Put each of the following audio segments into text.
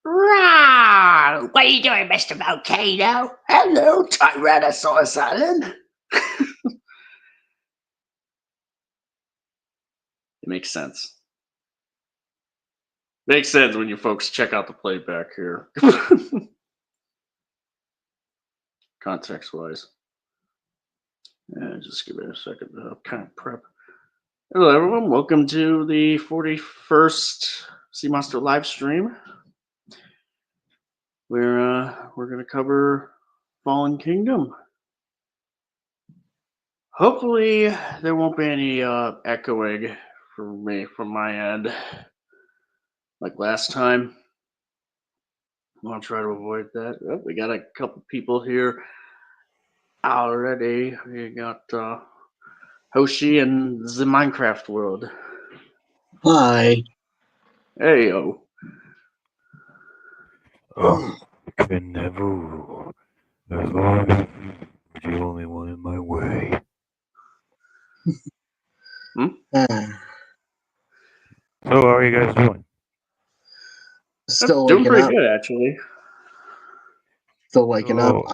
Rah! What are you doing, Mr. Volcano? Hello, Tyrannosaurus Island. It makes sense. Makes sense when you folks check out the playback here. Context-wise. Yeah, just give it a second to kind of prep. Hello, everyone. Welcome to the 41st Sea Monster live stream. We're going to cover Fallen Kingdom. Hopefully, there won't be any echoing from my end, like last time. I want to try to avoid that. Oh, we got a couple people here already. We got Hoshi and the Minecraft World. Hi. Hey, yo. Can never rule. As long as you're the only one in my way. So, how are you guys doing? Still doing waking pretty up. good, actually. Still waking up. Oh.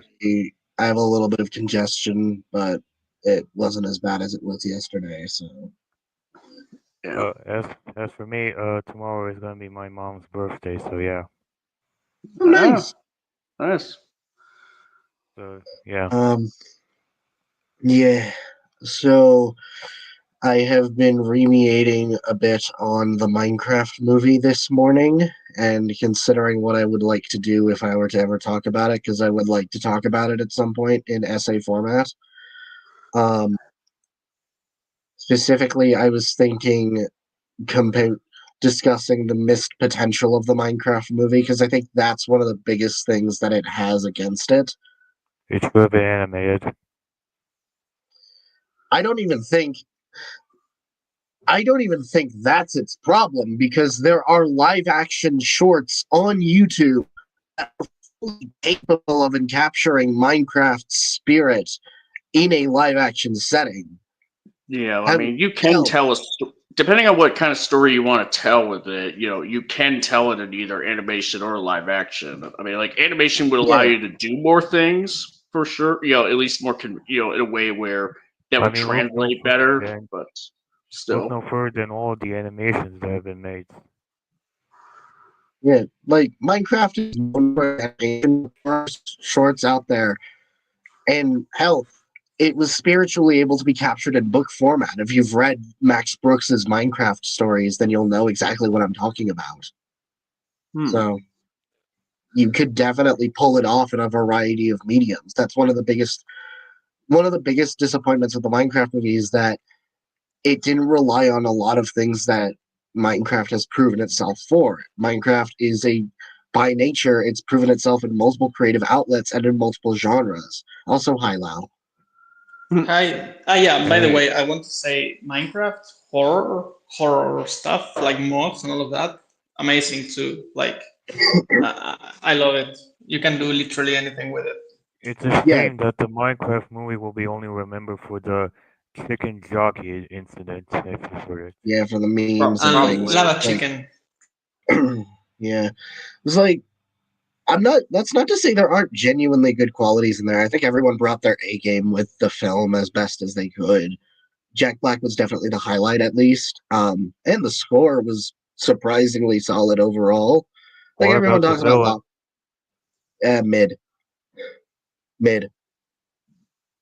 I have a little bit of congestion, but it wasn't as bad as it was yesterday. So. Yeah. As for me, tomorrow is gonna be my mom's birthday, so yeah. Oh, nice. Nice. So yeah. Yeah. So I have been ruminating a bit on the Minecraft movie this morning and considering what I would like to do if I were to ever talk about it, because I would like to talk about it at some point in essay format. Specifically, I was thinking discussing the missed potential of the Minecraft movie, because I think that's one of the biggest things that it has against it. It should have been animated. I don't even think that's its problem, because there are live action shorts on YouTube that are fully capable of capturing Minecraft's spirit in a live action setting. Yeah, I mean, you can tell depending on what kind of story you want to tell with it, you can tell it in either animation or live action. I mean, like animation would allow you to do more things for sure, at least more, in a way where that would translate better, but still. Look no further than all the animations that have been made. Yeah, like Minecraft is one of the first shorts out there, and hell, it was spiritually able to be captured in book format. If you've read Max Brooks's Minecraft stories, then you'll know exactly what I'm talking about. So you could definitely pull it off in a variety of mediums. That's one of the biggest disappointments of the Minecraft movie, is that it didn't rely on a lot of things that Minecraft has proven itself for. Minecraft is by nature, it's proven itself in multiple creative outlets and in multiple genres. Also, hi, Lau. Hi. Yeah, by the way, I want to say Minecraft, horror stuff, like mods and all of that, amazing too. Like, I love it. You can do literally anything with it. It's a shame that the Minecraft movie will be only remembered for the chicken jockey incident. Yeah, for the memes and things. Lava chicken. Yeah. It's like, that's not to say there aren't genuinely good qualities in there. I think everyone brought their A game with the film as best as they could. Jack Black was definitely the highlight, at least. And the score was surprisingly solid overall. Like, everyone talks about mid.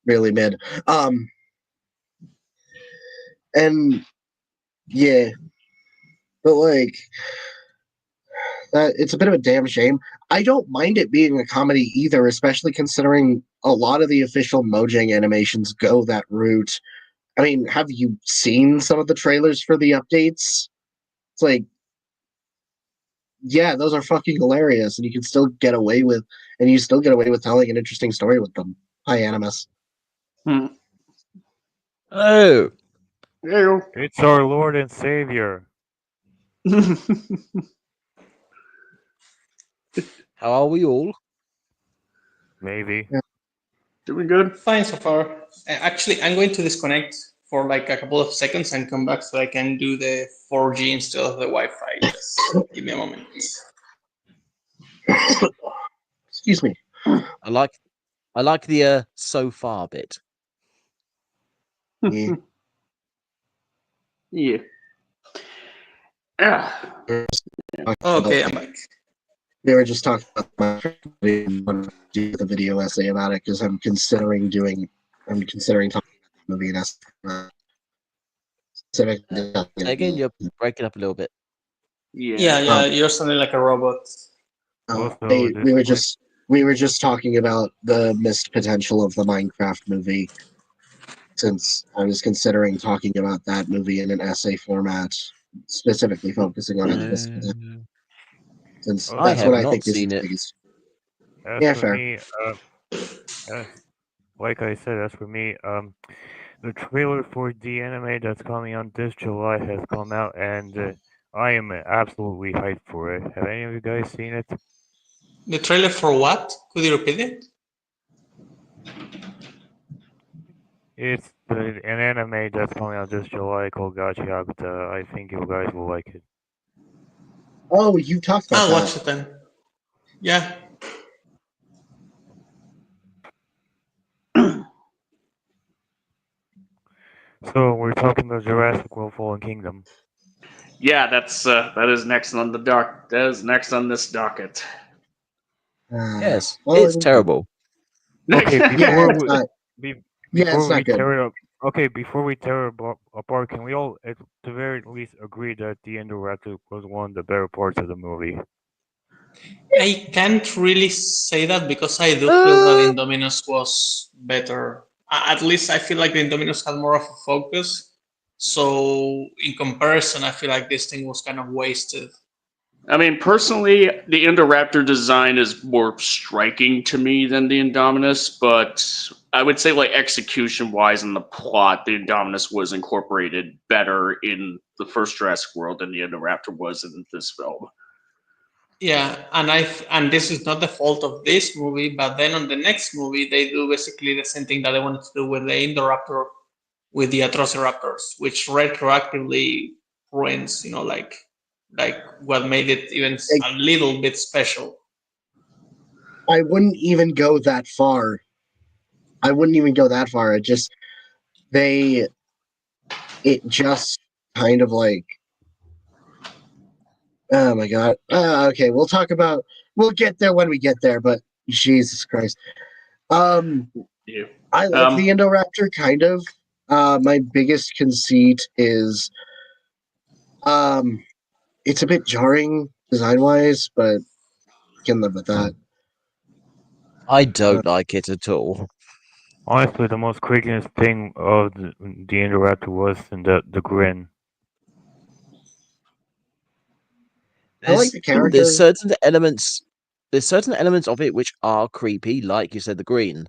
Really mid. And yeah. But like, it's a bit of a damn shame. I don't mind it being a comedy either, especially considering a lot of the official Mojang animations go that route. I mean, have you seen some of the trailers for the updates? It's like, yeah, those are fucking hilarious, and you still get away with telling an interesting story with them. Hi, Animus. Oh, it's our Lord and Savior. How are we all? Maybe. Yeah. Doing good. Fine so far. Actually, I'm going to disconnect for like a couple of seconds and come back so I can do the 4G instead of the Wi-Fi. Just give me a moment. Excuse me. I like the so far bit. Yeah. Yeah. Okay, I'm back. We were just talking about my do the video essay about it because I'm considering talking about the movie and Again, you're breaking up a little bit. Yeah, you're sounding like a robot. Also, we were just talking about the missed potential of the Minecraft movie, since I was considering talking about that movie in an essay format, specifically focusing on its missed potential, since I that's have what I not think is seen its it. biggest. as Yeah, for fair. me, as, like I said, as for me, the trailer for the anime that's coming out this July has come out, and I am absolutely hyped for it. Have any of you guys seen it? The trailer for what? Could you repeat it? It's an anime that's coming out this July called Gachi Hakuta. I think you guys will like it. Oh, you talked about I'll that. watch it then. Yeah. So we're talking about Jurassic World: Fallen Kingdom. Yeah, that is next on the dock. That is next on this docket. Yes, Well, it's terrible. Okay, yeah, it's not. Yeah, before it's not we good. tear it up, before we tear it apart, can we all at the very least agree that the Indoraptor was one of the better parts of the movie? I can't really say that because I do feel that Indominus was better. At least I feel like the Indominus had more of a focus. So in comparison, I feel like this thing was kind of wasted. I mean, personally, the Indoraptor design is more striking to me than the Indominus, but I would say, like, execution-wise in the plot, the Indominus was incorporated better in the first Jurassic World than the Indoraptor was in this film. Yeah, and this is not the fault of this movie, but then on the next movie they do basically the same thing that they wanted to do with the Indoraptor with the Atrociraptors, which retroactively ruins, like what made it even a little bit special. I wouldn't even go that far. It just kind of like, oh my god. Okay, we'll get there when we get there, but Jesus Christ. Yeah. I like the Indoraptor kind of. My biggest conceit is it's a bit jarring design wise, but I can live with that. I don't like it at all. Honestly, the most craziest thing of the Indoraptor was the grin. I like the character. There's certain elements of it which are creepy, like you said, the green,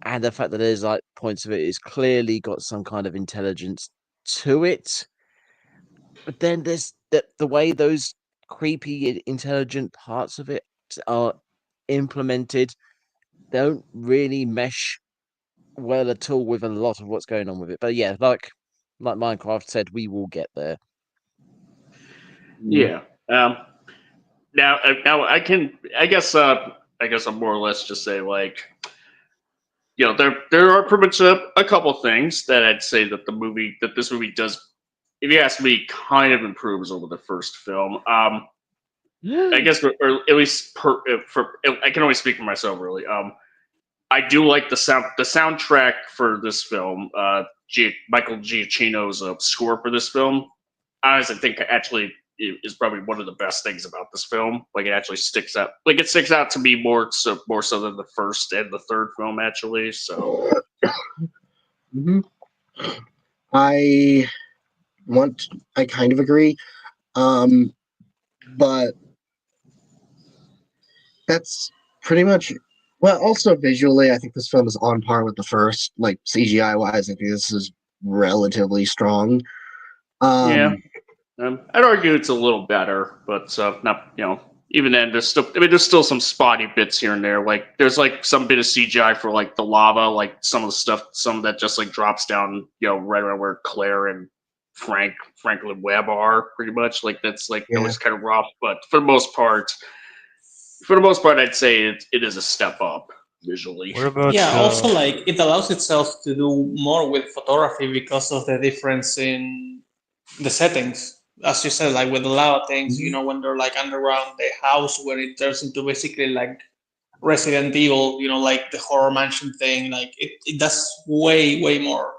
and the fact that there's like points of it is clearly got some kind of intelligence to it. But then there's the way those creepy, intelligent parts of it are implemented don't really mesh well at all with a lot of what's going on with it. But yeah, like Minecraft said, we will get there. Yeah. Now I can. I guess I'll more or less just say, like, there are pretty much a couple things that I'd say that this movie does, if you ask me, kind of improves over the first film. I guess, or at least I can only speak for myself, really. I do like the soundtrack for this film. Michael Giacchino's score for this film. I honestly think actually is probably one of the best things about this film. Like, it actually sticks out. Like, it sticks out to me more so than the first and the third film, actually. So. Mm-hmm. I kind of agree, but that's pretty much. Well, also visually, I think this film is on par with the first. Like, CGI wise, I think this is relatively strong. Yeah. I'd argue it's a little better, but not. Even then, there's still some spotty bits here and there. Like, there's like some bit of CGI for like the lava, like some of that just like drops down, right around where Claire and Franklin Webb are, pretty much. Like, that's like, Yeah. it's kind of rough, but for the most part, for the most part, I'd say it is a step up visually. What about Yeah, also like it allows itself to do more with photography because of the difference in the settings. As you said, like with a lot of things, when they're like underground, the house when it turns into basically like Resident Evil, like the horror mansion thing, like it does way more.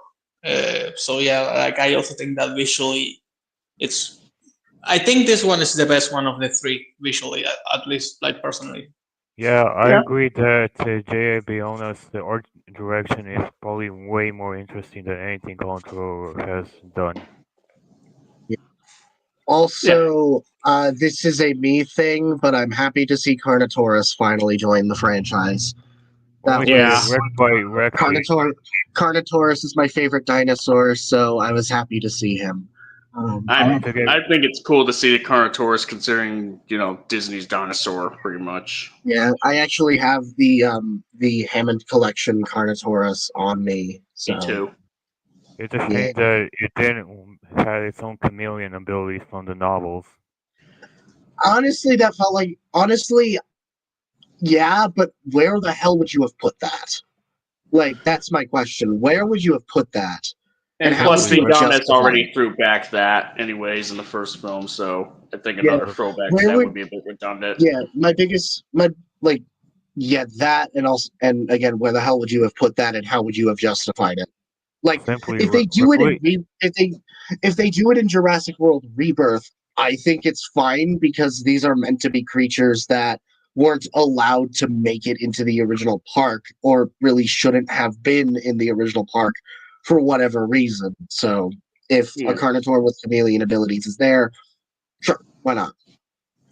So yeah, like I also think that visually, it's. I think this one is the best one of the three visually, at least like personally. Yeah, I Yeah. agree that J.A. Bayonna's the art direction is probably way more interesting than anything Control has done. Also, this is a me thing, but I'm happy to see Carnotaurus finally join the franchise. That Only Yeah. was directed by Rexy. Carnotaurus is my favorite dinosaur, so I was happy to see him. I To get- think it's cool to see the Carnotaurus, considering Disney's dinosaur, pretty much. Yeah, I actually have the Hammond collection Carnotaurus on me. So Me too. It's a Yeah. shame that it didn't have its own chameleon abilities from the novels. honestly, that felt like yeah, but where the hell would you have put that? Like, that's my question. Where would you have put that? And how plus, would the you Adonis justify already it? threw back that anyways in the first film, so I think Yeah. another throwback to Where that would- would be a bit redundant. Yeah, that, and also, and again, where the hell would you have put that, and how would you have justified it? Like, Simply if they do it replace. if they do it in Jurassic World Rebirth, I think it's fine because these are meant to be creatures that weren't allowed to make it into the original park, or really shouldn't have been in the original park for whatever reason. So if Yeah. a Carnotaur with chameleon abilities is there, sure, why not?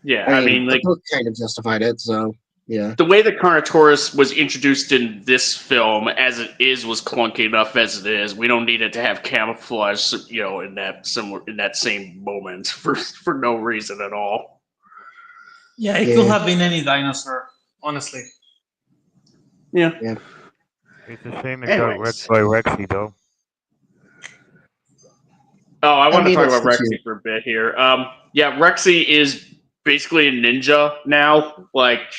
Yeah, I I mean, the like, book kind of justified it, so yeah. the way the Carnotaurus was introduced in this film, as it is, was clunky enough as it is. We don't need it to have camouflage, in that same moment for no reason at all. Yeah, it Yeah. could have been any dinosaur, honestly. Yeah. It's a shame it got Anyways. wrecked by Rexy, though. Oh, I want mean, to talk it's about the Rexy cute. for a bit here. Yeah, Rexy is basically a ninja now. Like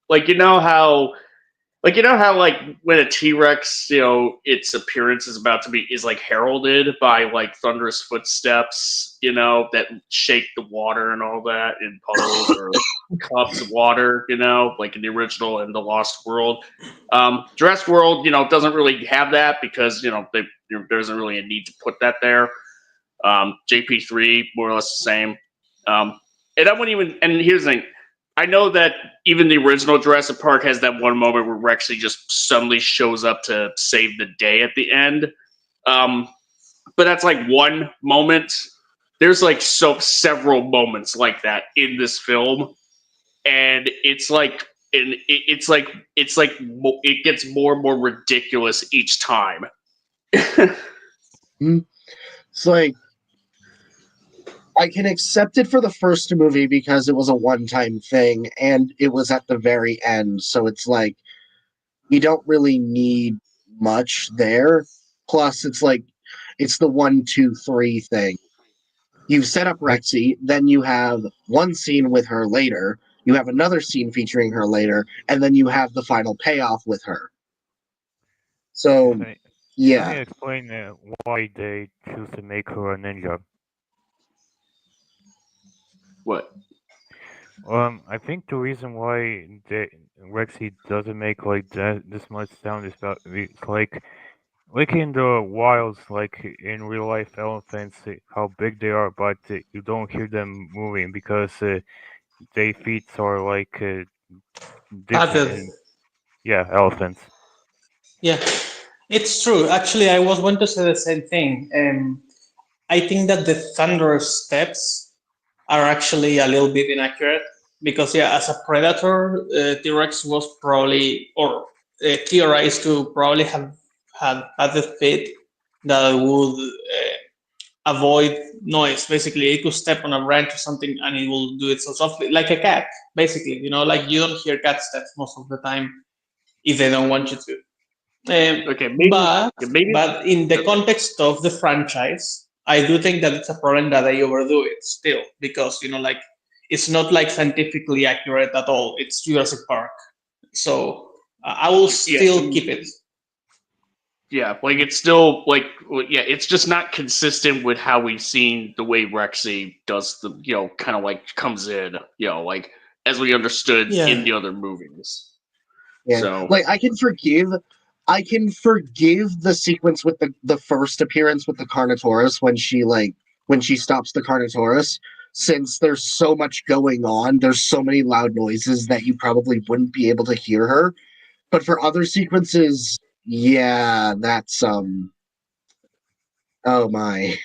like when a T-Rex, its appearance is like heralded by like thunderous footsteps, that shake the water and all that in puddles or cups of water, like in the original and the Lost World. Jurassic World, doesn't really have that because there isn't really a need to put that there. JP3 more or less the same. And I wouldn't even. And here's the thing: I know that even the original Jurassic Park has that one moment where Rexy just suddenly shows up to save the day at the end. But that's like one moment. There's like several moments like that in this film, and it's like it gets more and more ridiculous each time. It's like, I can accept it for the first movie because it was a one-time thing and it was at the very end. So it's like, you don't really need much there. Plus, it's like, it's the 1, 2, 3 thing. You've set up Rexy, then you have one scene with her later, you have another scene featuring her later, and then you have the final payoff with her. So, Let me yeah. explain why they choose to make her a ninja. What? I think the reason why Rexy doesn't make like this much sound is it's like in the wilds, like in real life elephants, how big they are, but you don't hear them moving because their feet are like different. Padded. Yeah, elephants. Yeah, it's true. Actually, I was going to say the same thing. I think that the thunder steps are actually a little bit inaccurate because, yeah, as a predator, T-Rex was probably or theorized to probably have had padded feet that would avoid noise. Basically, it could step on a branch or something and it will do it so softly, like a cat. Basically, like you don't hear cat steps most of the time if they don't want you to. Okay, maybe, but in the context of the franchise, I do think that it's a problem that they overdo it still because like it's not like scientifically accurate at all. It's Jurassic Park, so I will still keep it. Yeah, like it's still like it's just not consistent with how we've seen the way Rexy does the kind of like comes in like as we understood in the other movies. Yeah, so like I can forgive the sequence with the first appearance with the Carnotaurus when she stops the Carnotaurus, since there's so much going on, there's so many loud noises that you probably wouldn't be able to hear her. But for other sequences, yeah, that's oh my.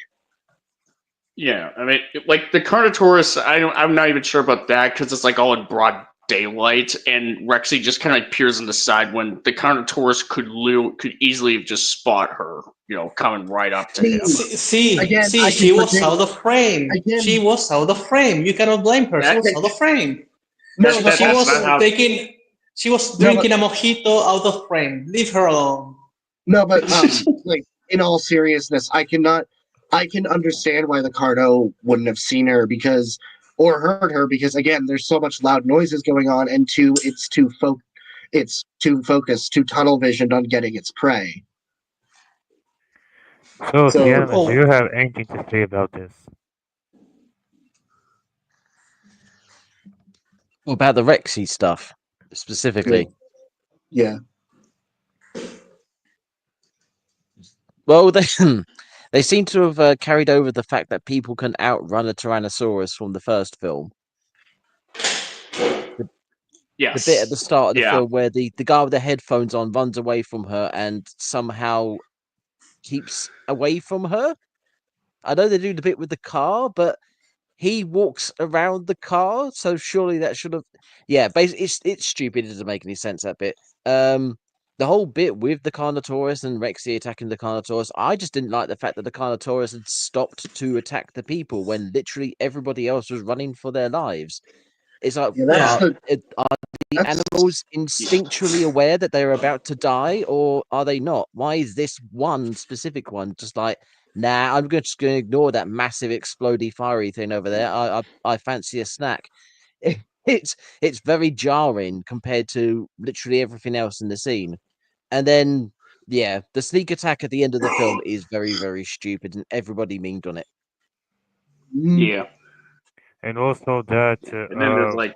Yeah, I mean, like the Carnotaurus, I'm not even sure about that because it's like all in broad daylight, and Rexy just kind of peers on the side when the Carnotaurus could easily have just spot her, coming right up to him. See, she was out of frame. She was out of frame. You cannot blame her. She was out of frame. No, she was drinking a mojito out of frame. Leave her alone. No, but like in all seriousness, I can understand why the Cardo wouldn't have seen her or heard her because again, there's so much loud noises going on, and it's too focused, too tunnel visioned on getting its prey. So Sienna, do you have anything to say about this? What about the Rexy stuff specifically? Yeah. Well, they seem to have carried over the fact that people can outrun a Tyrannosaurus from the first film. Yes. The bit at the start of the film where the guy with the headphones on runs away from her and somehow keeps away from her. I know they do the bit with the car, but he walks around the car, so surely that should have. Yeah, basically, it's stupid. It doesn't make any sense, that bit. The whole bit with the Carnotaurus and Rexy attacking the Carnotaurus, I just didn't like the fact that the Carnotaurus had stopped to attack the people when literally everybody else was running for their lives. It's like, are the animals instinctually aware that they're about to die, or are they not? Why is this one specific one just like, nah, I'm just going to ignore that massive explodey fiery thing over there. I fancy a snack. It's very jarring compared to literally everything else in the scene. And then, yeah, the sneak attack at the end of the film is very, very stupid, and everybody memed on it. Yeah. And also that and then there's like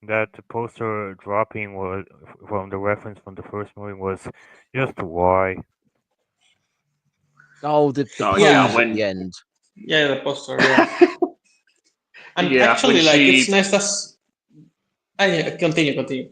that poster dropping was from the reference from the first movie was just why. Oh, the pose yeah, at the end. Yeah, the poster. Yeah. And actually, like it's nice that. Continue.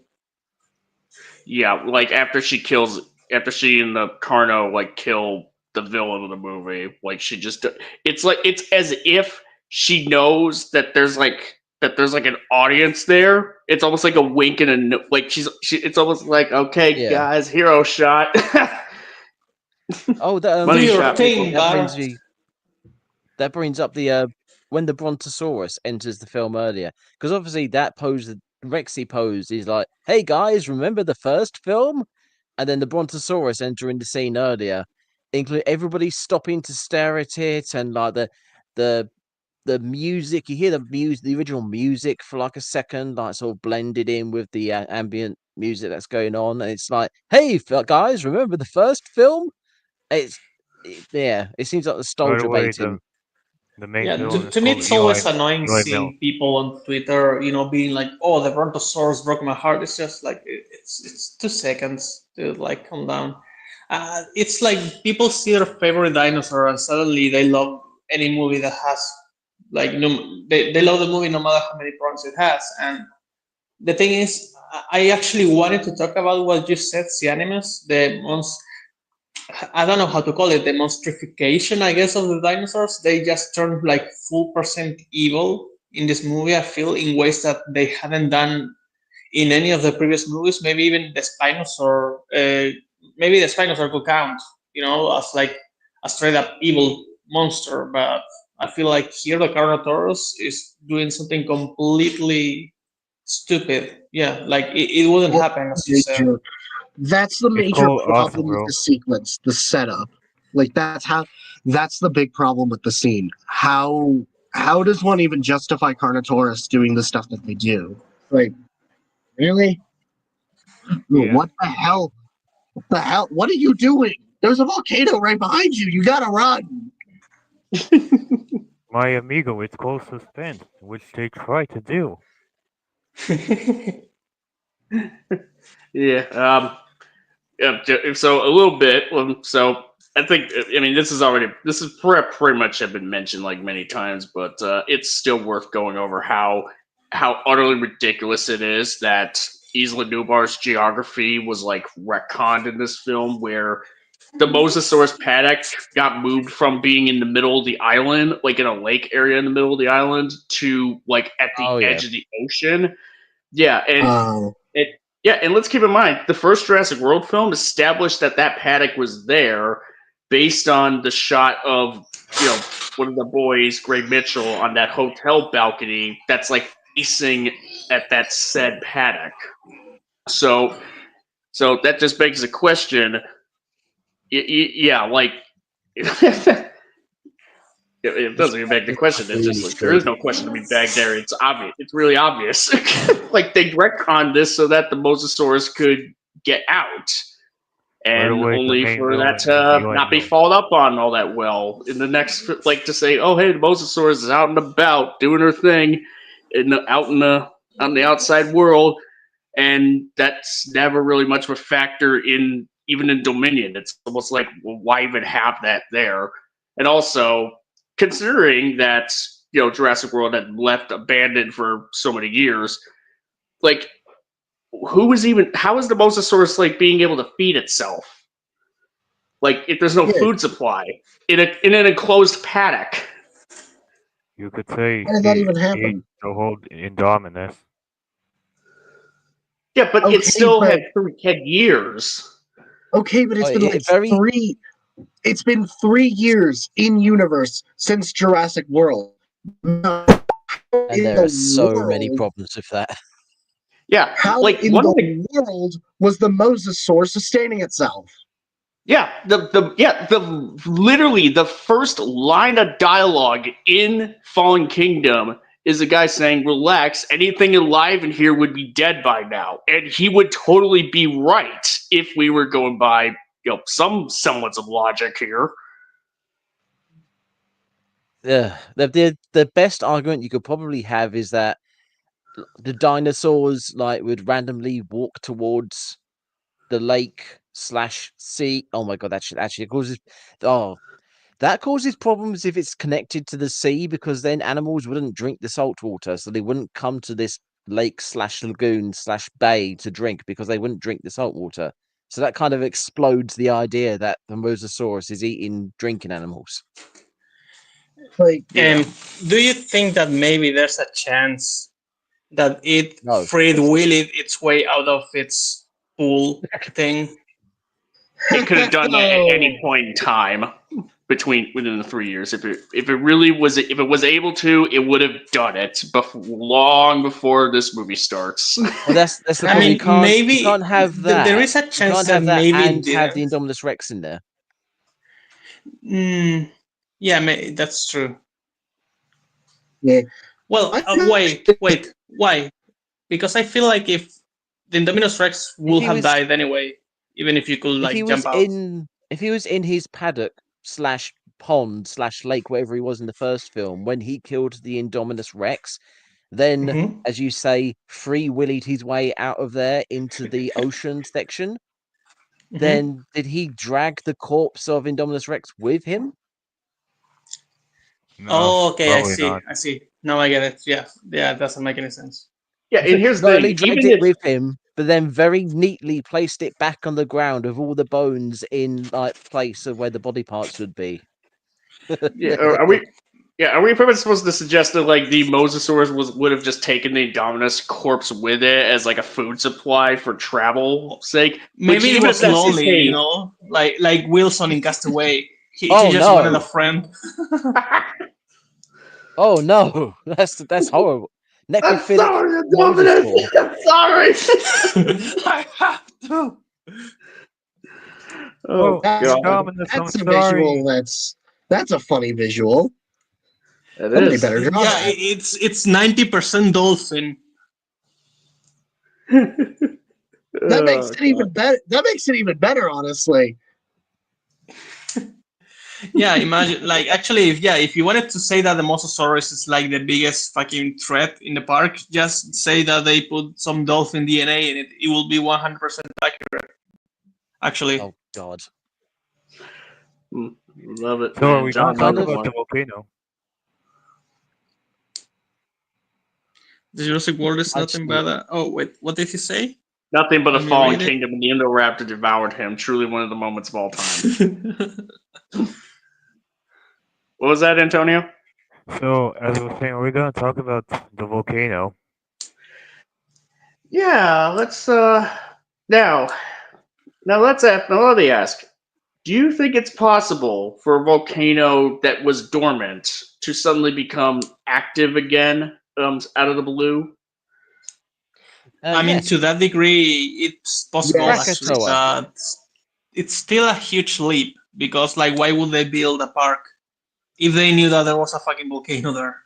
Yeah, like after she and the Carno like kill the villain of the movie, like she just it's as if she knows that there's like an audience there. It's almost like a wink and a like it's almost like, okay, guys, hero shot. Oh, money shot. That brings up the when the Brontosaurus enters the film earlier, because obviously that pose, the Rexy pose, is like, "Hey guys, remember the first film?" And then the Brontosaurus entering the scene earlier, include everybody stopping to stare at it, and like the music, you hear the original music for like a second, like sort of blended in with the ambient music that's going on, and it's like, "Hey guys, remember the first film?" It seems like nostalgia baiting. The main to me, it's always annoying seeing people on Twitter, being like, "Oh, the Brontosaurus broke my heart." It's just like it's 2 seconds, dude. Like, calm down. It's like people see their favorite dinosaur and suddenly they love any movie that has like they love the movie no matter how many prongs it has. And the thing is, I actually wanted to talk about what you said, Cianimus, I don't know how to call it, the monstrification, I guess, of the dinosaurs. They just turned like full percent evil in this movie, I feel, in ways that they hadn't done in any of the previous movies. Maybe even the Spinosaur, maybe the Spinosaur could count, as like a straight up evil monster. But I feel like here the Carnotaurus is doing something completely stupid. Yeah, like it wouldn't happen, as you said. That's the major problem with the sequence, the setup. Like that's the big problem with the scene. How how does one even justify Carnotaurus doing the stuff that they do? Like, really? Yeah. What the hell? What the hell? What are you doing? There's a volcano right behind you. You gotta run. My amigo, it's called suspense, which they try to do. Yeah. So a little bit. So I think this is pretty much have been mentioned like many times, but it's still worth going over how utterly ridiculous it is that Isla Nublar's geography was like retconned in this film, where the Mosasaurus paddock got moved from being in the middle of the island, like in a lake area in the middle of the island, to like at the edge of the ocean. Yeah, and and let's keep in mind the first Jurassic World film established that paddock was there based on the shot of one of the boys, Greg Mitchell, on that hotel balcony that's like facing at that said paddock. So that just begs the question. Yeah, like it doesn't even beg the question. It's just like there is no question to be begged there. It's obvious. It's really obvious. Like they retconned this so that the Mosasaurus could get out, and only for that to not be followed up on all that well in the next, like to say, oh hey, the Mosasaurus is out and about doing her thing, out in the outside world, and that's never really much of a factor in even in Dominion. It's almost like, well, why even have that there? And also, considering that Jurassic World had left abandoned for so many years, like how is the Mosasaurus like being able to feed itself? Like if there's no food supply in an enclosed paddock. You could say How does that even happen? The whole Indominus. Yeah, but it still had years. Okay, but it's been It's been 3 years in universe since Jurassic World. And there are so many problems with that. Yeah, how like in the world was the Mosasaur sustaining itself? Yeah, literally the first line of dialogue in Fallen Kingdom is a guy saying, "Relax, anything alive in here would be dead by now," and he would totally be right if we were going by some semblance of logic here. Yeah, the best argument you could probably have is that the dinosaurs would randomly walk towards the lake / sea. Oh my god, that should actually causes that causes problems if it's connected to the sea, because then animals wouldn't drink the salt water, so they wouldn't come to this lake / lagoon / bay to drink because they wouldn't drink the salt water. So that kind of explodes the idea that the Mosasaurus is eating drinking animals. Do you think that maybe there's a chance that it freed willed its way out of its pool thing? It could have done that at any point in time within the 3 years. If it was able to, it would have done it long before this movie starts. Well, that's the problem. You can't have that. There is a chance that maybe and have the Indominus Rex in there. Yeah, that's true. Yeah. Well, wait, why? Because I feel like if the Indominus Rex would have died anyway, even if you could jump out. If he was in his paddock / pond / lake, whatever he was in the first film, when he killed the Indominus Rex, then, as you say, free willied his way out of there into the ocean section. Then did he drag the corpse of Indominus Rex with him? No, okay, I see. Now I get it. Yeah, it doesn't make any sense. Yeah, and here's the thing. He dragged it with him, but then very neatly placed it back on the ground with all the bones in place of where the body parts would be. Yeah, are we pretty much supposed to suggest that the Mosasaurus would have just taken the Indominus corpse with it as a food supply for travel sake? Maybe it was lonely, like Wilson in Castaway. He just wanted a friend. Oh no, that's horrible. Necrophilic. I'm sorry. I have to. Oh, that's a visual. That's a funny visual. It Somebody is. better draw Yeah, that. it's 90% dolphin. That makes it God. even better. That makes it even better, honestly. Yeah, imagine like actually if you wanted to say that the Mosasaurus is like the biggest fucking threat in the park, just say that they put some dolphin DNA in it. It will be 100% accurate. Actually. Oh God. Love it. So are Man, we John going to talk kind of- about the volcano? The Jurassic World is I nothing just- but oh wait, what did he say? Nothing but a Let me fallen read it. kingdom, and the Indoraptor devoured him. Truly one of the moments of all time. What was that, Antonio? So, as I was saying, are we going to talk about the volcano? Yeah, let's now let me ask. Do you think it's possible for a volcano that was dormant to suddenly become active again out of the blue? I mean, yes. to that degree, it's possible Yes. actually, Krakatoa. but it's still a huge leap because, like, why would they build a park if they knew that there was a fucking volcano there?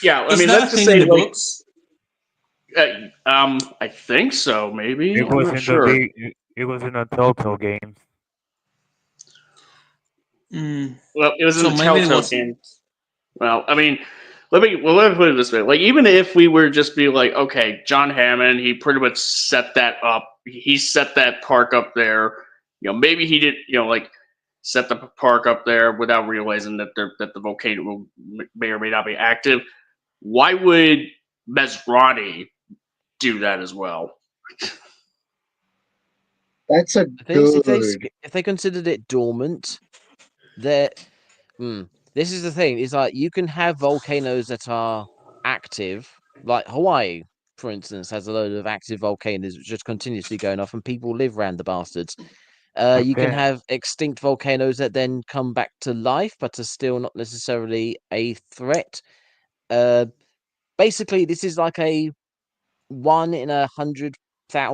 Yeah, I Is mean, that let's a just thing in say, the like, books? I think so. Maybe It I'm was not in sure. it was in the Telltale games. Mm. Well, it was in So the maybe it Telltale was. game. Well, I mean, let me put it this way. Like, even if we were just be like, okay, John Hammond, he pretty much set that up. He set that park up there. Maybe he did. Like, set the park up there without realizing that the volcano may or may not be active. Why would Mesrani do that as well? That's a The thing is, good. if they considered it dormant, they're this is the thing. Is like you can have volcanoes that are active, like Hawaii, for instance, has a load of active volcanoes which just continuously going off, and people live around the bastards. You can Okay. have extinct volcanoes that then come back to life, but are still not necessarily a threat. Basically, this is like a 1 in 100,000,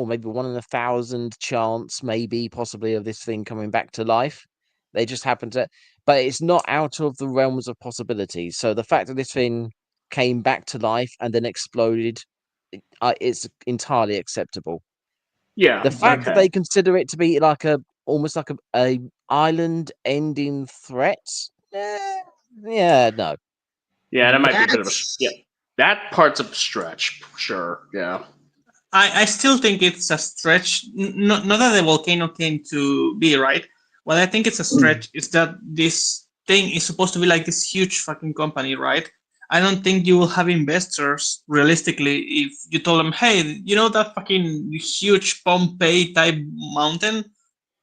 or maybe 1 in 1,000 chance, maybe possibly, of this thing coming back to life. They just happen to, but it's not out of the realms of possibilities. So the fact that this thing came back to life and then exploded, it's entirely acceptable. Yeah. The fact that Okay. they consider it to be like almost like a island ending threat, yeah, no. Yeah, that might be a bit of a yeah. That's That part's a stretch, sure. Yeah. I still think it's a stretch. Not that the volcano came to be, right? What I think it's a stretch is that this thing is supposed to be like this huge fucking company, right? I don't think you will have investors realistically if you told them, hey, you know that fucking huge Pompeii type mountain?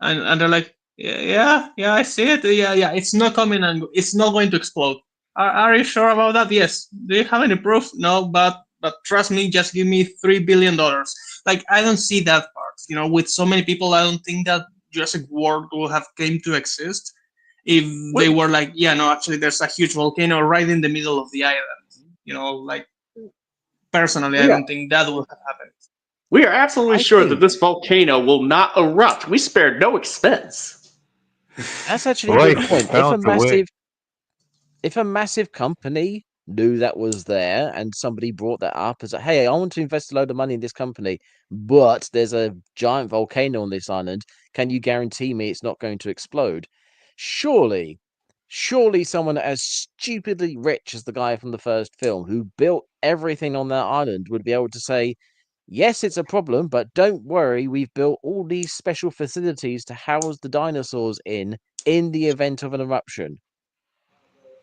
And they're like, yeah, I see it. Yeah, it's not coming and it's not going to explode. Are you sure about that? Yes. Do you have any proof? No, but trust me, just give me $3 billion. Like I don't see that part. With so many people, I don't think that Jurassic World will have came to exist if they were like, yeah, no, actually, there's a huge volcano right in the middle of the island. Like personally, I We are don't think that will have happened. we are absolutely I sure that think this volcano will not erupt. We spared no expense. that's actually a good Life point. found a way. If a massive company knew that was there and somebody brought that up as, hey, I want to invest a load of money in this company, but there's a giant volcano on this island, can you guarantee me it's not going to explode? Surely someone as stupidly rich as the guy from the first film who built everything on that island would be able to say, yes, it's a problem, but don't worry, we've built all these special facilities to house the dinosaurs in the event of an eruption.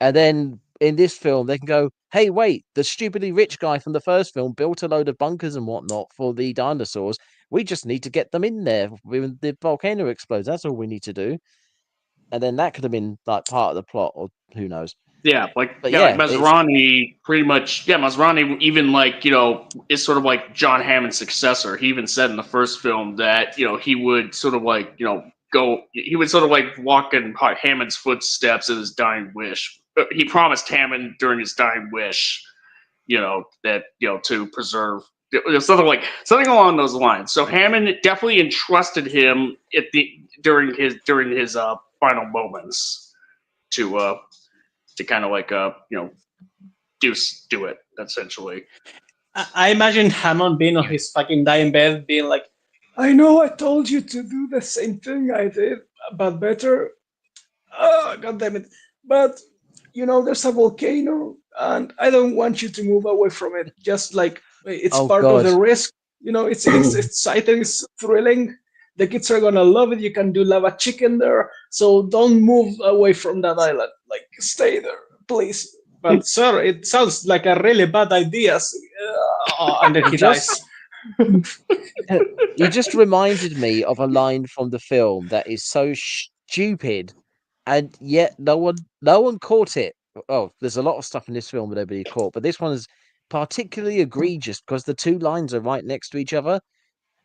And then in this film, they can go, hey, wait, the stupidly rich guy from the first film built a load of bunkers and whatnot for the dinosaurs. We just need to get them in there when the volcano explodes. That's all we need to do. And then that could have been like part of the plot, or who knows. Yeah, But like yeah, it's Masrani pretty much. Yeah, Masrani even is sort of like John Hammond's successor. He even said in the first film that he would sort of like go. He would sort of like walk in Hammond's footsteps in his dying wish. He promised Hammond during his dying wish, that to preserve something along those lines. So Hammond definitely entrusted him during his final moments to kind of like do it essentially. I imagine Hammond being on his fucking dying bed, being like, "I know I told you to do the same thing I did, but better. Oh, God damn it! But there's a volcano, and I don't want you to move away from it. Just like it's Oh part of God. the risk. It's exciting, it's thrilling. The kids are gonna love it. You can do lava chicken there, so don't move away from that island. Like, stay there, please." But sir, it sounds like a really bad idea. And then he dies. You just reminded me of a line from the film that is so stupid, and yet no one caught it. Oh, there's a lot of stuff in this film that nobody caught, but this one is particularly egregious because the two lines are right next to each other,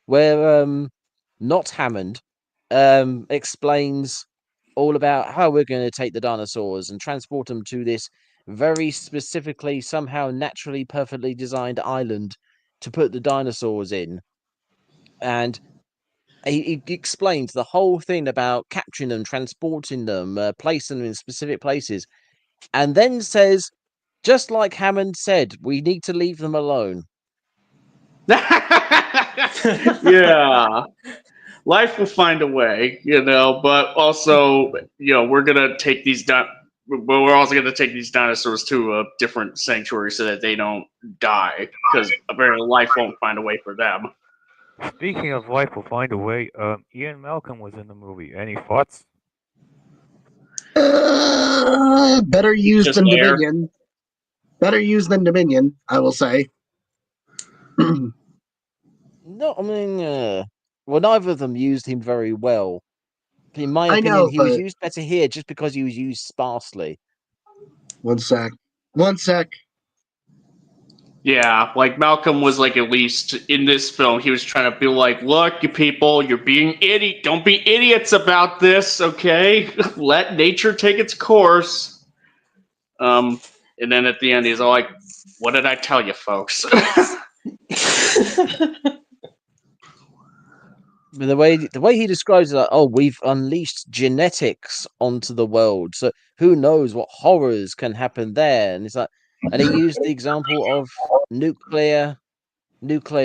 where not Hammond explains all about how we're going to take the dinosaurs and transport them to this very specifically, somehow naturally, perfectly designed island to put the dinosaurs in. And he explains the whole thing about capturing them, transporting them, placing them in specific places, and then says, just like Hammond said, we need to leave them alone. Yeah. Life will find a way, but also, we're gonna take these we're also gonna take these dinosaurs to a different sanctuary so that they don't die, because apparently life won't find a way for them. Speaking of life will find a way, Ian Malcolm was in the movie. Any thoughts? Better used Just than air. Dominion. Better used than Dominion, I will say. No, I mean, well, neither of them used him very well. In my I opinion, know, he was but used better here just because he was used sparsely. one sec. One sec. Yeah, like Malcolm was like, at least in this film, he was trying to be like, look, you people, you're being idiot. Don't be idiots about this, okay? Let nature take its course. And then at the end, he's all like, what did I tell you, folks? But the way he describes it, like, oh, we've unleashed genetics onto the world, so who knows what horrors can happen there? And it's like, and he used the example of nuclear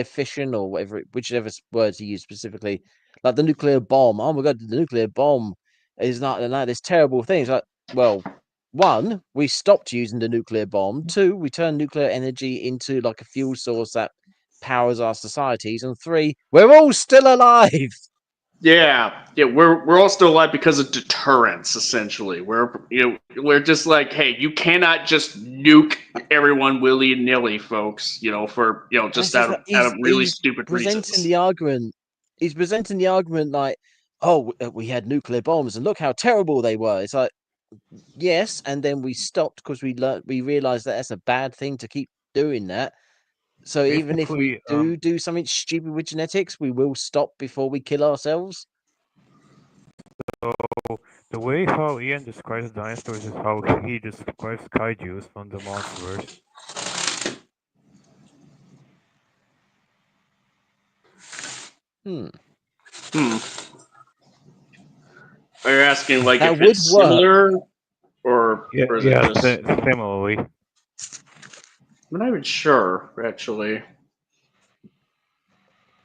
fission or whichever words he used specifically, like the nuclear bomb. Oh my God, the nuclear bomb is not this terrible thing. It's like, well, one, we stopped using the nuclear bomb. Two, we turned nuclear energy into like a fuel source that powers our societies. And three, we're all still alive. Yeah, we're all still alive because of deterrence. Essentially, we're just like, hey, you cannot just nuke everyone willy nilly, folks. For just out of really stupid reasons. He's presenting the argument like, oh, we had nuclear bombs and look how terrible they were. It's like, yes, and then we stopped because we realized that that's a bad thing to keep doing that. So even if we do something stupid with genetics, we will stop before we kill ourselves. So the way how Ian describes dinosaurs is how he describes kaijus from the Monsterverse. Are you asking like That if would it's similar, or is it just? Similarly. I'm not even sure, actually.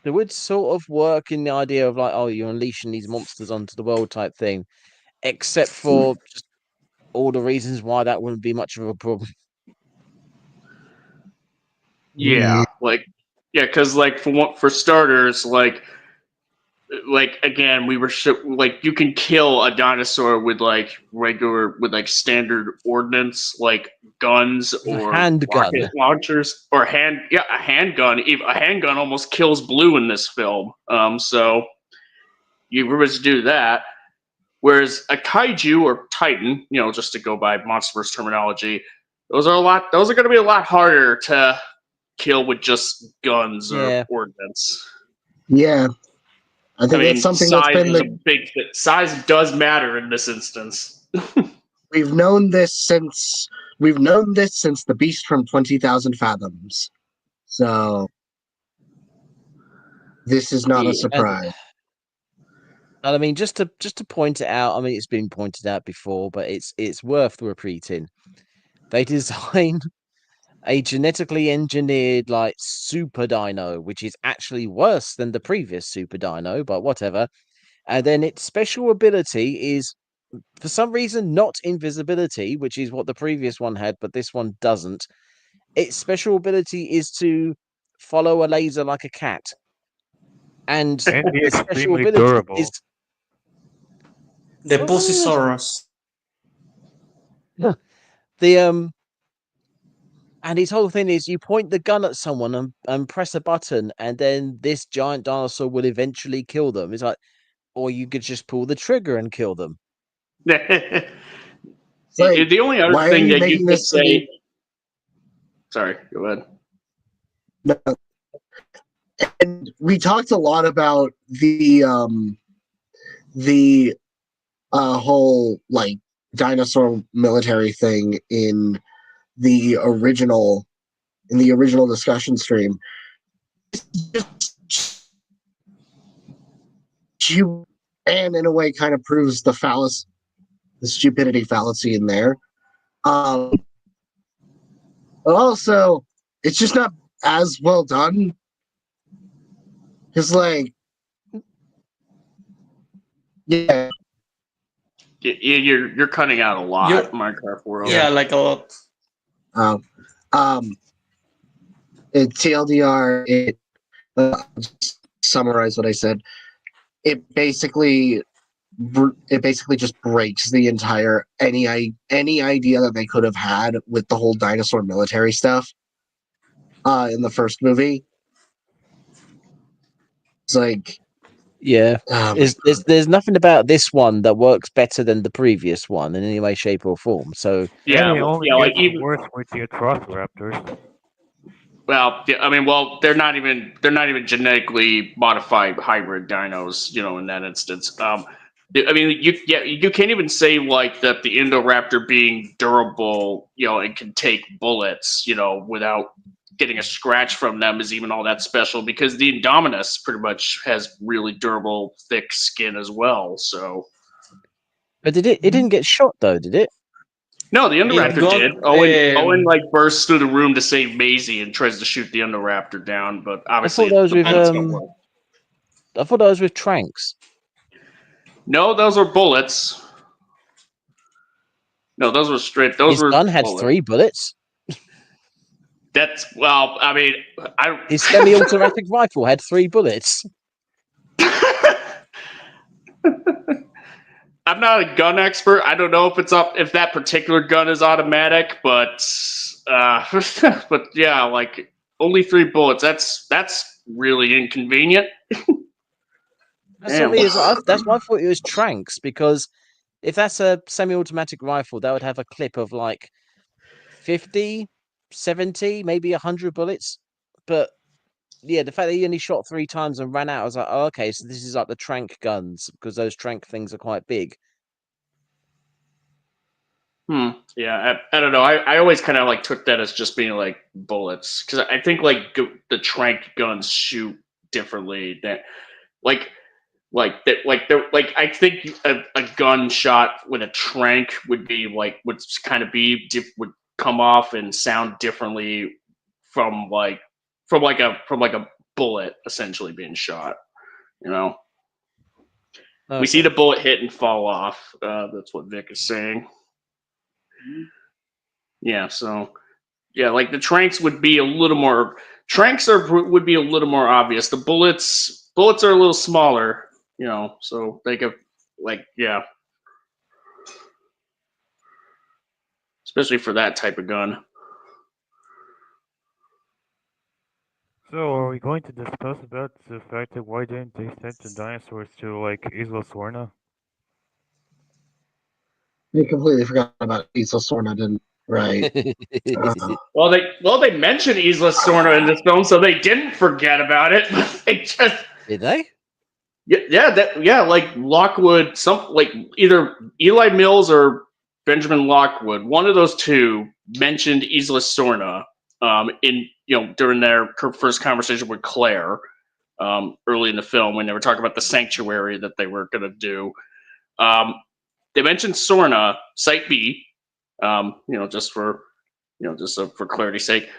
It would sort of work in the idea of like, oh, you're unleashing these monsters onto the world type thing, except for just all the reasons why that wouldn't be much of a problem. Yeah, because for starters, again, we were you can kill a dinosaur with standard ordnance, like guns or rocket launchers, or a handgun. Even a handgun almost kills Blue in this film. So you were to do that. Whereas a kaiju or titan, just to go by Monsterverse terminology, those are going to be a lot harder to kill with just guns or ordnance. Yeah. I think that's something size does matter in this instance. We've known this since the Beast from 20,000 Fathoms. So this is not a surprise. And I mean, just to point it out, I mean, it's been pointed out before, but it's worth repeating. they design a genetically engineered like super dino, which is actually worse than the previous super dino, but whatever. And then its special ability is, for some reason, not invisibility, which is what the previous one had, but this one doesn't. Its special ability is to follow a laser like a cat. And And be the special extremely ability durable. is The Pussysaurus. the and his whole thing is you point the gun at someone and press a button, and then this giant dinosaur will eventually kill them. It's like, or you could just pull the trigger and kill them. Like, The only other why are thing you that you making could this to be- say. Sorry, go ahead. No. And we talked a lot about the whole like dinosaur military thing in the original discussion stream. And in a way kind of proves the stupidity fallacy in there. But also, it's just not as well done. It's like, yeah, You're cutting out a lot, You're- Minecraft World. Yeah, like a lot. it's TLDR. Just summarize what I said. It basically just breaks the entire any idea that they could have had with the whole dinosaur military stuff in the first movie. It's like, Yeah, there's nothing about this one that works better than the previous one in any way, shape, or form. So Yeah, And it only like gets even worse with the Atrociraptors. well, yeah, I mean, well, they're not even genetically modified hybrid dinos, in that instance. I mean, you can't even say like that the Indoraptor being durable, and can take bullets, without getting a scratch from them is even all that special, because the Indominus pretty much has really durable, thick skin as well. So, but it didn't get shot though, did it? no, the Indoraptor got, did. Owen like bursts through the room to save Maisie and tries to shoot the Indoraptor down, but obviously that was the with, bullets don't work. I thought that was with Tranks. No, those were bullets. No, those were straight. Those His were gun had bullets. 3 bullets. I mean, His semi-automatic rifle had 3 bullets. I'm not a gun expert. I don't know if that particular gun is automatic, but but yeah, like only 3 bullets. That's really inconvenient. That's why I thought it was Tranks, because if that's a semi-automatic rifle, that would have a clip of like 50, 70, maybe 100 bullets. But yeah, the fact that he only shot 3 times and ran out, I was like, oh, okay, so this is like the Trank guns, because those Trank things are quite big. Yeah, I don't know. I always kind of like took that as just being like bullets, because I think like the Trank guns shoot differently. That I think a gun shot with a Trank would come off and sound differently from a bullet essentially being shot. Okay. We see the bullet hit and fall off. That's what Vic is saying. Yeah, so yeah, like the Tranks would be a little more. Would be a little more obvious. The bullets are a little smaller, so they could especially for that type of gun. So, are we going to discuss about the fact that why didn't they send the dinosaurs to like Isla Sorna? I completely forgot about Isla Sorna, didn't right? Well, they mentioned Isla Sorna in this film, so they didn't forget about it. They just Did they? yeah, like Lockwood, either Eli Mills or Benjamin Lockwood, one of those two mentioned Isla Sorna in during their first conversation with Claire early in the film when they were talking about the sanctuary that they were going to do. They mentioned Sorna, Site B, just for just so for clarity's sake.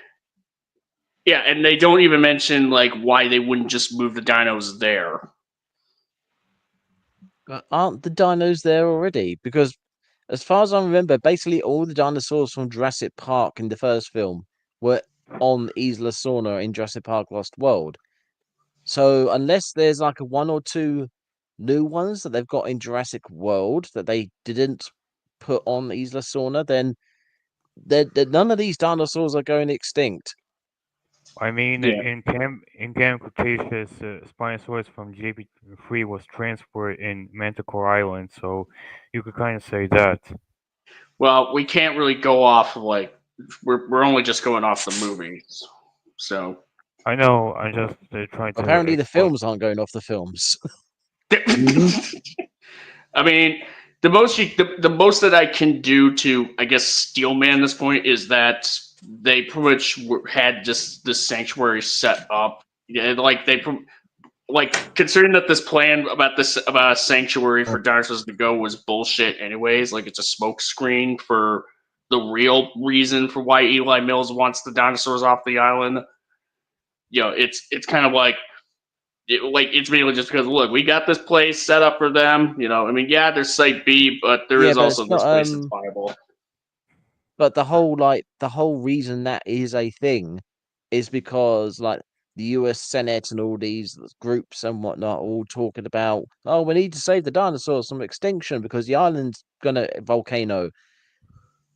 Yeah, and they don't even mention like why they wouldn't just move the dinos there. Aren't the dinos there already? Because as far as I remember, basically all the dinosaurs from Jurassic Park in the first film were on Isla Sorna in Jurassic Park Lost World. So unless there's like a one or two new ones that they've got in Jurassic World that they didn't put on Isla Sorna, then none of these dinosaurs are going extinct. I mean, Yeah. in Camp Cretaceous, Spinosaurus from JP3 was transferred in Manticore Island, so you could kind of say that. Well, we can't really go off of like we're only just going off the movies, so. I know. I'm just trying to. Apparently, the explore. films aren't going off the films. I mean, the most that I can do to, I guess, steelman this point is that they pretty much had just this sanctuary set up. Yeah, like considering that this plan about a sanctuary for dinosaurs to go was bullshit, anyways. Like it's a smoke screen for the real reason for why Eli Mills wants the dinosaurs off the island. It's kind of like. It's mainly just because look, we got this place set up for them. I mean, yeah, there's Site B, but there is also this place that's viable. But the whole reason that is a thing is because like the U.S. Senate and all these groups and whatnot all talking about, oh, we need to save the dinosaurs from extinction because the island's gonna volcano.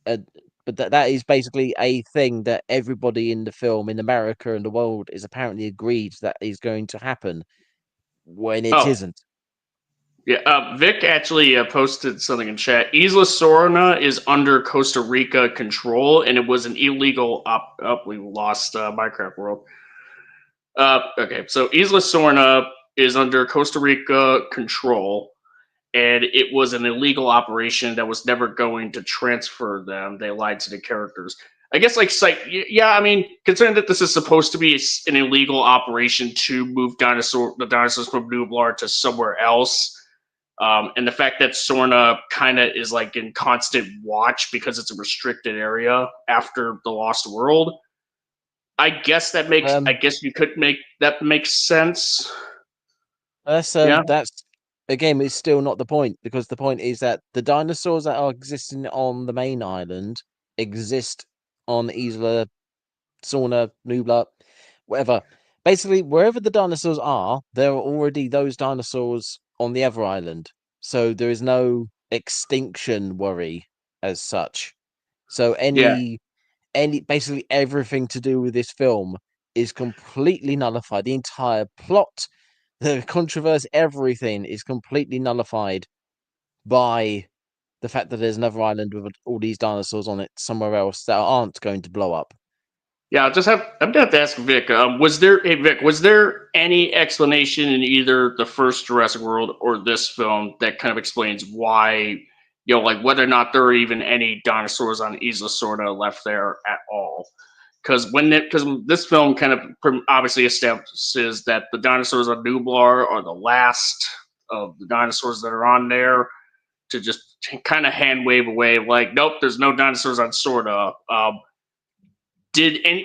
But that is basically a thing that everybody in the film in America and the world is apparently agreed that is going to happen when it isn't. Yeah, Vic actually posted something in chat. Isla Sorna is under Costa Rica control, and it was an illegal we lost Minecraft World. Okay, so Isla Sorna is under Costa Rica control, and it was an illegal operation that was never going to transfer them. They lied to the characters. I guess, yeah, I mean, considering that this is supposed to be an illegal operation to move the dinosaurs from Nublar to somewhere else, and the fact that Sorna kind of is like in constant watch because it's a restricted area after the Lost World, I guess that makes. I guess you could make that make sense. That's again, it's still not the point because the point is that the dinosaurs that are existing on the main island exist on Isla Sorna, Nublar, whatever. Basically, wherever the dinosaurs are, there are already those dinosaurs on the other island. So there is no extinction worry as such. So basically everything to do with this film is completely nullified. The entire plot, the controversy, everything is completely nullified by the fact that there's another island with all these dinosaurs on it somewhere else that aren't going to blow up. Yeah, I'm gonna have to ask Vic. Was there any explanation in either the first Jurassic World or this film that kind of explains why, like whether or not there are even any dinosaurs on Isla Sorna left there at all? Because this film kind of obviously establishes that the dinosaurs on Nublar are the last of the dinosaurs that are on there, to just kind of hand wave away like, nope, there's no dinosaurs on Sorna.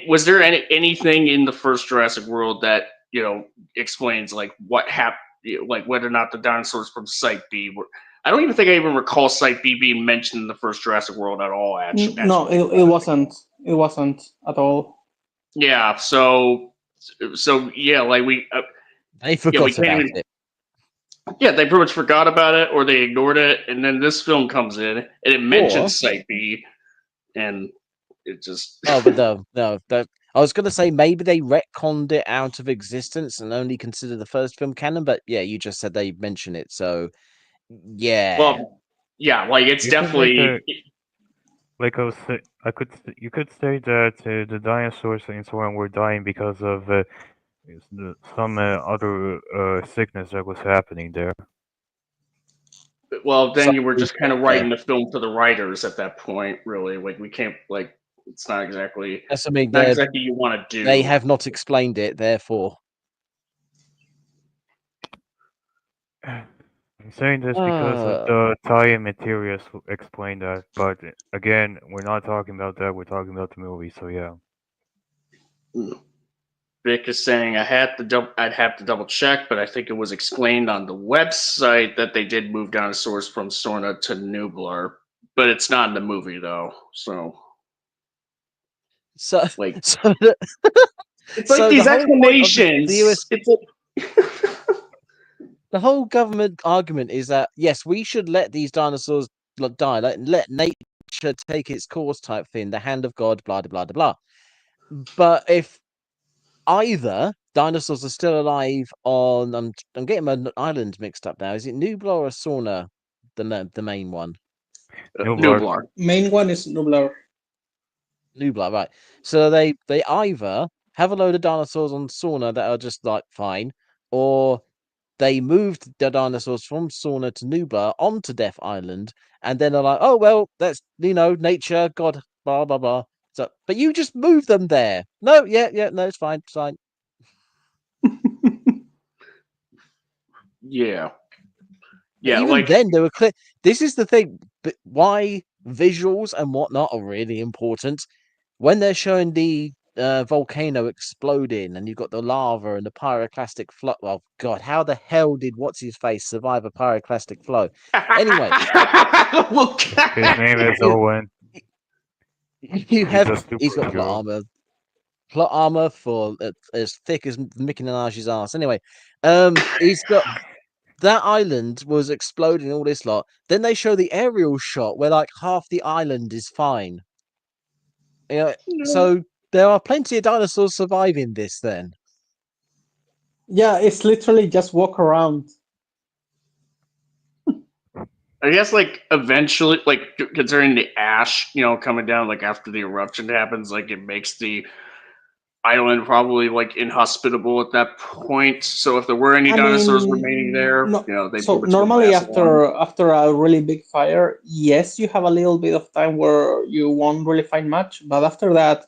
Was there anything in the first Jurassic World that explains like what happened, like whether or not the dinosaurs from Site B were? I don't even think I even recall Site B being mentioned in the first Jurassic World at all. Actually, no, it wasn't. It wasn't at all. Yeah. So yeah, like they forgot about it. Yeah, they pretty much forgot about it, or they ignored it, and then this film comes in and it mentions Site B, and it just but no. I was gonna say maybe they retconned it out of existence and only consider the first film canon, but yeah, you just said they mention it, so yeah. Well, yeah, like it's definitely. You could say that the dinosaurs in Sorna were dying because of some other sickness that was happening there. Well, then you were just kind of writing the film to the writers at that point, really. Like we can't it's not exactly. That's something not exactly you want to do. They have not explained it, therefore. I'm saying this because of the tie-in materials explain that, but again, we're not talking about that. We're talking about the movie. So yeah. Vic is saying I'd have to double check, but I think it was explained on the website that they did move dinosaurs from Sorna to Nublar, but it's not in the movie though. So like, it's it's like these explanations. The whole government argument is that yes, we should let these dinosaurs die, let nature take its course, type thing. The hand of God, blah blah blah blah. But if either dinosaurs are still alive on, I'm getting my island mixed up now. Is it Nublar or Sorna, the main one? Nublar. Main one is Nublar. Nublar, right? So they either have a load of dinosaurs on Sorna that are just like fine, or they moved the dinosaurs from Sorna to Nublar onto Death Island, and then they're like, oh well, that's nature, God, blah blah blah. So, but you just moved them there. No, no, it's fine, it's fine. Yeah. Yeah, even like, then they were clear. This is the thing. But why visuals and whatnot are really important. When they're showing the volcano exploding, and you've got the lava and the pyroclastic flow. Oh God, how the hell did what's his face survive a pyroclastic flow? Anyway, his name is Owen. You have he's got plot armor for as thick as Mickey Minaj's ass. Anyway, he's got. That island was exploding, all this lot. Then they show the aerial shot where like half the island is fine. So there are plenty of dinosaurs surviving this then. Yeah, it's literally just walk around. I guess like eventually, like considering the ash, coming down like after the eruption happens, like it makes the island probably like inhospitable at that point. So if there were any dinosaurs remaining there, they so normally after a really big fire, yes, you have a little bit of time where you won't really find much, but after that,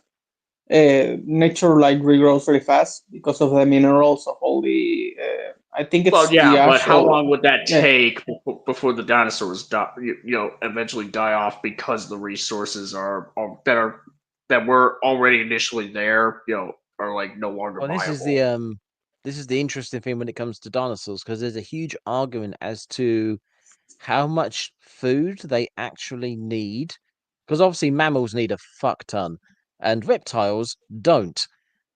nature like regrows really fast because of the minerals of all the. I think it's the ash. But how long would that take before the dinosaurs die? Eventually die off because the resources are that were already initially there, are like no longer viable. This is the interesting thing when it comes to dinosaurs, because there's a huge argument as to how much food they actually need. Because obviously mammals need a fuck ton, and reptiles don't.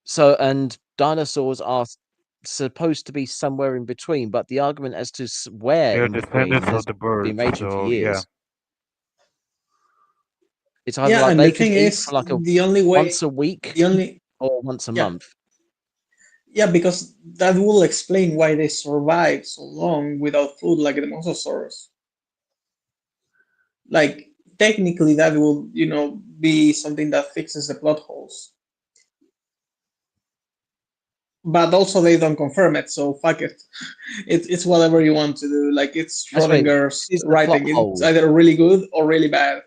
So, and dinosaurs are supposed to be somewhere in between, but the argument as to where in between has been raging for years. Yeah. It's either like they can eat for like once a week or once a month. Yeah, because that will explain why they survive so long without food, like the mosasaurs. Like technically, that will be something that fixes the plot holes. But also they don't confirm it, so fuck it. It's whatever you want to do. Like it's Schrodinger's writing. It's either really good or really bad.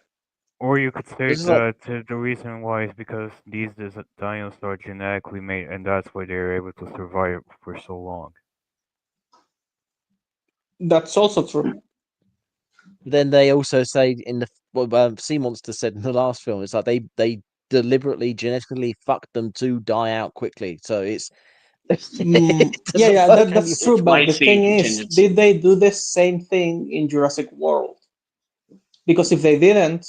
Or you could say that the reason why is because these dinos are genetically made, and that's why they're able to survive for so long. That's also true. Then they also say in the Sea Monster said in the last film, it's like they deliberately genetically fucked them to die out quickly. So it's that's true. But the thing is, did they do the same thing in Jurassic World? Because if they didn't,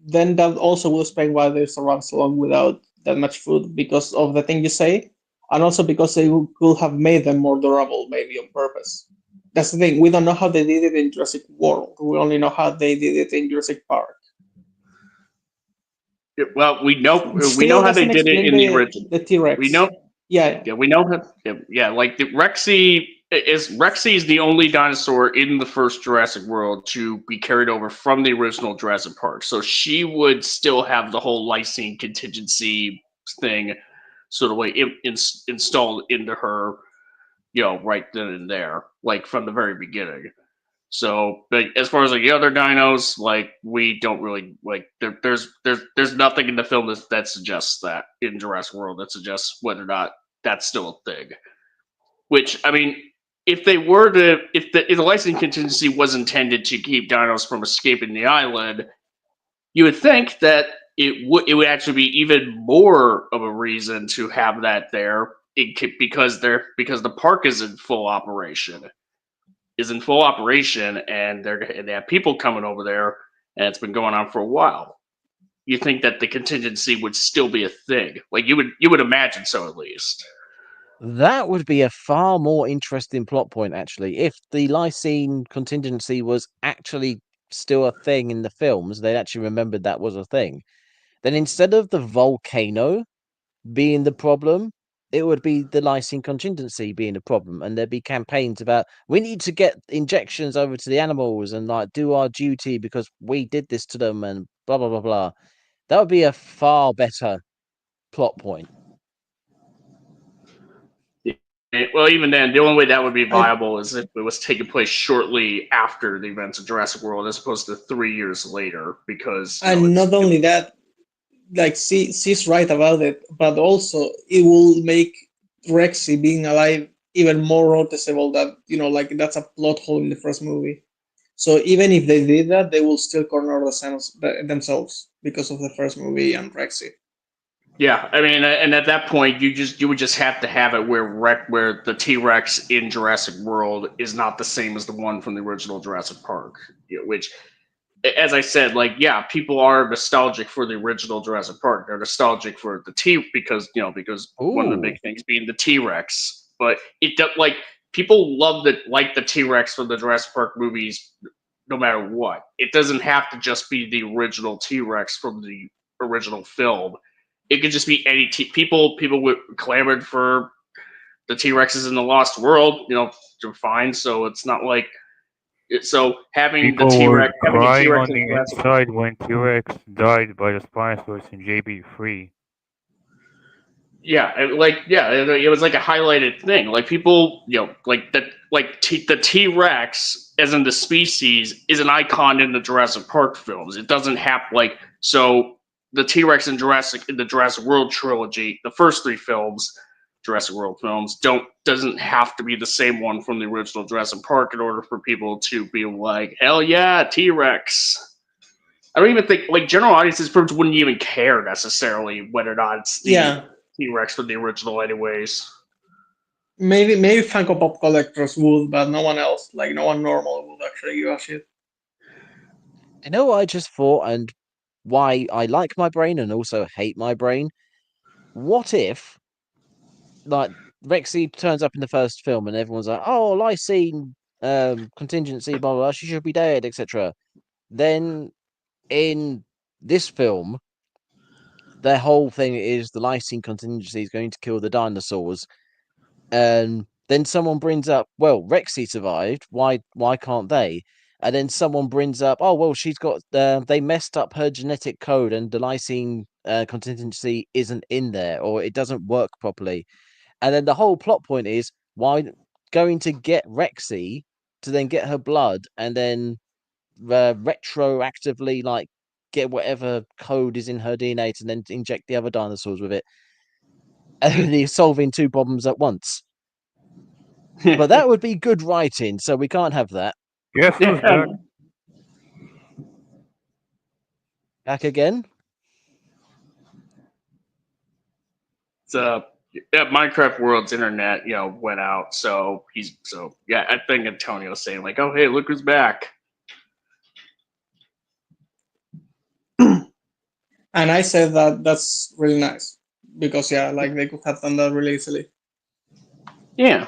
then that also will explain why they survive so long without that much food, because of the thing you say, and also because they could have made them more durable, maybe on purpose. That's the thing. We don't know how they did it in Jurassic World. We only know how they did it in Jurassic Park. Yeah, well, we know how they did it in the original. The T-Rex. We know. Yeah, we know. Like the Rexy is the only dinosaur in the first Jurassic World to be carried over from the original Jurassic Park. So she would still have the whole lysine contingency thing sort of like installed into her, right then and there, like from the very beginning. So, but as far as like the other dinos, like we don't really like there's nothing in the film that suggests that in Jurassic World that suggests whether or not that's still a thing. Which I mean, if the licensing contingency was intended to keep dinos from escaping the island, you would think that it would actually be even more of a reason to have that there because the park is in full operation, and they have people coming over there, and it's been going on for a while. You think that the contingency would still be a thing? Like you would imagine so, at least. That would be a far more interesting plot point, actually. If the Lysine contingency was actually still a thing in the films, they actually remembered that was a thing. Then instead of the volcano being the problem, it would be the Lysine contingency being the problem, and there'd be campaigns about we need to get injections over to the animals and like do our duty because we did this to them and blah blah blah blah. That would be a far better plot point. Well, even then, the only way that would be viable is if it was taking place shortly after the events of Jurassic World, as opposed to 3 years later. Because not only that, like she's right about it, but also it will make Rexy being alive even more noticeable. That like that's a plot hole in the first movie. So even if they did that, they will still corner themselves because of the first movie and Rexy. Yeah, I mean, and at that point, you would just have to have it where the T-Rex in Jurassic World is not the same as the one from the original Jurassic Park, which, as I said, like, yeah, people are nostalgic for the original Jurassic Park. They're nostalgic for the because one of the big things being the T-Rex, but like people love the T-Rex from the Jurassic Park movies, no matter what. It doesn't have to just be the original T-Rex from the original film. It could just be any people clamored for the T-Rexes in the Lost World, fine. So it's not like so having People the T-Rex were crying on in the Jurassic inside when T-Rex died by the Spinosaurus in JB3. Yeah, it was like a highlighted thing. Like people, like that, the T-Rex, as in the species, is an icon in the Jurassic Park films. It doesn't have so the T-Rex in the Jurassic World trilogy, the first 3 films, Jurassic World films, doesn't have to be the same one from the original Jurassic Park in order for people to be like, hell yeah, T-Rex. I don't even think general audiences wouldn't even care necessarily whether or not it's the T-Rex from the original, anyways. Maybe Funko Pop collectors would, but no one else, like no one normal, would actually give a shit. You know what I just thought, and why I like my brain and also hate my brain? What if, like, Rexy turns up in the first film and everyone's like, "Oh, Lysine contingency, blah blah, blah, she should be dead, etc." Then in this film, their whole thing is the Lysine contingency is going to kill the dinosaurs, and then someone brings up, well, Rexy survived. Why can't they? And then someone brings up, oh well, she's got they messed up her genetic code, and the Lysine contingency isn't in there, or it doesn't work properly. And then the whole plot point is why going to get Rexy to then get her blood, and then retroactively like get whatever code is in her DNA to then inject the other dinosaurs with it. And you're solving 2 problems at once. But that would be good writing, so we can't have that. Guess who's back? Back again? So Minecraft World's internet, went out. So I think Antonio's saying like, "Oh, hey, look who's back." And I said that's really nice because like they could have done that really easily. Yeah.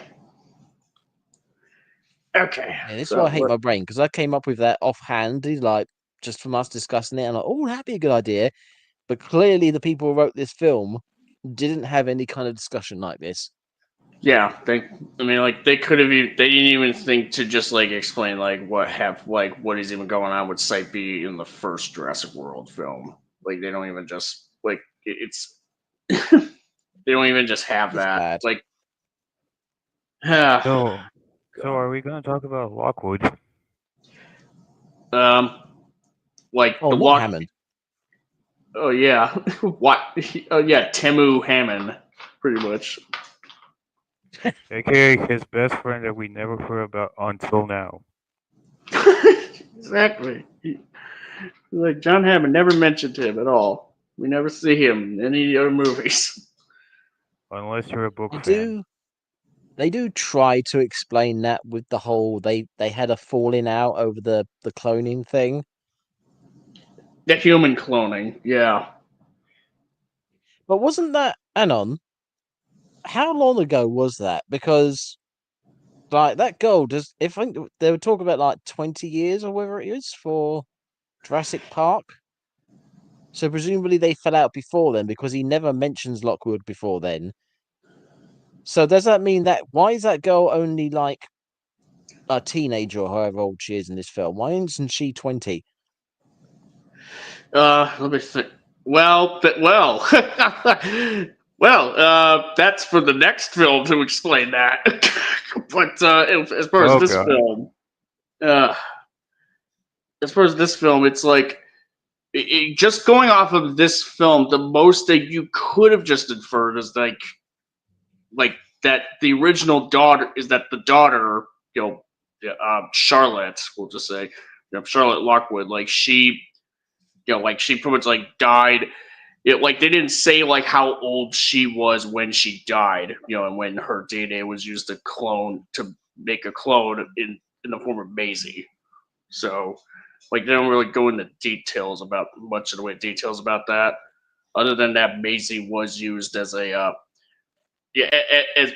Okay. Yeah, this is why I hate my brain, because I came up with that offhand, like just from us discussing it, and like, oh, that'd be a good idea. But clearly, the people who wrote this film didn't have any kind of discussion like this. Yeah, they could have. They didn't even think to just explain what is even going on with Site B in the first Jurassic World film. Like they don't even just it's. They don't even just have It's that. bad. So are we going to talk about Lockwood? Oh, the Nick Hammond. Oh yeah, what? Oh yeah, Temu Hammond, pretty much. AKA his best friend that we never heard about until now. Exactly. Like John Hammond never mentioned him at all. We never see him in any other movies. Unless you're a book They fan. do they do try to explain that with the whole they had a falling out over the cloning thing. The human cloning, yeah. But wasn't that Anon? How long ago was that? Because like that girl does if I think they were talking about like 20 years or whatever it is for Jurassic Park. So presumably they fell out before then because he never mentions Lockwood before then. So does that mean that why is that girl only like a teenager or however old she is in this film? Why isn't she 20? Let me think. Well, that's for the next film to explain that. But as far as Oh this god. film, uh, as far as this film, it's like just going off of this film, the most that you could have just inferred is like that the original daughter is that the daughter, Charlotte, we'll just say, Charlotte Lockwood, like she, like she pretty much like died. Like they didn't say like how old she was when she died, and when her DNA was used to make a clone in the form of Maisie. So, like they don't really go into details about much of the way details about that, other than that Maisie was used as a yeah, as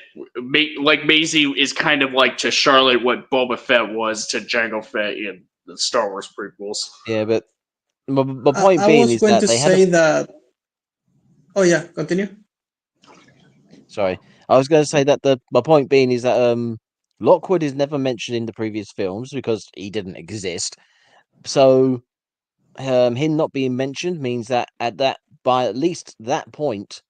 like Maisie is kind of like to Charlotte what Boba Fett was to Jango Fett in the Star Wars prequels. Yeah, but my point I being was is going that to they had a say that. Oh yeah, continue. sorry. I was going to say that the my point being is that Lockwood is never mentioned in the previous films because he didn't exist. So him not being mentioned means that by at least that point,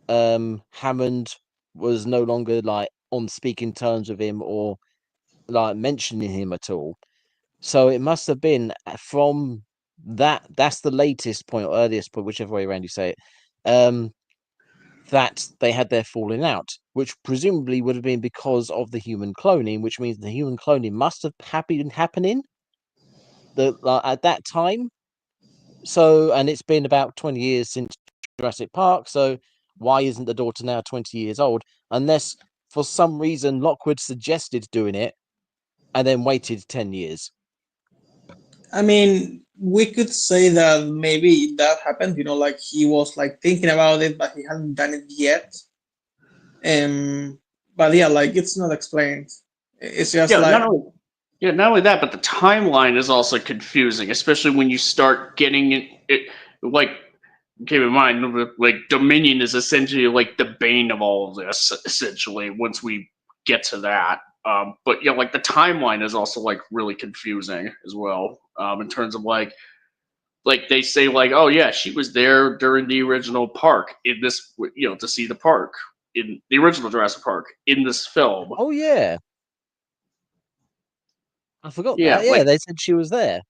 Hammond was no longer like on speaking terms with him or like mentioning him at all. So it must have been from that's the latest point or earliest point, whichever way around you say it. That they had their falling out, which presumably would have been because of the human cloning, which means the human cloning must have been happening at that time. So, and it's been about 20 years since Jurassic Park. So, why isn't the daughter now 20 years old? Unless for some reason Lockwood suggested doing it and then waited 10 years. I mean, we could say that maybe that happened. Like he was like thinking about it, but he hadn't done it yet. But yeah, like it's not explained. It's just Yeah, like not only that, but the timeline is also confusing, especially when you start getting it like keep in mind, like Dominion is essentially like the bane of all of this. Essentially, once we get to that, but yeah, like the timeline is also like really confusing as well. In terms of like they say like, oh yeah, she was there during the original park in this, to see the park in the original Jurassic Park in this film. Oh yeah, I forgot Yeah, that. Yeah, like they said she was there.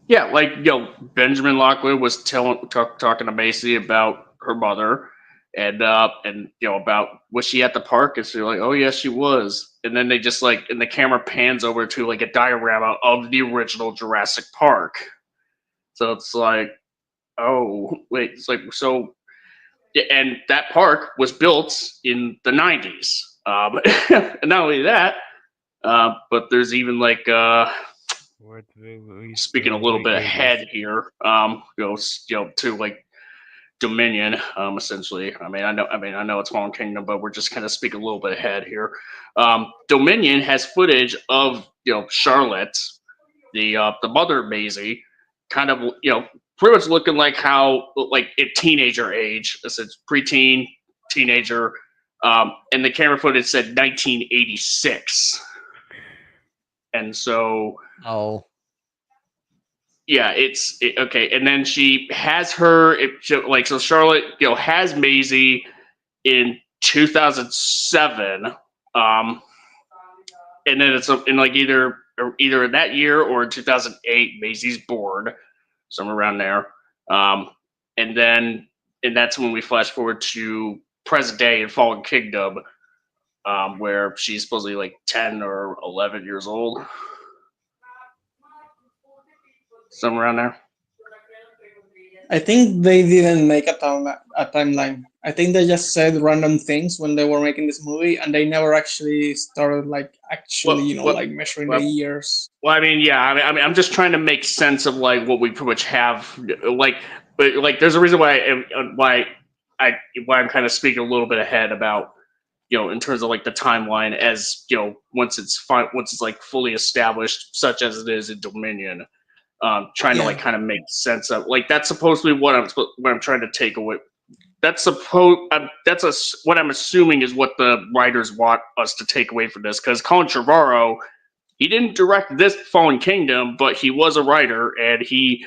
yeah, like Benjamin Lockwood was talking to Macy about her mother, and about was she at the park, and so you're like, oh yes, she was, and then they just like, and the camera pans over to like a diorama of the original Jurassic Park, so it's like, oh wait, it's like so, yeah, and that park was built in the '90s, and not only that, but there's even like Where they released speaking a little bit Vegas. ahead here, to like Dominion, essentially. I know it's Fallen Kingdom, but we're just kind of speaking a little bit ahead here. Dominion has footage of Charlotte, the mother Maisie, kind of pretty much looking like how like at teenager age, it's preteen, teenager, and the camera footage said 1986, and so Oh, yeah, okay. And then she has like so Charlotte, has Maisie in 2007, and then it's in like either in that year or in 2008. Maisie's born, somewhere around there, and then and that's when we flash forward to present day in Fallen Kingdom, where she's supposedly like 10 or 11 years old, somewhere around there. I think they didn't make a timeline. I think they just said random things when they were making this movie, and they never actually started like measuring the years. Well, I mean, yeah, I mean, I'm just trying to make sense of like what we pretty much have, like, but like, there's a reason why I'm kind of speaking a little bit ahead about, in terms of like the timeline, as once it's like fully established, such as it is in Dominion. Trying to like kind of make sense of like that's supposed to be what I'm trying to take away. That's what I'm assuming is what the writers want us to take away from this, because Colin Trevorrow, he didn't direct this Fallen Kingdom, but he was a writer, and he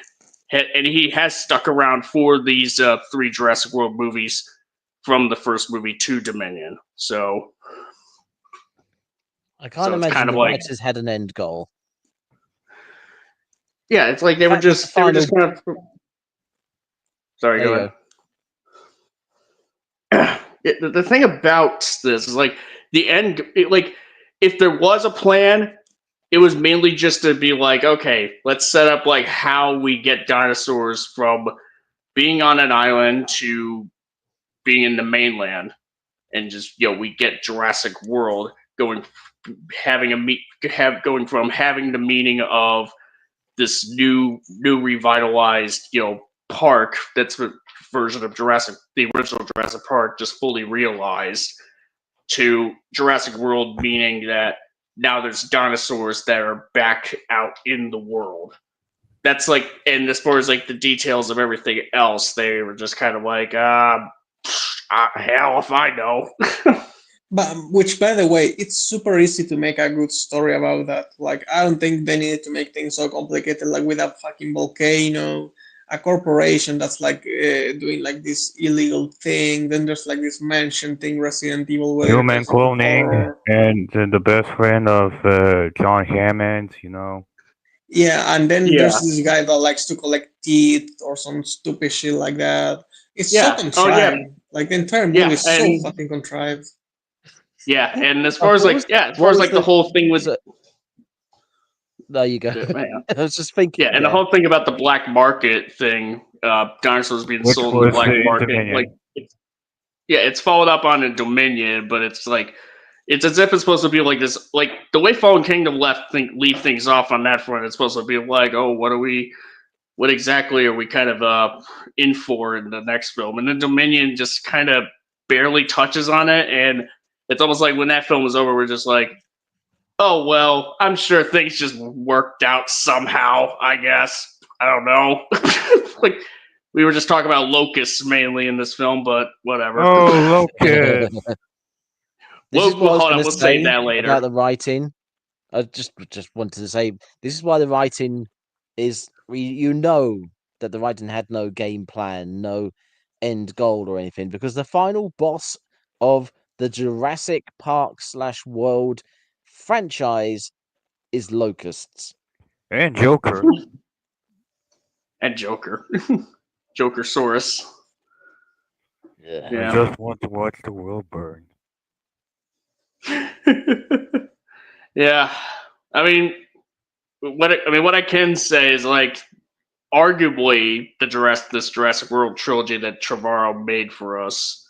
has stuck around for these 3 Jurassic World movies from the first movie to Dominion. So I can't imagine the writers had an end goal. Yeah, it's like they were just kind of. Sorry, go ahead. The thing about this is like the end. Like, if there was a plan, it was mainly just to be like, okay, let's set up like how we get dinosaurs from being on an island to being in the mainland, and just we get Jurassic World going from having the meaning of this new revitalized park that's a version of the original Jurassic Park, just fully realized, to Jurassic World meaning that now there's dinosaurs that are back out in the world. That's like, and as far as like the details of everything else, they were just kind of like, hell if I know. But which, by the way, it's super easy to make a good story about that. Like, I don't think they needed to make things so complicated, like with a fucking volcano, a corporation that's like doing like this illegal thing. Then there's like this mansion thing, Resident Evil, where human cloning, and the best friend of John Hammond. Yeah, and then there's this guy that likes to collect teeth or some stupid shit like that. It's so contrived. Like the entire movie is so fucking contrived. Yeah, and as far as like the whole thing was. There you go. I was just thinking. Yeah, and the whole thing about the black market thing, dinosaurs being sold in the black market, like, it's followed up on in Dominion, but it's like, it's as if it's supposed to be like this, like the way Fallen Kingdom leave things off on that front. It's supposed to be like, oh, what exactly are we kind of in for in the next film? And then Dominion just kind of barely touches on it, and it's almost like when that film was over, we're just like, oh, well, I'm sure things just worked out somehow, I guess. I don't know. Like, we were just talking about locusts mainly in this film, but whatever. Oh, locusts. We'll say that later. About the writing. I just wanted to say, this is why the writing is, that the writing had no game plan, no end goal or anything, because the final boss of the Jurassic Park / World franchise is locusts. And Joker. And Joker. Jokersaurus. Yeah. I just want to watch the world burn. Yeah. I mean, what I can say is, like, arguably this Jurassic World trilogy that Trevorrow made for us,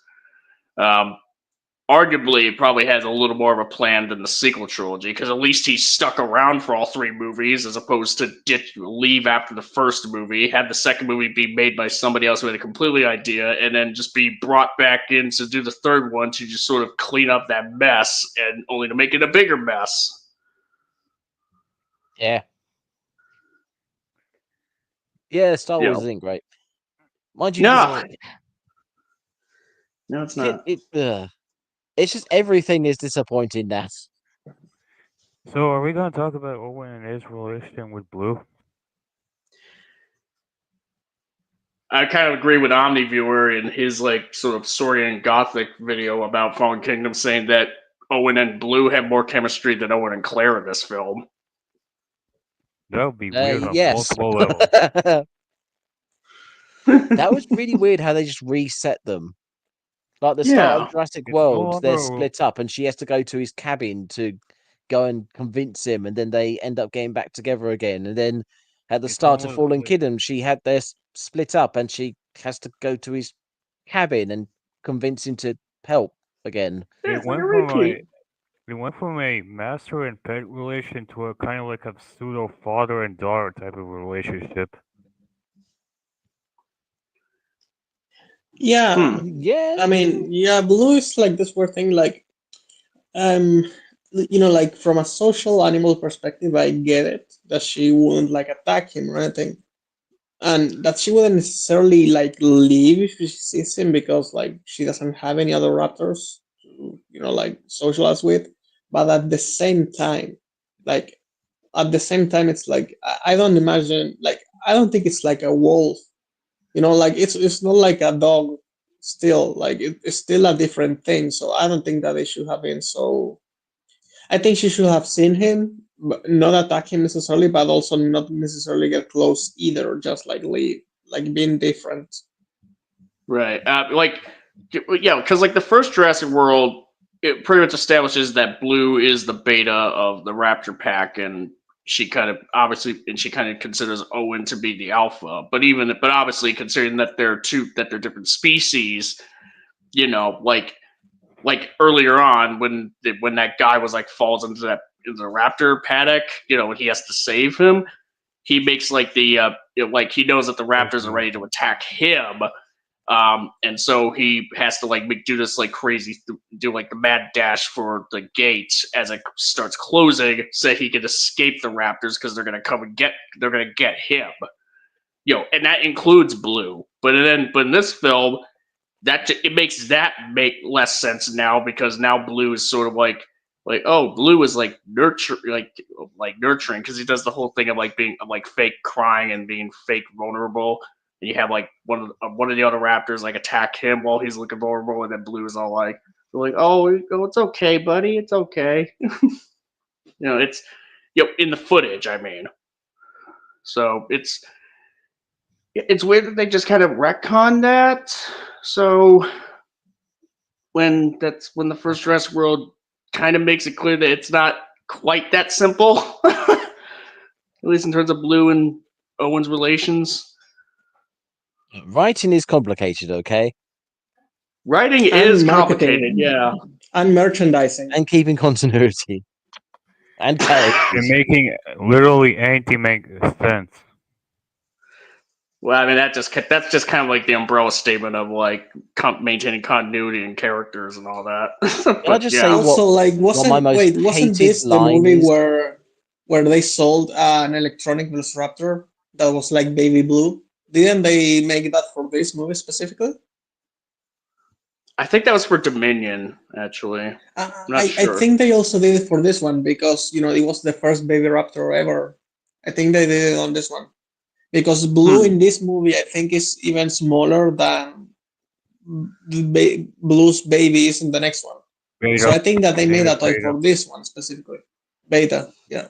arguably probably has a little more of a plan than the sequel trilogy, because at least he stuck around for all 3 movies, as opposed to leave after the first movie, had the second movie be made by somebody else who had a completely idea, and then just be brought back in to do the third one to just sort of clean up that mess, and only to make it a bigger mess. Yeah. Yeah, Star Wars isn't great. Mind you, no, it's not. It's just everything is disappointing now. So, are we going to talk about Owen and his relation with Blue? I kind of agree with OmniViewer in his like sort of Saurian Gothic video about Fallen Kingdom, saying that Owen and Blue have more chemistry than Owen and Claire in this film. That would be weird on multiple levels. That was really weird how they just reset them. Like the start Yeah. of Jurassic It's no World, they're longer split up, and she has to go to his cabin to go and convince him, and then they end up getting back together again. And then at the it's start of almost Fallen like Kingdom, she had their split up, and she has to go to his cabin and convince him to help again. they It's like a went from repeat. a master and pet relation to a kind of like a pseudo father and daughter type of relationship. Yeah, Yeah, I mean, yeah, Blue is like this weird thing. Like, um, like from a social animal perspective, I get it that she wouldn't like attack him or anything, and that she wouldn't necessarily like leave if she sees him because like she doesn't have any other raptors to like socialize with. But at the same time, like it's like I don't imagine, like I don't think it's like a wolf. Like it's not like a dog. Still, like it's still a different thing. So I don't think that they should have been so. I think she should have seen him, but not attack him necessarily, but also not necessarily get close either. Just like leave, like being different. Right. Yeah, because like the first Jurassic World, it pretty much establishes that Blue is the beta of the Raptor pack, and she kind of considers Owen to be the alpha. But obviously considering that they're different species, like earlier on when that guy was like falls into the Raptor paddock, when he has to save him, he makes like like he knows that the Raptors are ready to attack him. And so he has to like do this like crazy, do like the mad dash for the gate as it starts closing, so he can escape the Raptors because they're gonna get him. And that includes Blue. But in this film, it makes that make less sense now because now Blue is sort of like oh, Blue is like nurturing because he does the whole thing of like being like fake crying and being fake vulnerable. And you have like one of the other Raptors like attack him while he's looking vulnerable, and then Blue is all like, oh, it's okay, buddy, it's okay. It's in the footage, I mean. So it's weird that they just kind of retcon that. So when the first Jurassic World kind of makes it clear that it's not quite that simple, at least in terms of Blue and Owen's relations. writing is complicated, okay? Writing is complicated, yeah. And merchandising. And keeping continuity. And characters. And making literally anything make sense. Well, I mean that's just kind of like the umbrella statement of like maintaining continuity and characters and all that. Can I just say also, like, wasn't this the movie where they sold an electronic Velociraptor that was like baby blue? Didn't they make that for this movie specifically? I think that was for Dominion, actually. I think they also did it for this one because it was the first baby raptor ever. I think they did it on this one because Blue in this movie I think is even smaller than Blue's baby is in the next one. Beta. So I think that they made that toy for this one specifically. Beta, yeah,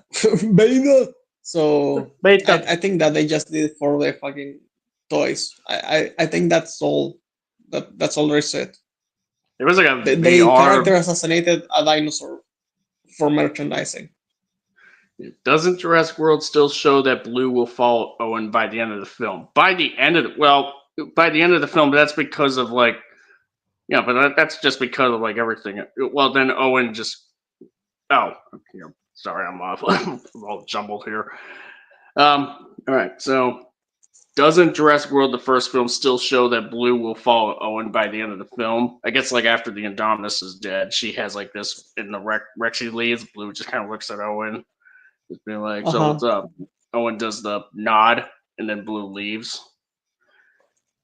beta. So beta. I think that they just did it for the fucking toys. I think that's all. That's all they said. It was like the character assassinated a dinosaur for merchandising. Doesn't Jurassic World still show that Blue will follow Owen by the end of the film? By the end of the film, that's because of like, but that's just because of like everything. Well, then Owen just, sorry, I'm off. I'm all jumbled here. All right, so doesn't Jurassic World, the first film, still show that Blue will follow Owen by the end of the film? I guess like after the Indominus is dead, she has like this in the wreck she leaves. Blue just kind of looks at Owen, just being like, so what's up? Owen does the nod, and then Blue leaves.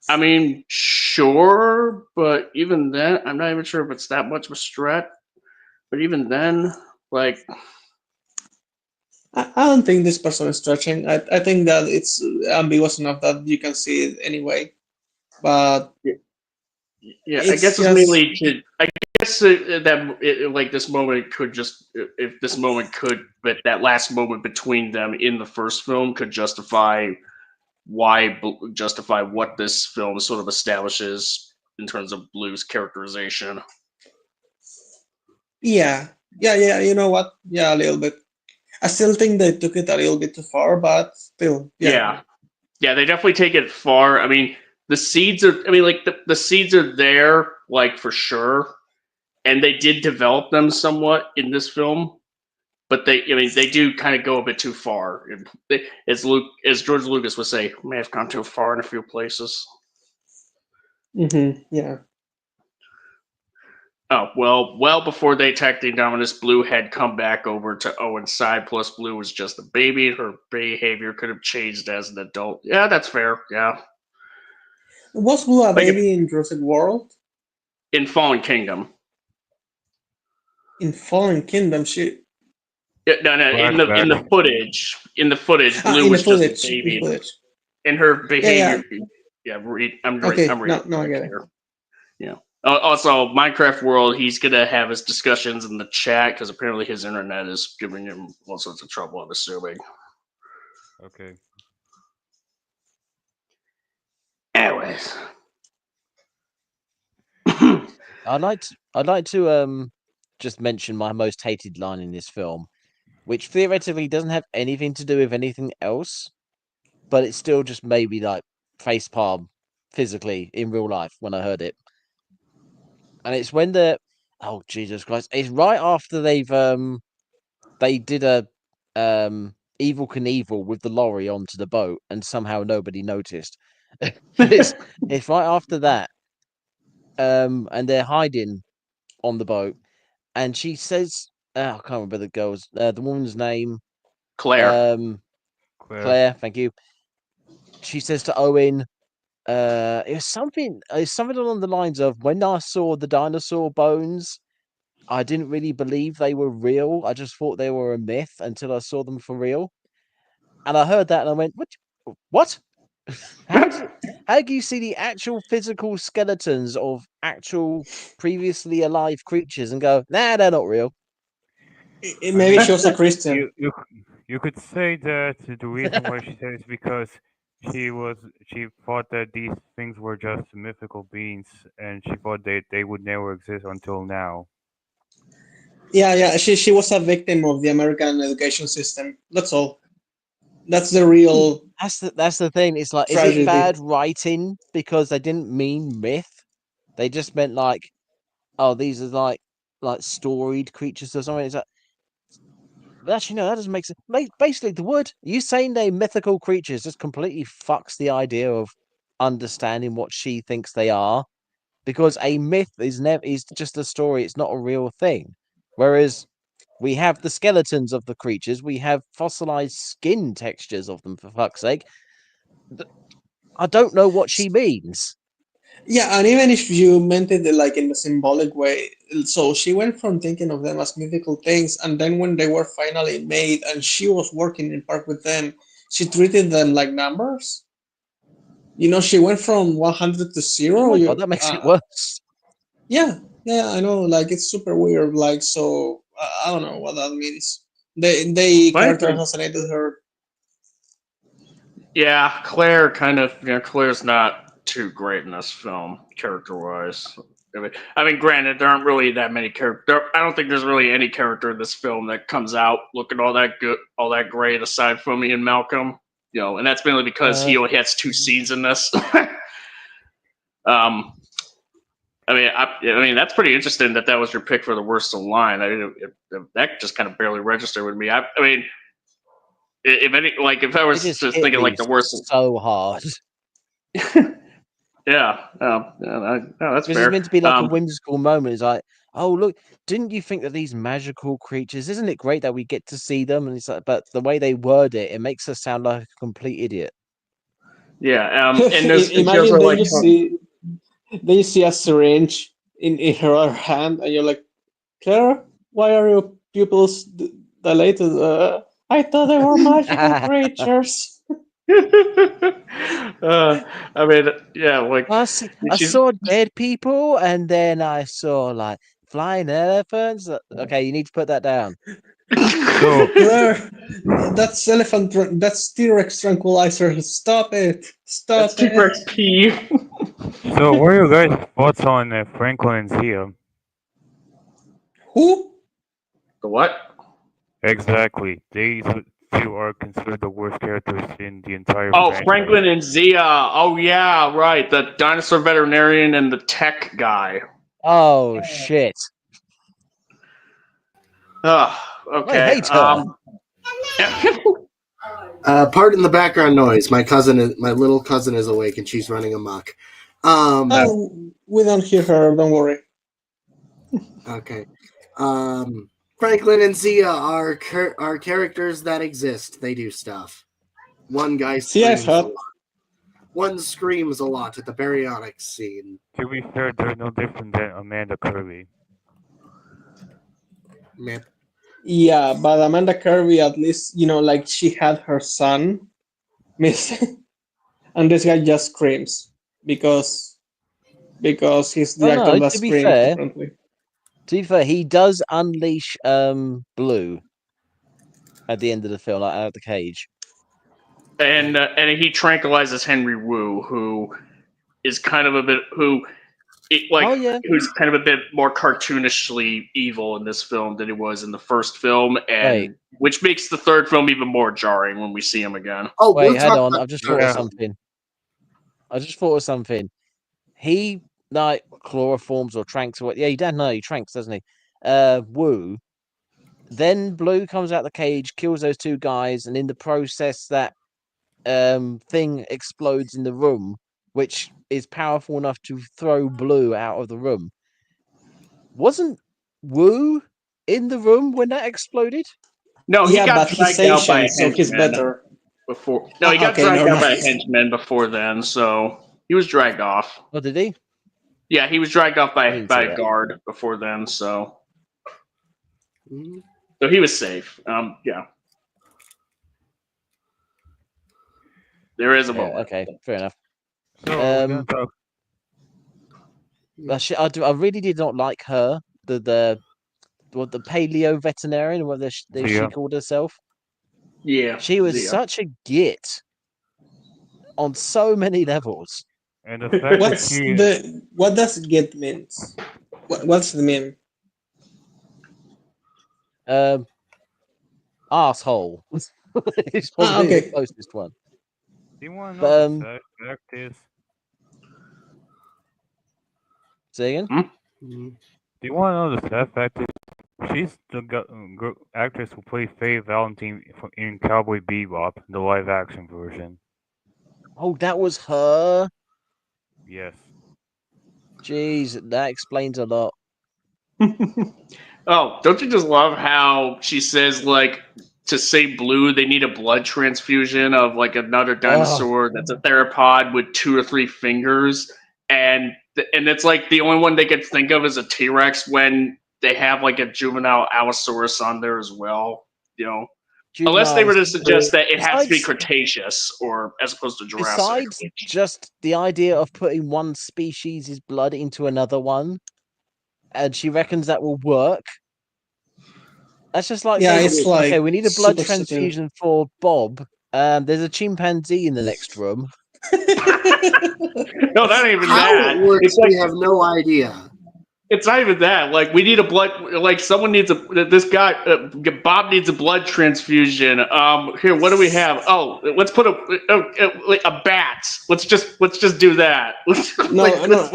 I mean, sure, but even then, I'm not even sure if it's that much of a stretch. But even then, like, I don't think this person is stretching. I think that it's ambiguous enough that you can see it anyway. But yeah, I guess it's mainly to. I guess like this moment could just, if this moment could, but that last moment between them in the first film could justify what this film sort of establishes in terms of Blue's characterization. Yeah. You know what? Yeah, a little bit. I still think they took it a little bit too far, but still, Yeah, they definitely take it far. I mean, the seeds are. I mean, like the seeds are there, like for sure, and they did develop them somewhat in this film. But they do kind of go a bit too far. As George Lucas would say, may have gone too far in a few places. Yeah. Oh, well before they attacked the Indominus, Blue had come back over to Owen's side, plus Blue was just a baby. Her behavior could have changed as an adult. Yeah, that's fair. Yeah. Was Blue a baby in Jurassic World? In Fallen Kingdom. In Fallen Kingdom, she... No, in the footage. In the footage, Blue was just a baby. And her behavior... I'm reading. No, I get it. Yeah. Also, Minecraft World, he's going to have his discussions in the chat because apparently his internet is giving him all sorts of trouble, I'm assuming. Okay. Anyways. I'd like to just mention my most hated line in this film, which theoretically doesn't have anything to do with anything else, but it still just made me like facepalm physically in real life when I heard it. And it's when oh Jesus Christ! It's right after they did a Evil Knievel with the lorry onto the boat, and somehow nobody noticed. it's right after that, and they're hiding on the boat, and she says, I can't remember the woman's name, Claire. Claire. Thank you. She says to Owen, it's something along the lines of, when I saw the dinosaur bones, I didn't really believe they were real. I just thought they were a myth until I saw them for real. And I heard that and I went, what? How do you see the actual physical skeletons of actual previously alive creatures and go, nah, they're not real? Maybe she was a Christian. You could say that the reason why she said it is because she thought that these things were just mythical beings, and she thought they would never exist until now. Yeah. She was a victim of the American education system. That's all. That's the real. That's the thing. It's like, tragedy. Is it bad writing because they didn't mean myth? They just meant like, oh, these are like storied creatures or something. It's like, but actually, no, that doesn't make sense. Basically, the word you saying they're mythical creatures just completely fucks the idea of understanding what she thinks they are, because a myth is just a story. It's not a real thing. Whereas we have the skeletons of the creatures, we have fossilized skin textures of them. For fuck's sake, I don't know what she means. Yeah, and even if you meant it like in a symbolic way, so she went from thinking of them as mythical things, and then when they were finally made and she was working in park with them, she treated them like numbers. You know, she went from 100 to 0. Oh my God, that makes it worse. Yeah, I know. Like, it's super weird. Like, so I don't know what that means. They character assassinated her. Yeah, Claire Claire's not too great in this film, character-wise. I mean, granted, there aren't really that many characters. I don't think there's really any character in this film that comes out looking all that good, all that great, aside from Ian Malcolm. You know, and that's mainly because he only has 2 scenes in this. I mean, that's pretty interesting that was your pick for the worst of the line. That just kind of barely registered with me. I mean, if I was just thinking like the worst, so hard. Yeah, that's fair. It's meant to be like a whimsical moment. It's like, oh look, didn't you think that these magical creatures? Isn't it great that we get to see them? And it's like, but the way they word it makes us sound like a complete idiot. Yeah, and there's imagine then you see a syringe in her other hand, and you're like, Claire, why are your pupils dilated? I thought they were magical creatures. I mean, yeah, like I saw dead people, and then I saw like flying elephants. Okay, you need to put that down. So, Claire, that's that's T-Rex tranquilizer. Stop it. Stop That's T-Rex P. so what are your guys' thoughts on Franklin and Zia? Who? The what? Exactly. These two are considered the worst characters in the entire Oh, franchise. Franklin and Zia. Oh, yeah, right. The dinosaur veterinarian and the tech guy. Oh shit! Oh, okay. I hate her. Pardon the background noise. My little cousin is awake and she's running amok. Oh, we don't hear her. Don't worry. Okay. Franklin and Zia are characters that exist. They do stuff. One guy Zia is screams. hot. One screams a lot at the baryonics scene. To be fair, they're no different than Amanda Kirby. Meh. Yeah, but Amanda Kirby, at least, like she had her son missing, and this guy just screams because he's the Well, actor no, that to be screams fair- differently. To be fair, he does unleash Blue at the end of the film, like out of the cage. and he tranquilizes Henry Wu, who is kind of a bit Oh, yeah. who's kind of a bit more cartoonishly evil in this film than he was in the first film, and Wait. which makes the third film even more jarring when we see him again. Oh, Wait, we'll hold talk on. about I've just the thought third of film. something. He like chloroforms or tranks or what? Yeah, he does. No, he tranks, doesn't he? Wu. Then Blue comes out the cage, kills those two guys, and in the process, that thing explodes in the room, which is powerful enough to throw Blue out of the room. Wasn't Wu in the room when that exploded? No, he Yeah, got but he's dragged out by a Asian, so he's henchman better. before. No, he got Okay, dragged never out by a mind. henchman before then, so he was dragged off. Oh, did he? Yeah, he was dragged off by didn't see a that. guard before then, so Mhm. he was safe. Yeah. There is a Yeah, moment. okay, fair enough. So we're gonna talk. I really did not like her, the paleo veterinarian, what she Zia. called herself. Yeah. She was Zia. such a git on so many levels. And the fact that What does get means? What's the meme? Asshole. It's probably okay. the closest one. do you want to But, know the fact is? Say again? Mhm. Do you want to know the sad fact is? She's the actress who played Faye Valentine in Cowboy Bebop, the live-action version. Oh, that was her. Yes. Jeez, that explains a lot. Oh, don't you just love how she says, like, to save Blue, they need a blood transfusion of, like, another dinosaur that's a theropod with 2 or 3 fingers, and it's like the only one they could think of is a T-Rex when they have, like, a juvenile Allosaurus on there as well, you know. Unless they were to suggest that it has to be Cretaceous, or as opposed to Jurassic. Besides just the idea of putting one species' blood into another one, and she reckons that will work. That's just like saying, it's like okay, we need a blood super transfusion for Bob. There's a chimpanzee in the next room. No, not even How that. it works, It's like, we have no idea. it's not even that. Like, we need a blood. Like, someone needs this guy. Bob needs a blood transfusion. Here, what do we have? Oh, let's put a bat. Let's just do that. No.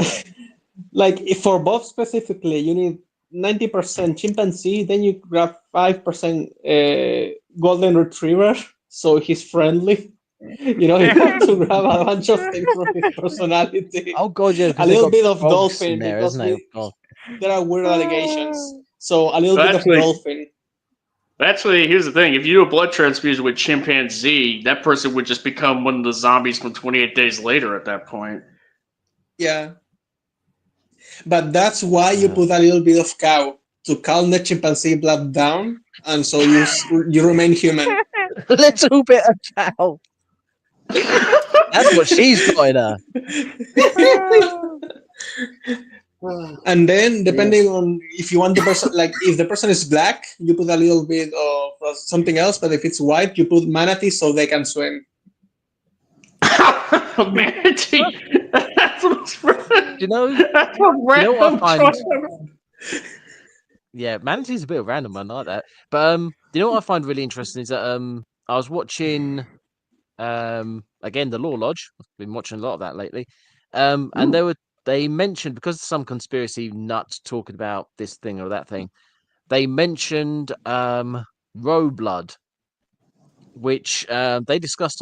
Like for Bob specifically, you need 90% chimpanzee. Then you grab 5% golden retriever, so he's friendly. You have to grab a bunch of things from his personality. Oh god, yeah, A little bit of frogs dolphin in there, because isn't there? there are weird allegations. So a little bit of dolphin. Actually, here's the thing: if you do a blood transfusion with chimpanzee, that person would just become one of the zombies from 28 Days Later at that point. Yeah. But that's why you put a little bit of cow to calm the chimpanzee blood down, and so you remain human. A little bit of cow. That's what she's got in her. And then, depending on if you want the person, like if the person is black, you put a little bit of something else. But if it's white, you put manatee so they can swim. Manatee. That's what's You know, that's a you know what I random find? choice. Yeah, Manatee's a bit of a random one, I like that. But you know what I find really interesting is that I was watching again the Law Lodge. I've been watching a lot of that lately. And they mentioned, because some conspiracy nuts talking about this thing or that thing, they mentioned Roe blood, which they discussed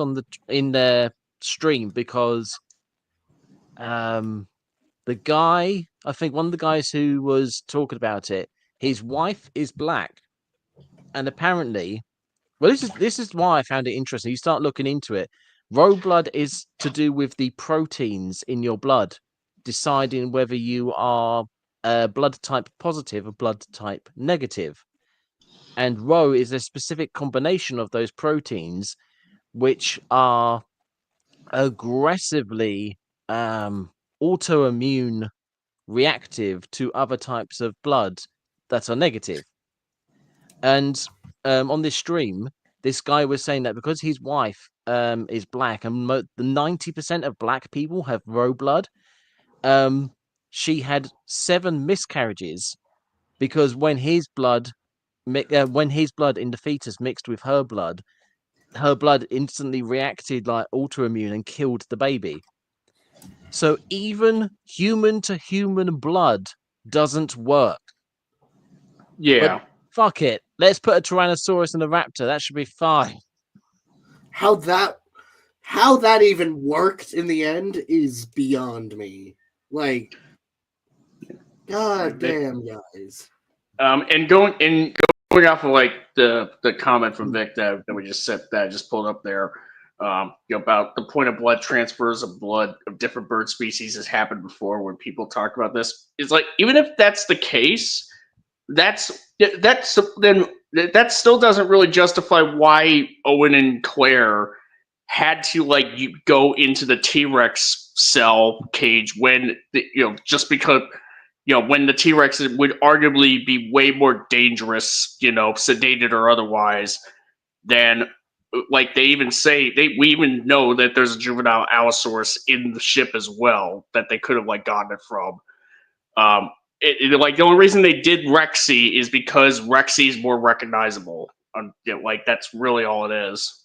in their stream, because the guy, I think one of the guys who was talking about it, his wife is black, and apparently, well, this is why I found it interesting. You start looking into it. Roe blood is to do with the proteins in your blood, deciding whether you are blood type positive or blood type negative. And Roe is a specific combination of those proteins, which are aggressively autoimmune reactive to other types of blood that are negative. And on this stream, this guy was saying that because his wife is black, and the 90% of black people have Roe blood, she had 7 miscarriages, because when his blood in the fetus mixed with her blood instantly reacted like autoimmune and killed the baby. So even human to human blood doesn't work. Yeah. But fuck it. Let's put a Tyrannosaurus and a Raptor. That should be fine. How that even worked in the end is beyond me. Like, god damn, guys. And going off of like the comment from Vic that we just said, that I just pulled up there, about the point of blood transfers of blood of different bird species has happened before when people talk about this. It's like, even if that's the case, that's then that still doesn't really justify why Owen and Claire had to you go into the T-Rex cell cage when just because when the T-Rex would arguably be way more dangerous, sedated or otherwise, than they even say we even know that there's a juvenile Allosaurus in the ship as well that they could have gotten it from. The only reason they did Rexy is because Rexy is more recognizable. That's really all it is.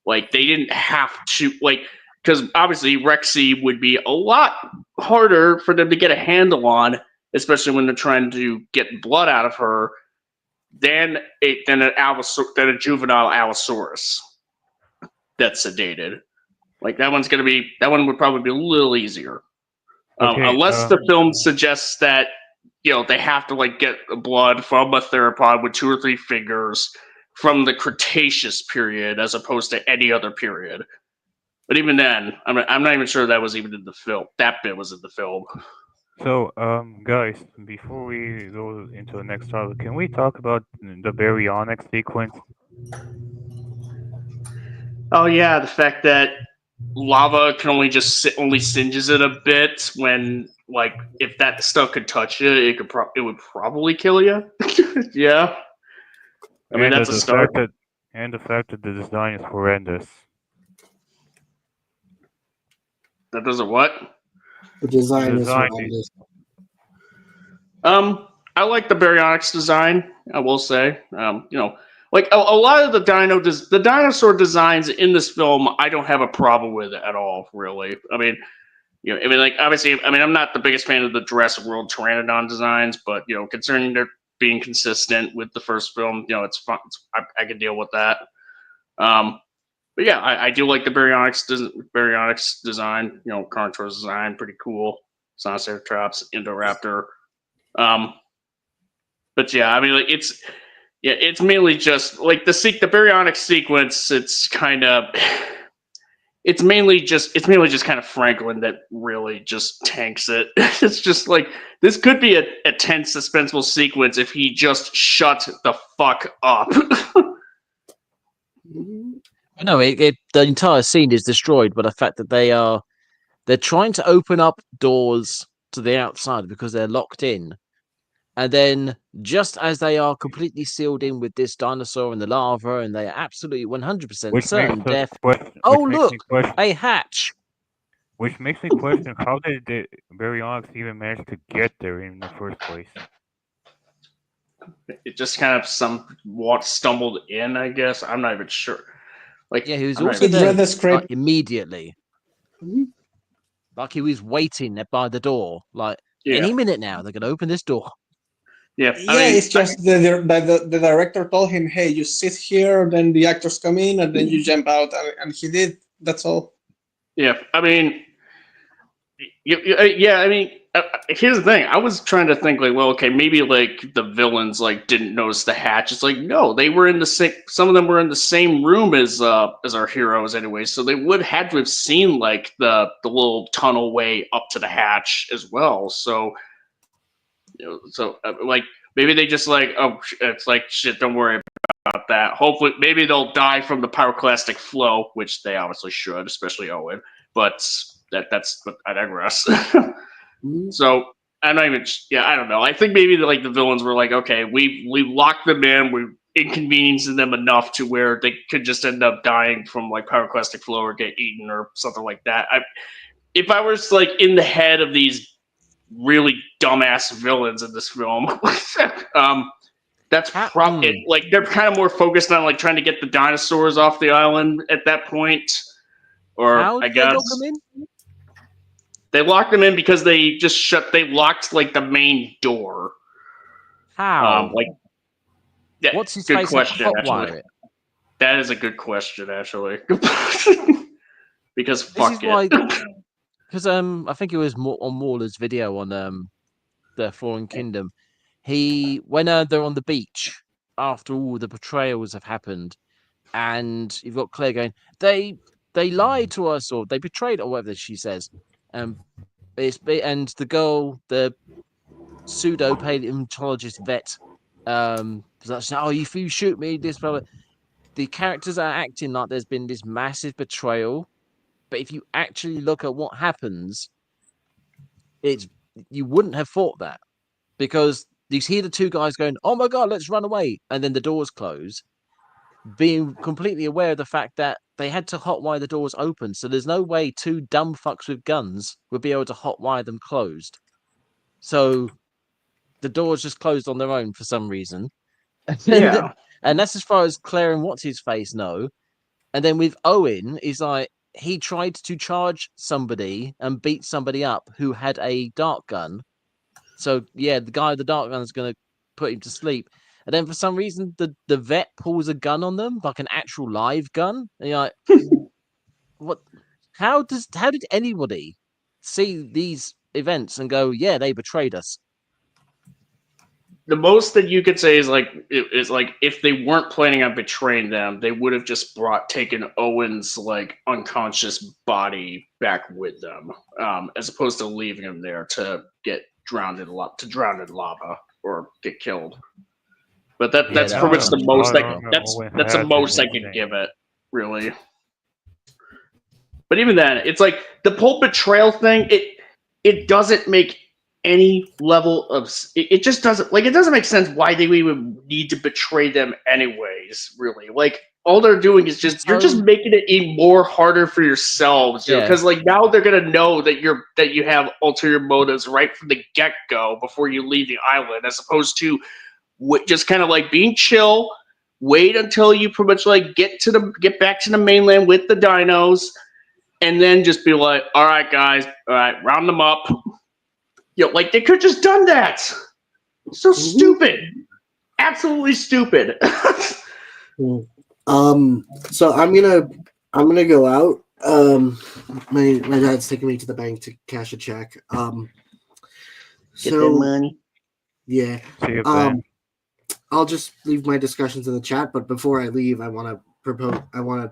They didn't have to because obviously Rexy would be a lot harder for them to get a handle on, especially when they're trying to get blood out of her, than a juvenile Allosaurus that's sedated. That one would probably be a little easier, unless the film suggests that they have to get blood from a theropod with 2 or 3 fingers from the Cretaceous period as opposed to any other period. But even then, I'm not even sure that was even in the film. That bit was in the film. So, guys, before we go into the next topic, can we talk about the baryonic sequence? Oh yeah, the fact that lava can only singes it a bit when if that stuff could touch you, it would probably kill you. Yeah. I mean, that's a start. And the fact that the design is horrendous. That doesn't what? The design is horrendous. I like the baryonyx design, I will say. A lot of the dinosaur designs in this film, I don't have a problem with at all, really. Obviously, I'm not the biggest fan of the Jurassic World Pteranodon designs, but concerning they're being consistent with the first film, it's fun. I can deal with that. But yeah, I do like the baryonyx design. Carnotaurus design, pretty cool. Sinoceratops, Indoraptor. But yeah, it's mainly just the baryonyx sequence. It's mainly just kind of Franklin that really just tanks it. It's just this could be a tense, suspenseful sequence if he just shut the fuck up. No, the entire scene is destroyed by the fact that they're trying to open up doors to the outside because they're locked in. And then, just as they are completely sealed in with this dinosaur and the lava, and they are absolutely 100% Which certain makes us death. question. Oh, Which makes look, me question. a hatch. Which makes me question how did the Baryonyx even manage to get there in the first place? It just kind of stumbled in, I guess. I'm not even sure. Like, Yeah, he was I'm not also even- It read there the script. immediately. Like he was waiting by the door. Like, any minute now, they're going to open this door. Yeah, It's just the director told him, "Hey, you sit here." Then the actors come in, and then you jump out, and he did. That's all. Yeah, I mean, yeah, I mean, here's the thing. I was trying to think, like, well, okay, maybe like the villains like didn't notice the hatch. It's like, no, they were in the same. Some of them were in the same room as our heroes anyway, so they would had to have seen like the little tunnel way up to the hatch as well. So, like maybe they just like, oh, it's like shit. Don't worry about that. Hopefully, maybe they'll die from the pyroclastic flow, which they obviously should, especially Owen. But that's I digress. So I'm not even. Yeah, I don't know. I think maybe like the villains were like, okay, we locked them in. We inconvenienced them enough to where they could just end up dying from like pyroclastic flow or get eaten or something like that. If I was like in the head of these really dumbass villains in this film, that's probably like they're kind of more focused on like trying to get the dinosaurs off the island at that point. Or How I did guess they lock them in? they locked them in because they locked like the main door. How? Yeah, What's his good face question, have to actually. hotwire it? That is a good question, actually. Because This fuck is it. why, because I think it was on Mauler's video on the Fallen Kingdom. When they're on the beach after all the betrayals have happened, and you've got Claire going, they lied to us or they betrayed or whatever she says, and the girl, the pseudo paleontologist vet, that's oh if you shoot me this blah, blah. The characters are acting like there's been this massive betrayal, but if you actually look at what happens, you wouldn't have thought that, because you hear the two guys going, "Oh my god, let's run away," and then the doors close, being completely aware of the fact that they had to hotwire the doors open. So there's no way two dumb fucks with guns would be able to hotwire them closed. So the doors just closed on their own for some reason. Yeah. And that's as far as Claire and what's his face know. And then with Owen, is like he tried to charge somebody and beat somebody up who had a dart gun. So yeah, the guy with the dart gun is going to put him to sleep. And then for some reason, the vet pulls a gun on them, like an actual live gun. And you're like, what? How did anybody see these events and go, yeah, they betrayed us? The most that you could say is like if they weren't planning on betraying them, they would have just taken Owen's like unconscious body back with them, as opposed to leaving him there to get drowned in lava or get killed. But that's pretty much the most that's the most I could give it, really. But even then, it's like the whole betrayal thing. It doesn't make any level of it just doesn't like it doesn't make sense why they would need to betray them anyways. Really, like all they're doing is you're just making it even more harder for yourselves, because like now they're gonna know that you have ulterior motives right from the get go before you leave the island, as opposed to just kind of like being chill, wait until you pretty much like get back to the mainland with the dinos, and then just be like, all right, guys, all right, round them up. Like they could have just done that. So stupid, absolutely stupid. So I'm gonna go out. My dad's taking me to the bank to cash a check. Get that money. Yeah. See you, Ben. I'll just leave my discussions in the chat, but before I leave, I want to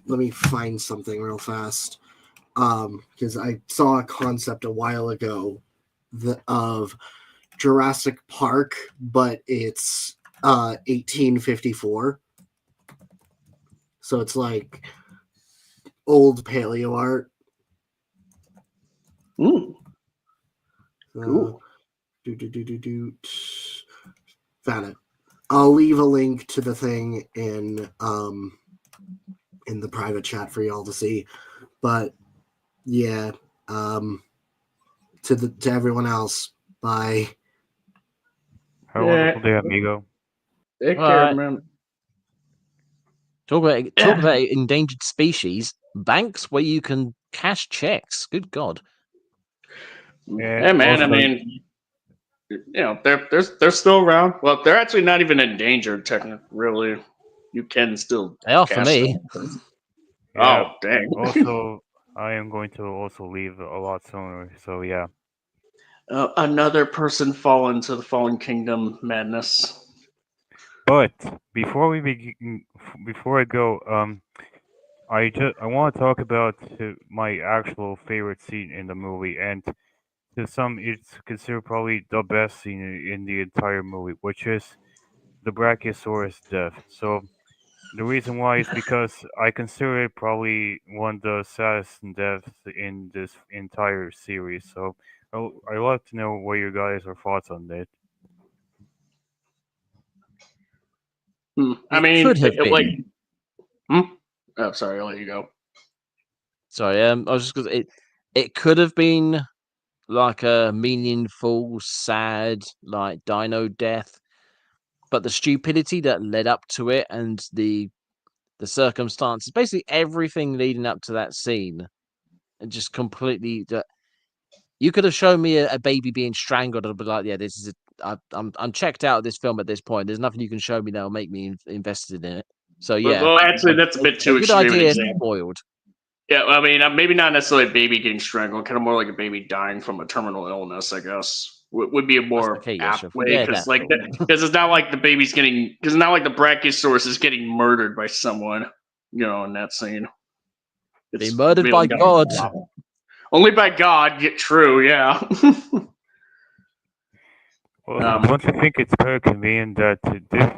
let me find something real fast. Because I saw a concept a while ago of Jurassic Park, but it's 1854. So it's like old paleo art. Cool. Found it. I'll leave a link to the thing in the private chat for y'all to see. But yeah, to everyone else, bye. Have a wonderful day, amigo. Take care, man. Talk about endangered species. Banks where you can cash checks. Good God. Yeah, man. Also, I mean, they're still around. Well, they're actually not even endangered, technically. Really, you can still. They are for cash me. them. yeah, Oh, dang. also, I am going to also leave a lot sooner. So yeah. Another person fall into the Fallen Kingdom madness. But before we begin, before I go, I want to talk about my actual favorite scene in the movie, and to some, it's considered probably the best scene in the entire movie, which is the Brachiosaurus death. So the reason why is because I consider it probably one of the saddest deaths in this entire series. So I'd like to know what your guys' are thoughts on that. I It mean, could have been. like. Oh, sorry. I'll let you go. Sorry, I was just gonna. It could have been like a meaningful, sad, like dino death, but the stupidity that led up to it and the circumstances, basically everything leading up to that scene, and just completely. You could have shown me a baby being strangled, and I'd be like, "Yeah, this is I'm checked out of this film at this point. There's nothing you can show me that'll make me invested in it." So yeah, Well, actually, that's a bit too good extreme an idea example. spoiled. Yeah, I mean, maybe not necessarily a baby getting strangled, kind of more like a baby dying from a terminal illness, I guess. Would be a more okay, yeah, apt sure. way, Yeah, because that. because it's not like the baby's getting, because it's not like the Brachiosaurus is getting murdered by someone, in that scene. Being murdered by God. Only by God. True, yeah. Well, don't you think it's very convenient that this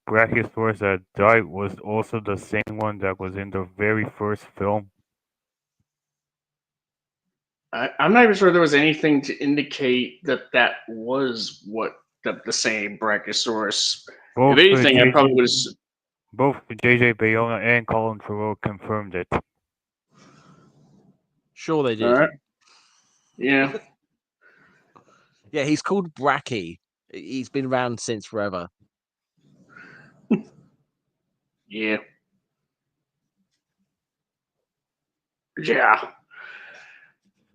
Brachiosaurus that died was also the same one that was in the very first film? I'm not even sure there was anything to indicate that was what the same Brachiosaurus. Both If anything, I probably would. Both J.J. Bayona and Colin Trevorrow confirmed it. Sure, they did. All right. Yeah. Yeah, he's called Brachy. He's been around since forever. Yeah. Yeah.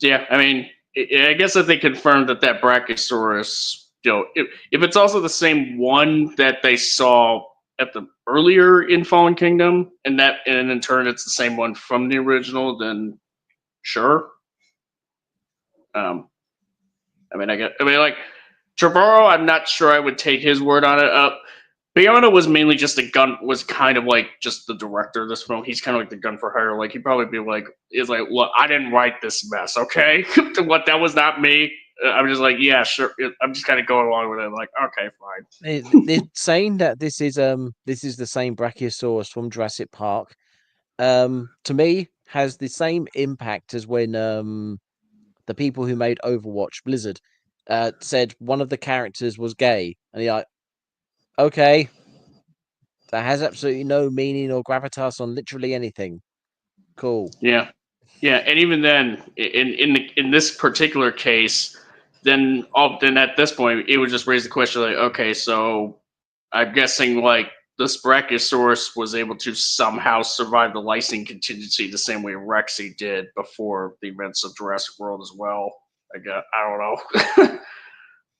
Yeah. I mean, I guess if they confirmed that Brachiosaurus, if it's also the same one that they saw at the earlier in Fallen Kingdom, and in turn it's the same one from the original, then sure. I mean, like Trevorrow, I'm not sure I would take his word on it. Bayona was mainly just was kind of like just the director of this film. He's kind of like the gun for hire. Like, he'd probably be like, look, I didn't write this mess, okay? What, that was not me. I'm just like, yeah, sure. I'm just kind of going along with it. Like, okay, fine. They're saying that this is the same Brachiosaurus from Jurassic Park. To me, has the same impact as when the people who made Overwatch, Blizzard, said one of the characters was gay, and you're like, okay, that has absolutely no meaning or gravitas on literally anything. Cool. Yeah, and even then, in this particular case, then at this point, it would just raise the question like, okay, so I'm guessing like this Brachiosaurus was able to somehow survive the lysine contingency the same way Rexy did before the events of Jurassic World as well. I don't know.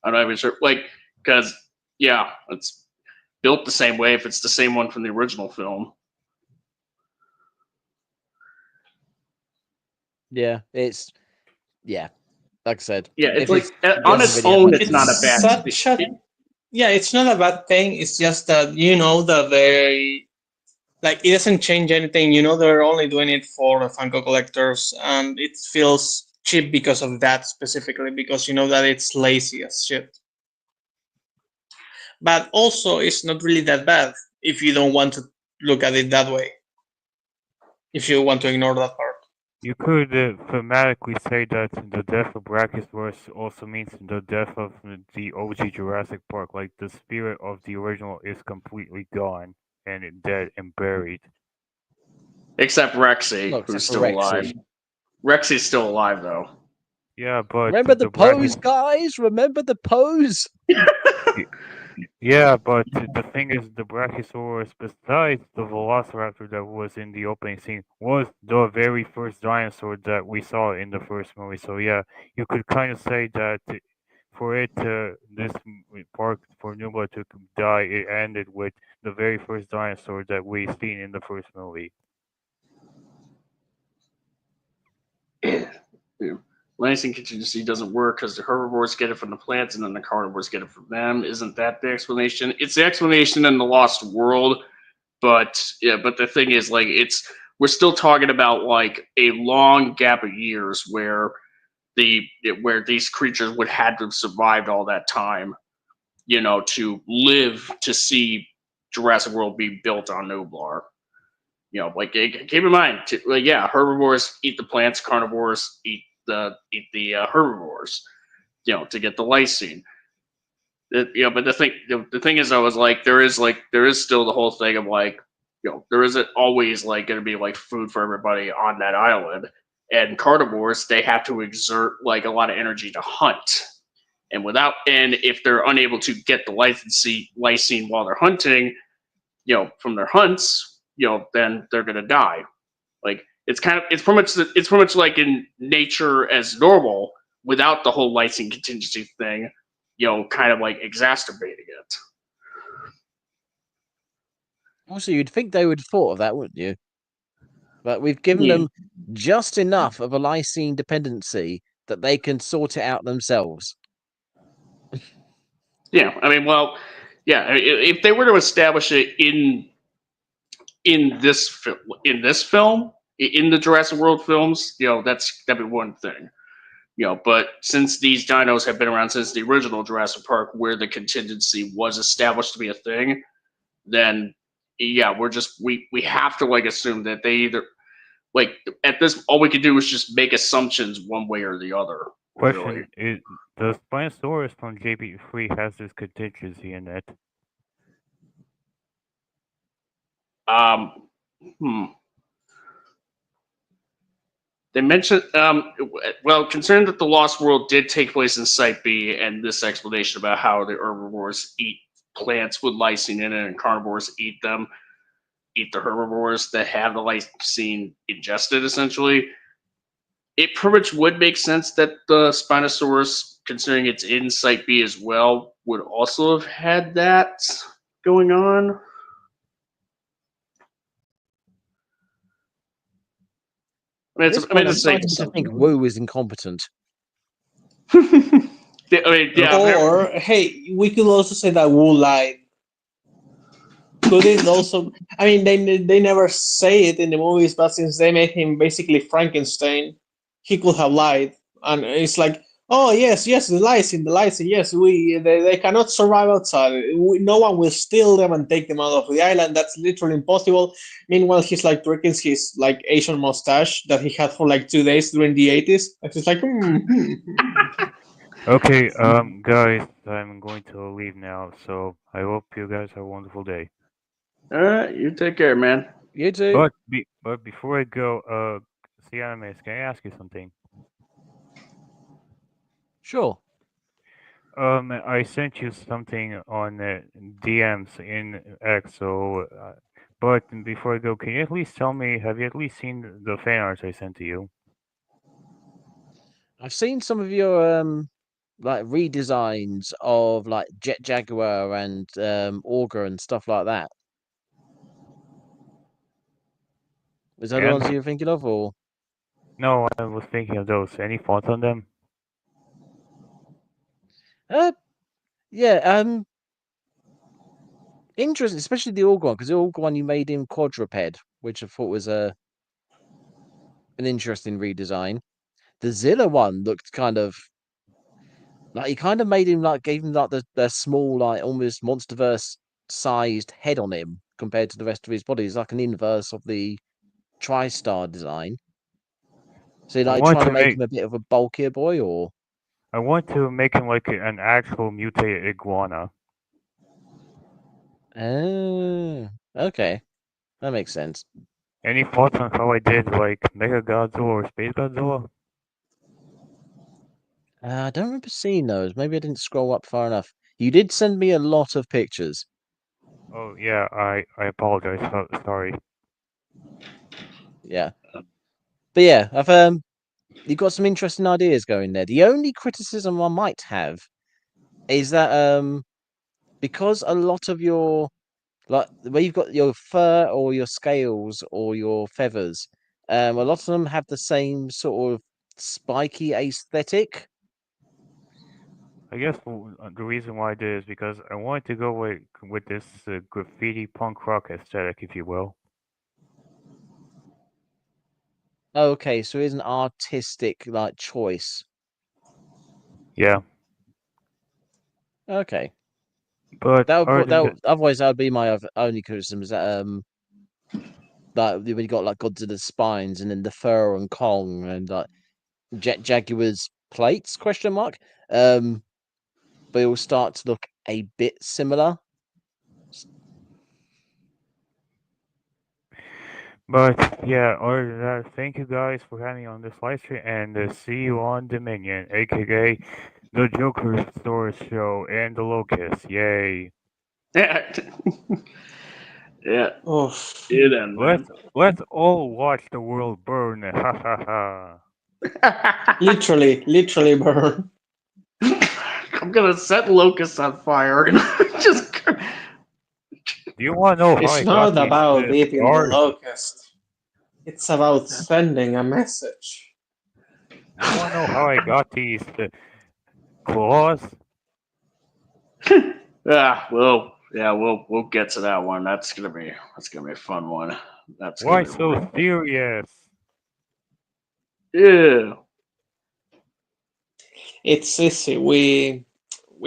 I'm not even sure. Like, because yeah, it's built the same way if it's the same one from the original film. Yeah, like I said. Yeah, it's if like on its own, it's not a bad such a yeah, it's not a bad thing. It's just that that they like it doesn't change anything. They're only doing it for the Funko collectors, and it feels cheap because of that specifically. Because that it's lazy as shit. But also, it's not really that bad if you don't want to look at it that way. If you want to ignore that part. You could thematically say that the death of Brachiosaurus also means the death of the OG Jurassic Park. Like the spirit of the original is completely gone and dead and buried. Except Rexy, Not who's except for still alive. Rexy. Rexy's still alive though. Yeah, but Remember the pose, Brachiosaurus. guys? Remember the pose? Yeah, but the thing is, the Brachiosaurus, besides the Velociraptor that was in the opening scene, was the very first dinosaur that we saw in the first movie. So yeah, you could kind of say that for it to this park for Nubla to die, it ended with the very first dinosaur that we seen in the first movie. Lansing contingency doesn't work because the herbivores get it from the plants and then the carnivores get it from them. Isn't that the explanation? It's the explanation in the Lost World, but yeah, but the thing is, like, we're still talking about like a long gap of years where where these creatures would had to have survived all that time, to live to see Jurassic World be built on Nublar. Like, keep in mind, like, yeah, herbivores eat the plants, carnivores eat the herbivores, to get the lysine. But the thing is, I was like, there is still the whole thing of like, there isn't always like going to be like food for everybody on that island, and carnivores, they have to exert like a lot of energy to hunt, and if they're unable to get the lysine while they're hunting, from their hunts, then they're gonna die. Like, it's pretty much like in nature as normal without the whole lysine contingency thing, kind of like exacerbating it. Also, you'd think they would have thought of that, wouldn't you? But we've given Yeah. them just enough of a lysine dependency that they can sort it out themselves. Yeah, I mean, well, yeah, if they were to establish it in this film, in the Jurassic World films, that'd be one thing. But since these dinos have been around since the original Jurassic Park, where the contingency was established to be a thing, then yeah, we have to like assume that they either, like, at this, all we can do is just make assumptions one way or the other. Question Really. is, the Spinosaurus from JP3 has this contingency in it? Hmm. They mentioned, well, considering that the Lost World did take place in Site B, and this explanation about how the herbivores eat plants with lysine in it, and carnivores eat the herbivores that have the lysine ingested, essentially, it pretty much would make sense that the Spinosaurus, considering it's in Site B as well, would also have had that going on. At this point, I'm It's like starting to think Wu is incompetent. yeah. Or hey, we could also say that Wu lied. Could it also? I mean, they never say it in the movies, but since they made him basically Frankenstein, he could have lied. And it's like, oh yes, the lysine, yes, they cannot survive outside. No one will steal them and take them out of the island. That's literally impossible. Meanwhile, he's like drinking his like Asian mustache that he had for like 2 days during the 80s. And he's like, Okay, guys, I'm going to leave now, so I hope you guys have a wonderful day. All right, you take care, man. You too. But before I go, see animes, can I ask you something? Sure. I sent you something on DMs in X, so but before I go, can you at least tell me, have you at least seen the fan art I sent to you? I've seen some of your like redesigns of like Jet Jaguar and Augur and stuff like that. Is that the ones And you're thinking of, or? no, I was thinking of those. Any thoughts on them? Yeah, interesting, especially the Augur one, because the Augur one you made him quadruped, which I thought was an interesting redesign. The Zilla one looked kind of like he kind of made him like gave him like the small, like almost monsterverse sized head on him compared to the rest of his body. It's like an inverse of the TriStar design. So like trying to make him a bit of a bulkier boy, or I want to make him like an actual mutated iguana. oh, okay, that makes sense. Any thoughts on how I did like Mega Godzilla or Space Godzilla? I don't remember seeing those. Maybe I didn't scroll up far enough. You did send me a lot of pictures. Oh yeah, I apologize. Sorry. Yeah, but yeah, I've you've got some interesting ideas going there. The only criticism I might have is that because a lot of your like where you've got your fur or your scales or your feathers, a lot of them have the same sort of spiky aesthetic. I guess the reason why I did is because I wanted to go with this graffiti punk rock aesthetic, if you will. Okay, so it's an artistic like choice. Yeah. Okay. But otherwise that would be my only criticism is that like when you got like Godzilla's spines and then the fur on Kong and like Jaguar's plates question mark but it will start to look a bit similar. But yeah, other than that, thank you guys for having me on this live stream, and see you on Dominion, aka the Joker Store Show and the Locust. Yay! Yeah. Yeah. Oh, Then, let's all watch the world burn. Ha ha ha. literally burn. I'm gonna set locusts on fire and just. Do you want to know how It's I not got about these eating the scars? locust. It's about sending a message. You want to know how I got these claws? We'll get to that one. That's gonna be a fun one. That's Why gonna be so serious? Yeah. It's easy. We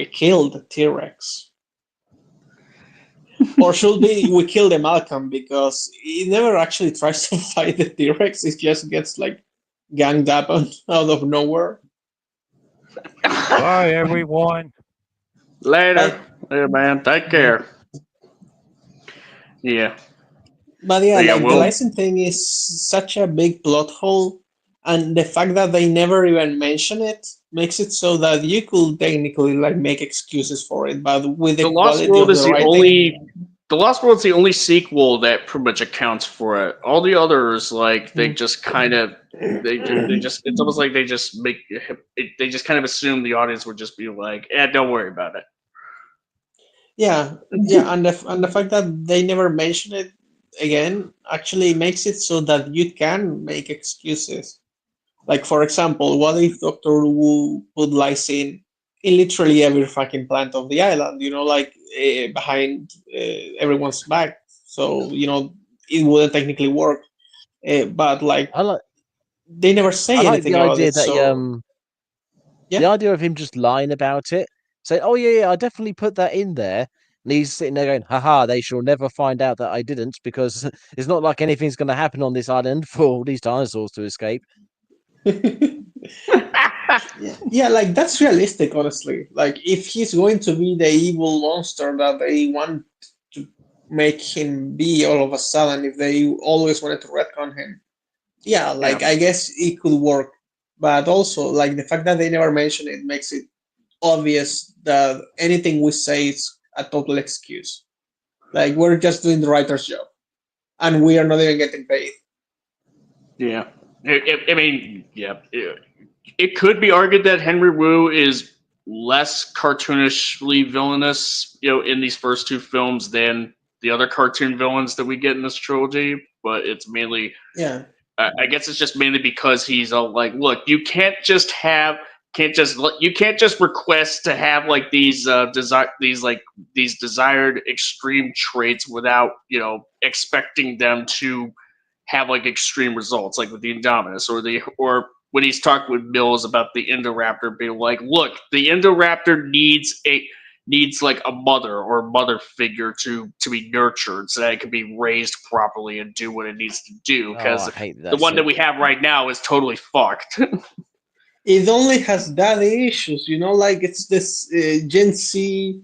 killed the T-Rex. Or should we kill the Malcolm because he never actually tries to fight the T-Rex. It just gets like ganged up on, out of nowhere. Bye everyone. Later. Later, man. Take care. Yeah. But yeah, like the license thing is such a big plot hole, and the fact that they never even mention it makes it so that you could technically like make excuses for it. But with the Lost World is the only. The Lost World's the only sequel that pretty much accounts for it. All the others, like they just kind of, they just. It's almost like they just make. They just kind of assume the audience would just be like, "Yeah, don't worry about it." Yeah, and the fact that they never mention it again actually makes it so that you can make excuses. Like for example, what if Doctor Wu put lysine in literally every fucking plant of the island? You know, like behind everyone's back, so you know it wouldn't technically work. But like, they never say anything about it. So the idea of him just lying about it, say, "Oh yeah, I definitely put that in there." And he's sitting there going, haha, they shall never find out that I didn't because it's not like anything's going to happen on this island for all these dinosaurs to escape. Yeah, like that's realistic, honestly. Like if he's going to be the evil monster that they want to make him be all of a sudden, if they always wanted to retcon him, yeah, like I guess it could work. But also, like the fact that they never mention it makes it obvious that anything we say is a total excuse. Like we're just doing the writer's job, and we are not even getting paid. Yeah, I mean, yeah, it could be argued that Henry Wu is less cartoonishly villainous, in these first two films than the other cartoon villains that we get in this trilogy. But it's mainly, I guess it's just mainly because he's all like, look, you can't just request to have like these desired extreme traits without expecting them to have like extreme results, like with the Indominus or when he's talking with Mills about the Indoraptor being like, look, the Indoraptor needs needs like a mother or mother figure to be nurtured so that it can be raised properly and do what it needs to do. Because the one that we have right now is totally fucked. It only has daddy issues, like it's this Gen Z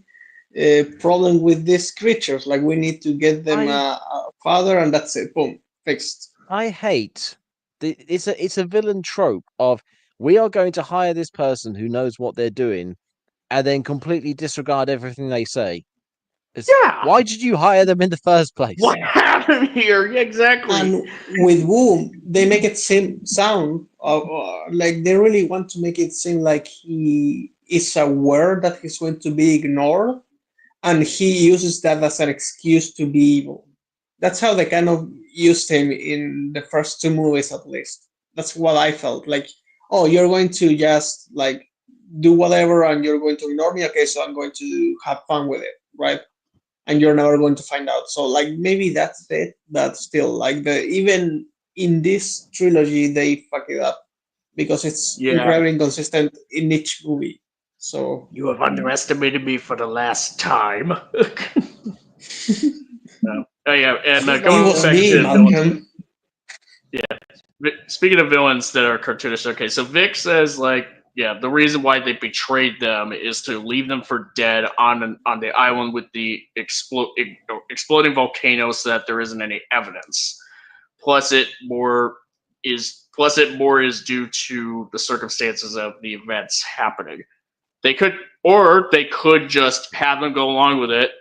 problem with these creatures. Like we need to get them a father, and that's it. Boom, fixed. I hate it's a villain trope of we are going to hire this person who knows what they're doing, and then completely disregard everything they say. Why did you hire them in the first place? What happened here? Yeah, exactly. And with Womb, they make it sound like they really want to make it seem like he is aware that he's going to be ignored, and he uses that as an excuse to be evil. That's how they kind of used him in the first two movies, at least. That's what I felt like. Oh, you're going to just like do whatever, and you're going to ignore me. Okay, so I'm going to have fun with it, right? And you're never going to find out. So like maybe that's it, but still, like even in this trilogy they fuck it up because it's incredibly inconsistent in each movie. So you have underestimated me for the last time. Oh yeah, and going back to Malcolm. Yeah, speaking of villains that are cartoonish, okay, so Vic says like, yeah, the reason why they betrayed them is to leave them for dead on the island with the exploding volcano, so that there isn't any evidence. Plus, it more is due to the circumstances of the events happening. They could just have them go along with it,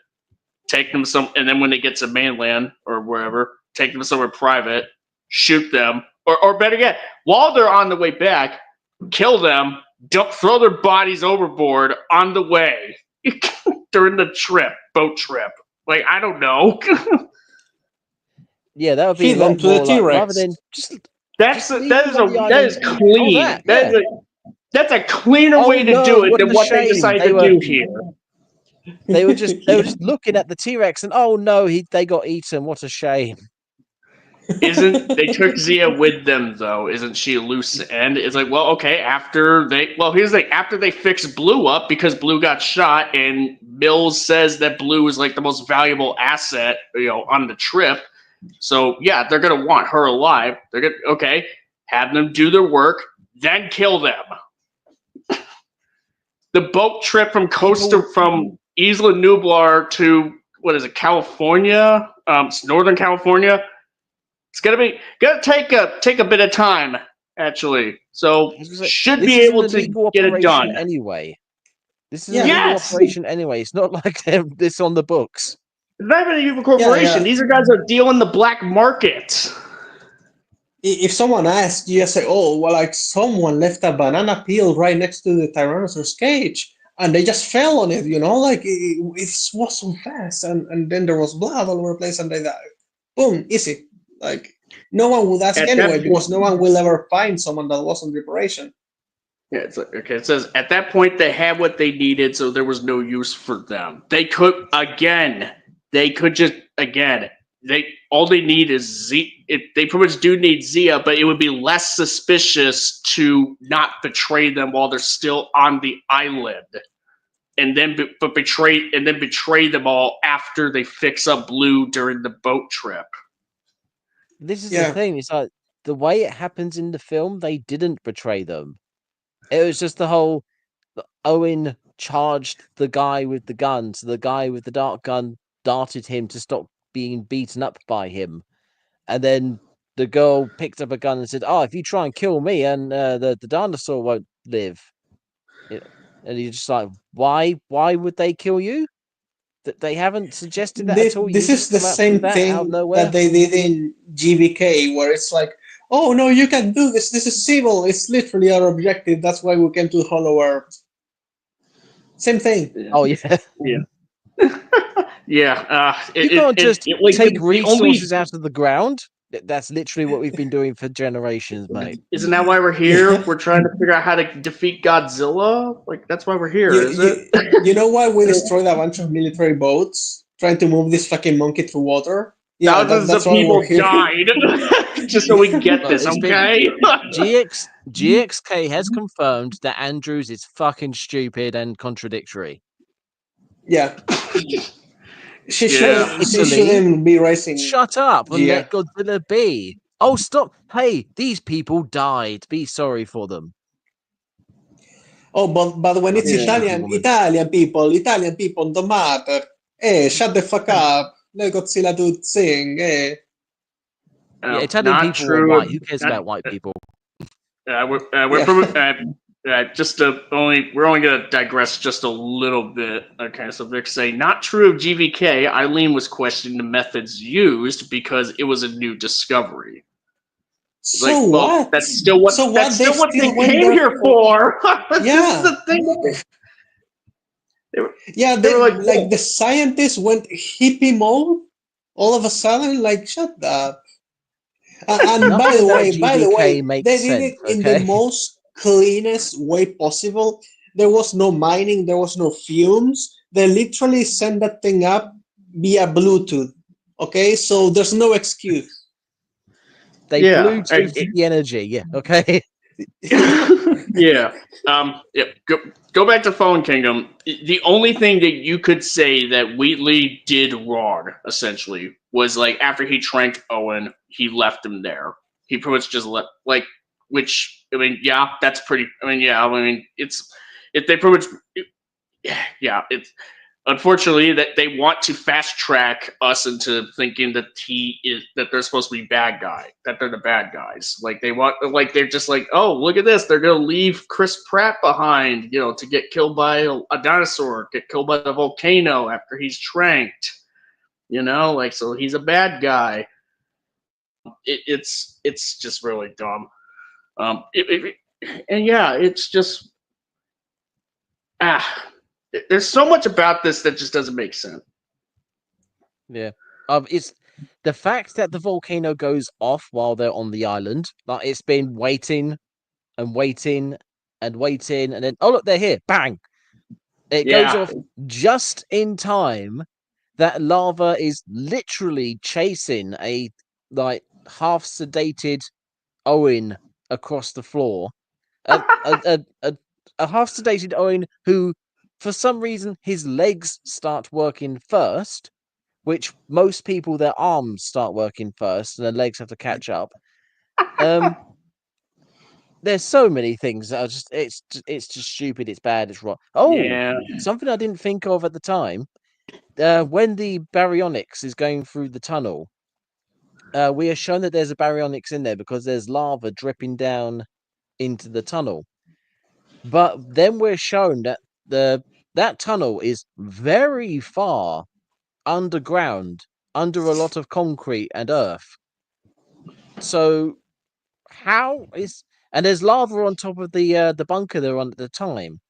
take them and then when they get to mainland or wherever, take them somewhere private, shoot them, or better yet, while they're on the way back, kill them, throw their bodies overboard on the way during the boat trip. Like, I don't know. Yeah, that would be a lot more like, rather than just that is clean. That's a cleaner way to do it than what they decided to do here. They were just looking at the T-Rex and oh no, they got eaten. What a shame. They took Zia with them though? Isn't she a loose end? It's like, well, okay, after they fixed Blue up because Blue got shot, and Mills says that Blue is like the most valuable asset, on the trip. So yeah, they're gonna want her alive. They're gonna have them do their work, then kill them. The boat trip from Isla Nublar to California, Northern California. It's gonna take a bit of time, actually. So should be able to get it done anyway. This is a legal operation anyway. It's not like this on the books. It's not even a legal corporation. These are guys that deal in the black market. If someone asks, you just say, "Oh, well, like someone left a banana peel right next to the Tyrannosaurus cage, and they just fell on it. Like it was so fast, and then there was blood all over the place, and they died. Boom, easy." Like no one would ask anyway because no one will ever find someone that wasn't reparation. Yeah, it's like, okay. It says at that point they had what they needed, so there was no use for them. They could all they need is Z. They pretty much do need Zia, but it would be less suspicious to not betray them while they're still on the island, and then betray them all after they fix up Blue during the boat trip. This is the thing. It's like the way it happens in the film, they didn't betray them. It was just the whole Owen charged the guy with the gun, so the guy with the dart gun darted him to stop being beaten up by him. And then the girl picked up a gun and said, "Oh, if you try and kill me, and the dinosaur won't live." And you're just like, why would they kill you? They haven't suggested that at all. This is the same thing that they did in GBK, where it's like, "Oh no, you can't do this. This is civil. It's literally our objective. That's why we came to Hollow Earth." Same thing. Yeah. Oh yeah, yeah. You can't just take resources out of the ground. That's literally what we've been doing for generations, mate. Isn't that why we're here? We're trying to figure out how to defeat Godzilla. Like that's why we're here, is it? You know why we destroyed a bunch of military boats trying to move this fucking monkey through water? Yeah, thousands of people died just so we can get this. Okay. GXK has confirmed that Andrews is fucking stupid and contradictory. Yeah. She Yeah. shouldn't be racing. Shut up and Yeah. let Godzilla be. Oh, stop. Hey, these people died. Be sorry for them. Oh, but when it's Yeah. Italian people don't matter. Shut the fuck up. Let Godzilla do its thing. Yeah, Italian Not people are true. white. Who cares about white people? We're only gonna digress just a little bit. Okay, so Vic say not true of GVK. Eileen was questioning the methods used because it was a new discovery. So what? That's still what they came here for. This is the thing. They were like the scientists went hippie mode all of a sudden. Like, shut up. And by the way, they did it in the most cleanest way possible. There was no mining, there was no fumes. They literally sent that thing up via Bluetooth. Okay, so there's no excuse. They Bluetooth the energy. Yeah. Okay. Yeah. Go back to Fallen Kingdom. The only thing that you could say that Wheatley did wrong, essentially, was like after he tranked Owen, he left him there. He pretty much just left, which I mean, yeah, that's pretty. I mean, yeah, I mean, they pretty much, yeah, it's. Unfortunately, that they want to fast track us into thinking that they're supposed to be bad guy, that they're the bad guys. Like they're just like, oh, look at this, they're gonna leave Chris Pratt behind, to get killed by a dinosaur, get killed by the volcano after he's tranked, so he's a bad guy. It's just really dumb. And yeah, it's just there's so much about this that just doesn't make sense. Yeah. It's the fact that the volcano goes off while they're on the island. Like it's been waiting and waiting and waiting, and then look, they're here. Bang! It goes off just in time that lava is literally chasing a half sedated Owen across the floor. A half sedated Owen who, for some reason, his legs start working first, which most people, their arms start working first and their legs have to catch up. There's so many things that are just it's just stupid, it's bad, it's wrong. Something I didn't think of at the time. When the baryonyx is going through the tunnel, we are shown that there's a baryonyx in there because there's lava dripping down into the tunnel. But then we're shown that that tunnel is very far underground, under a lot of concrete and earth. So and there's lava on top of the bunker they're on at the time.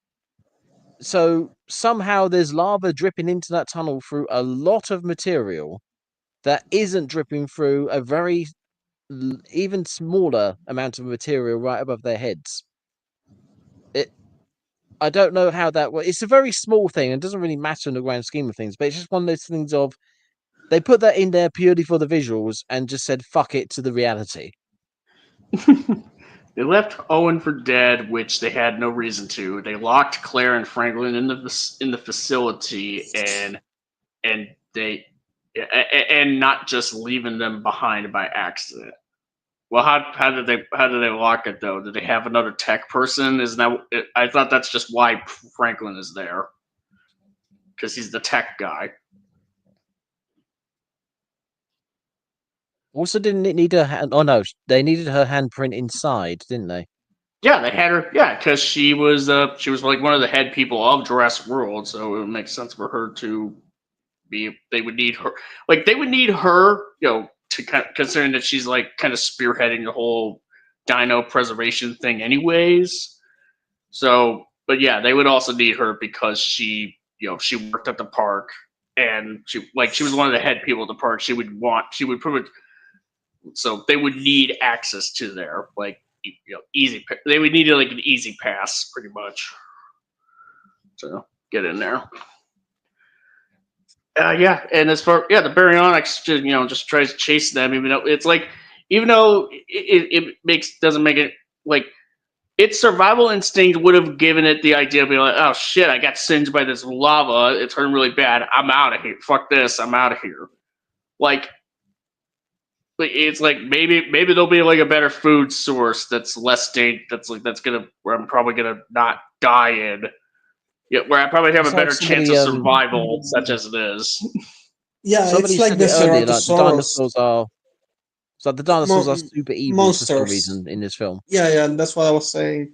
So somehow there's lava dripping into that tunnel through a lot of material that isn't dripping through a very even smaller amount of material right above their heads. I don't know how that works. It's a very small thing and doesn't really matter in the grand scheme of things, but it's just one of those things of they put that in there purely for the visuals and just said fuck it to the reality. They left Owen for dead, which they had no reason to. They locked Claire and Franklin in the facility, and not just leaving them behind by accident. Well, how did they lock it though? Did they have another tech person? I thought that's just why Franklin is there, because he's the tech guy. Also, didn't it need her hand? Oh no, they needed her handprint inside, didn't they? Yeah, they had her. Yeah, because she was like one of the head people of Jurassic World, so it would make sense for her to be. They would need her, to kind of, considering that she's like kind of spearheading the whole dino preservation thing, anyways. So, but yeah, they would also need her because she worked at the park, and she was one of the head people at the park. She would pretty much. So they would need access to there, easy. They would need like an easy pass, pretty much, to get in there. Yeah, and as far the baryonyx, just tries to chase them, even though it doesn't make it like its survival instinct would have given it the idea of being like, oh shit, I got singed by this lava. It turned really bad. I'm out of here. Fuck this. I'm out of here. Like, it's like maybe there'll be like a better food source that's less that's gonna where I'm probably gonna not die in. Yeah, where I probably have a better chance of survival, such as it is. Yeah, somebody it's like said the it earlier, like the dinosaurs are super evil monsters. For some reason in this film. Yeah, that's what I was saying.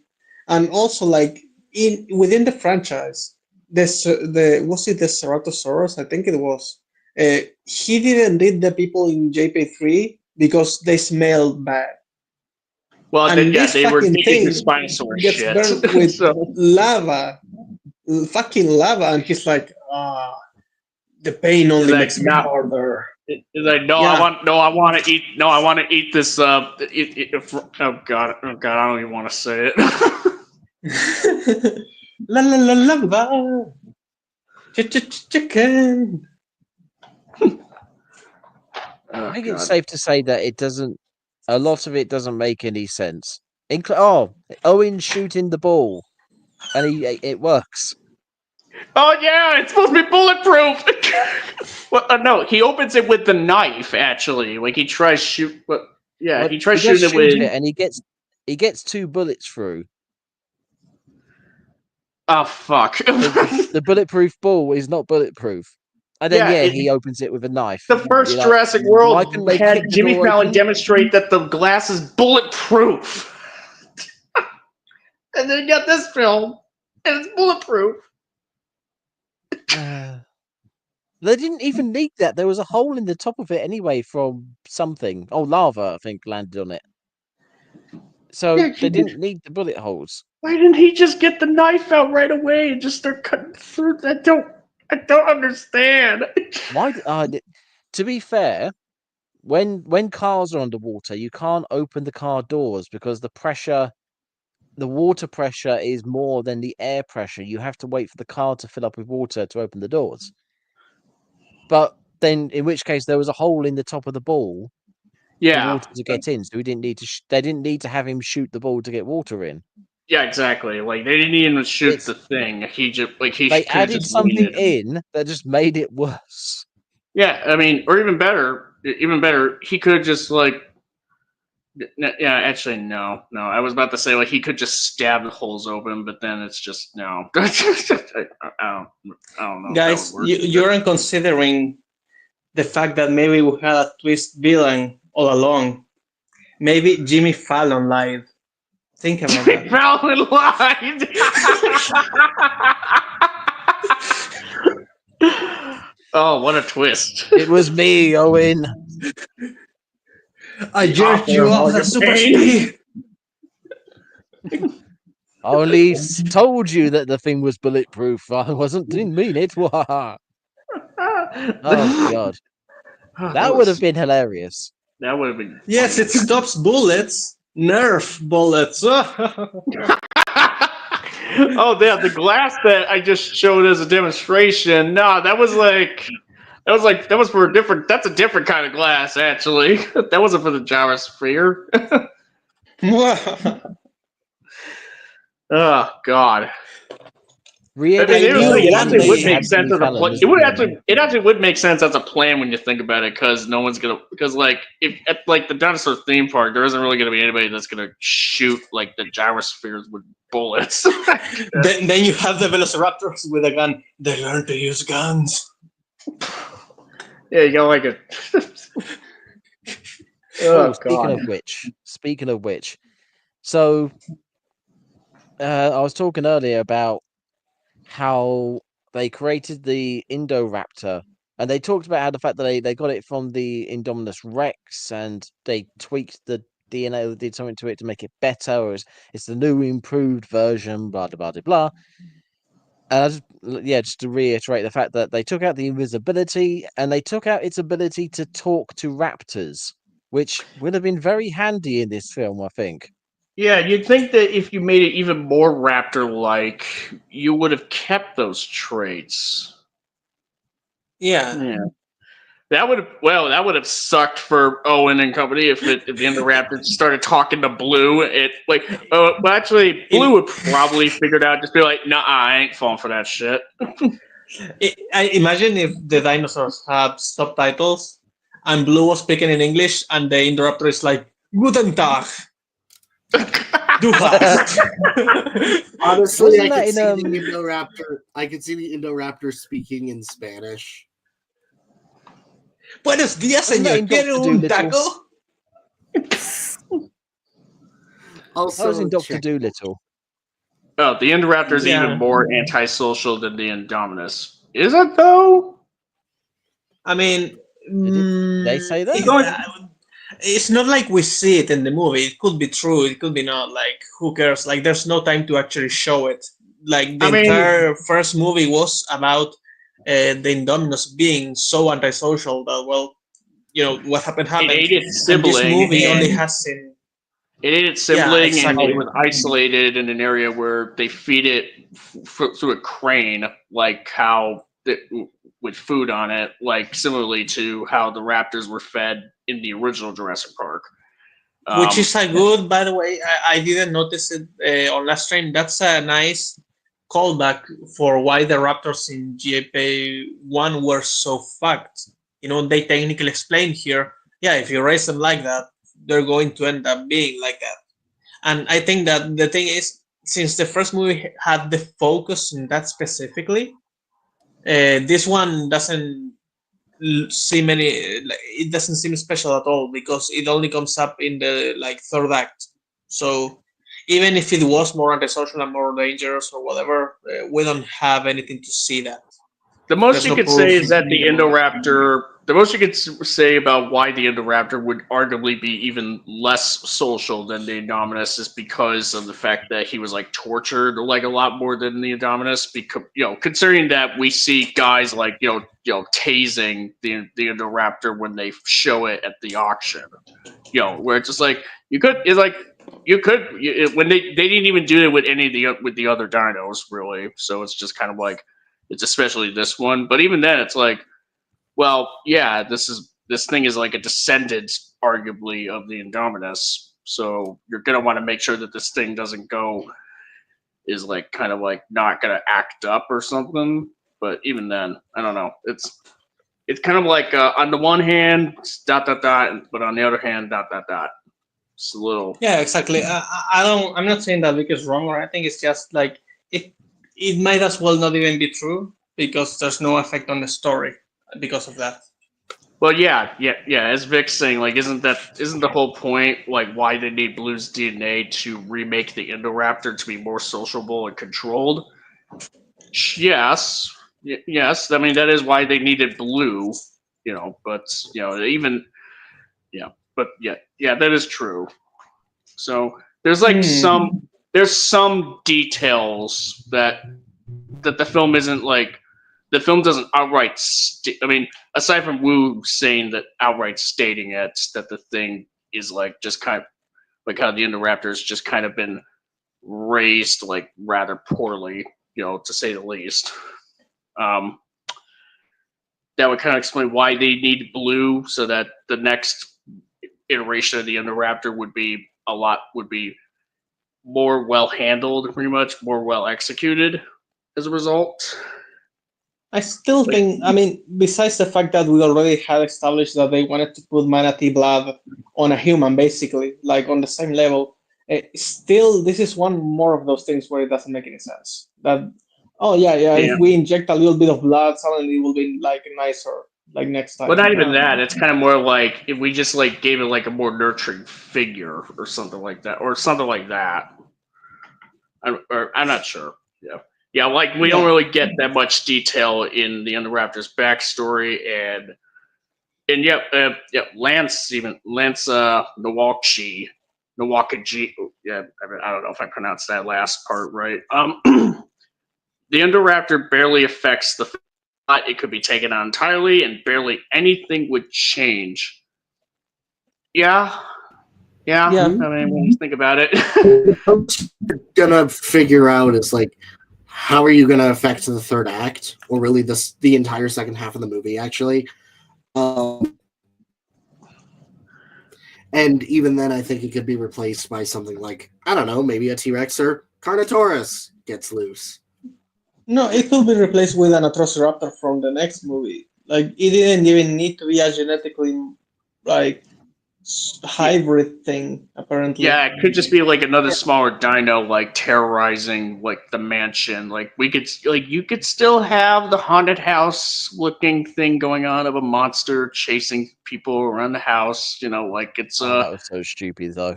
And also, like within the franchise, was it the Ceratosaurus? I think it was. He didn't eat the people in JP3 because they smelled bad. Well, then, they were eating the Spinosaurus gets shit. burned with lava, fucking lava, and he's like, the pain only makes me harder. He's like, I want to eat this. Oh god, I don't even want to say it. Lava, chicken. I think it's safe to say that a lot of it doesn't make any sense. Owen shooting the ball, and it works. Oh yeah, it's supposed to be bulletproof. Well, no, he opens it with the knife. Actually, like he tries shooting it with, and he gets 2 bullets through. Oh fuck! The bulletproof ball is not bulletproof. And then he opens it with a knife. The first Jurassic World had Jimmy Fallon demonstrate that the glass is bulletproof, and then you got this film, and it's bulletproof. They didn't even need that. There was a hole in the top of it anyway from something. Oh, lava, I think, landed on it. So they didn't need the bullet holes. Why didn't he just get the knife out right away and just start cutting through? I don't understand. Why? To be fair, when cars are underwater, you can't open the car doors because the water pressure is more than the air pressure. You have to wait for the car to fill up with water to open the doors. But then, in which case, there was a hole in the top of the ball for water to get in. So they didn't need to have him shoot the ball to get water in. Yeah, exactly. Like they didn't even shoot the thing. They added something in that just made it worse. Yeah, I mean, or even better, he could just like. Yeah, actually, no. I was about to say like he could just stab the holes open, but then it's just no. I don't know. Guys, you aren't considering the fact that maybe we had a twist villain all along. Maybe Jimmy Fallon lied. Think about Jimmy Fallon lied. Oh, what a twist! It was me, Owen. I jerked you off at super speed. I only told you that the thing was bulletproof. Didn't mean it. Oh god, that would have been hilarious. That would have been. Yes, it stops bullets. Nerf bullets. Oh yeah, the glass that I just showed as a demonstration. No, that was for a different. That's a different kind of glass, actually. That wasn't for the gyrosphere. Oh God. It actually would make sense as a plan. It actually would make sense as a plan when you think about it, because no one's gonna. Because like if at like the dinosaur theme park, there isn't really gonna be anybody that's gonna shoot like the gyrospheres with bullets. then you have the velociraptors with a gun. They learn to use guns. Yeah, you got like a. Speaking of which, so I was talking earlier about how they created the Indoraptor, and they talked about how the fact that they got it from the Indominus Rex, and they tweaked the DNA, did something to it to make it better, or it's the new improved version, blah blah blah blah. And just to reiterate the fact that they took out the invisibility and they took out its ability to talk to raptors, which would have been very handy in this film, I think. Yeah, you'd think that if you made it even more raptor-like, you would have kept those traits. Yeah. That would have sucked for Owen and company if the Indoraptors started talking to Blue. Actually, Blue would probably figure it out. Just be like, "Nah, I ain't falling for that shit." I imagine if the dinosaurs have subtitles and Blue was speaking in English and the Indoraptor is like, "Guten Tag." Du hast. Honestly, Wasn't that I could see the Indoraptor speaking in Spanish. Buenos días, Wasn't that señor. in ¿Quiere Dr. un Dolittle? taco? I was in Dr. Dolittle. Oh, the Indoraptor is Yeah. even more antisocial than the Indominus. Is it though? I mean, They say that. it's not like we see it in the movie. It could be true. It could be not. Like, who cares? Like, there's no time to actually show it. Like, the entire first movie was about the Indominus being so antisocial that, well, what happened. It ate its sibling. And this movie only has seen. It ate its sibling, exactly. and it was isolated in an area where they feed it through a crane, like how with food on it, like similarly to how the raptors were fed in the original Jurassic Park. Which is a good, by the way, I didn't notice it on last stream. That's a nice callback for why the raptors in GAP1 were so fucked. They technically explain here, if you raise them like that, they're going to end up being like that. And I think that the thing is, since the first movie had the focus on that specifically, this one doesn't seem it doesn't seem special at all, because it only comes up in the third act. So even if it was more antisocial and more dangerous or whatever, we don't have anything to see that. The most you could say is that the Indoraptor. The most you could say about why the Indoraptor would arguably be even less social than the Indominus is because of the fact that he was tortured a lot more than the Indominus. Because considering that we see guys tasing the Indoraptor when they show it at the auction, where it's just when they didn't even do it with any of the other dinos really. So it's just kind of it's especially this one, but even then it's this thing is a descendant, arguably, of the Indominus. So you're gonna want to make sure that this thing doesn't is not gonna act up or something. But even then, I don't know. It's kind of on the one hand, dot, but on the other hand, dot. It's a little. Yeah, exactly. I'm not saying that Vic is wrong or anything. It's just it might as well not even be true because there's no effect on the story because of that. Well, yeah. As Vic's saying, isn't the whole point why they need Blue's DNA to remake the Indoraptor to be more sociable and controlled? Yes. I mean, that is why they needed Blue. But that is true. So there's some details that the film isn't the film doesn't outright. I mean, aside from Wu saying that outright stating it, that the thing is just kind of how the Indoraptor's just kind of been raised rather poorly, to say the least. That would kind of explain why they need Blue, so that the next iteration of the Indoraptor would be more well handled, pretty much more well executed as a result. I still think, besides the fact that we already had established that they wanted to put manatee blood on a human, basically, on the same level, still, this is one more of those things where it doesn't make any sense. That, if we inject a little bit of blood, suddenly it will be nicer, next time. But not even that. It's kind of more if we just gave it a more nurturing figure or something like that, I'm not sure. Yeah, we don't really get that much detail in the Indoraptor's backstory, and Lance Nowalki, I don't know if I pronounced that last part right. The Indoraptor barely affects the plot. It could be taken out entirely, and barely anything would change. Yeah. I mean, when you think about it, what you're gonna figure out is how are you gonna affect the third act, or really the entire second half of the movie? Actually, And even then, I think it could be replaced by something like, I don't know, maybe a T-Rex or Carnotaurus gets loose. No, it could be replaced with an Atrociraptor from the next movie. Like, it didn't even need to be a genetically, like, hybrid thing, apparently. Yeah, it could just be like another smaller dino, like terrorizing like the mansion. Like you could still have the haunted house looking thing going on of a monster chasing people around the house. You know, like it's that was so stupid though.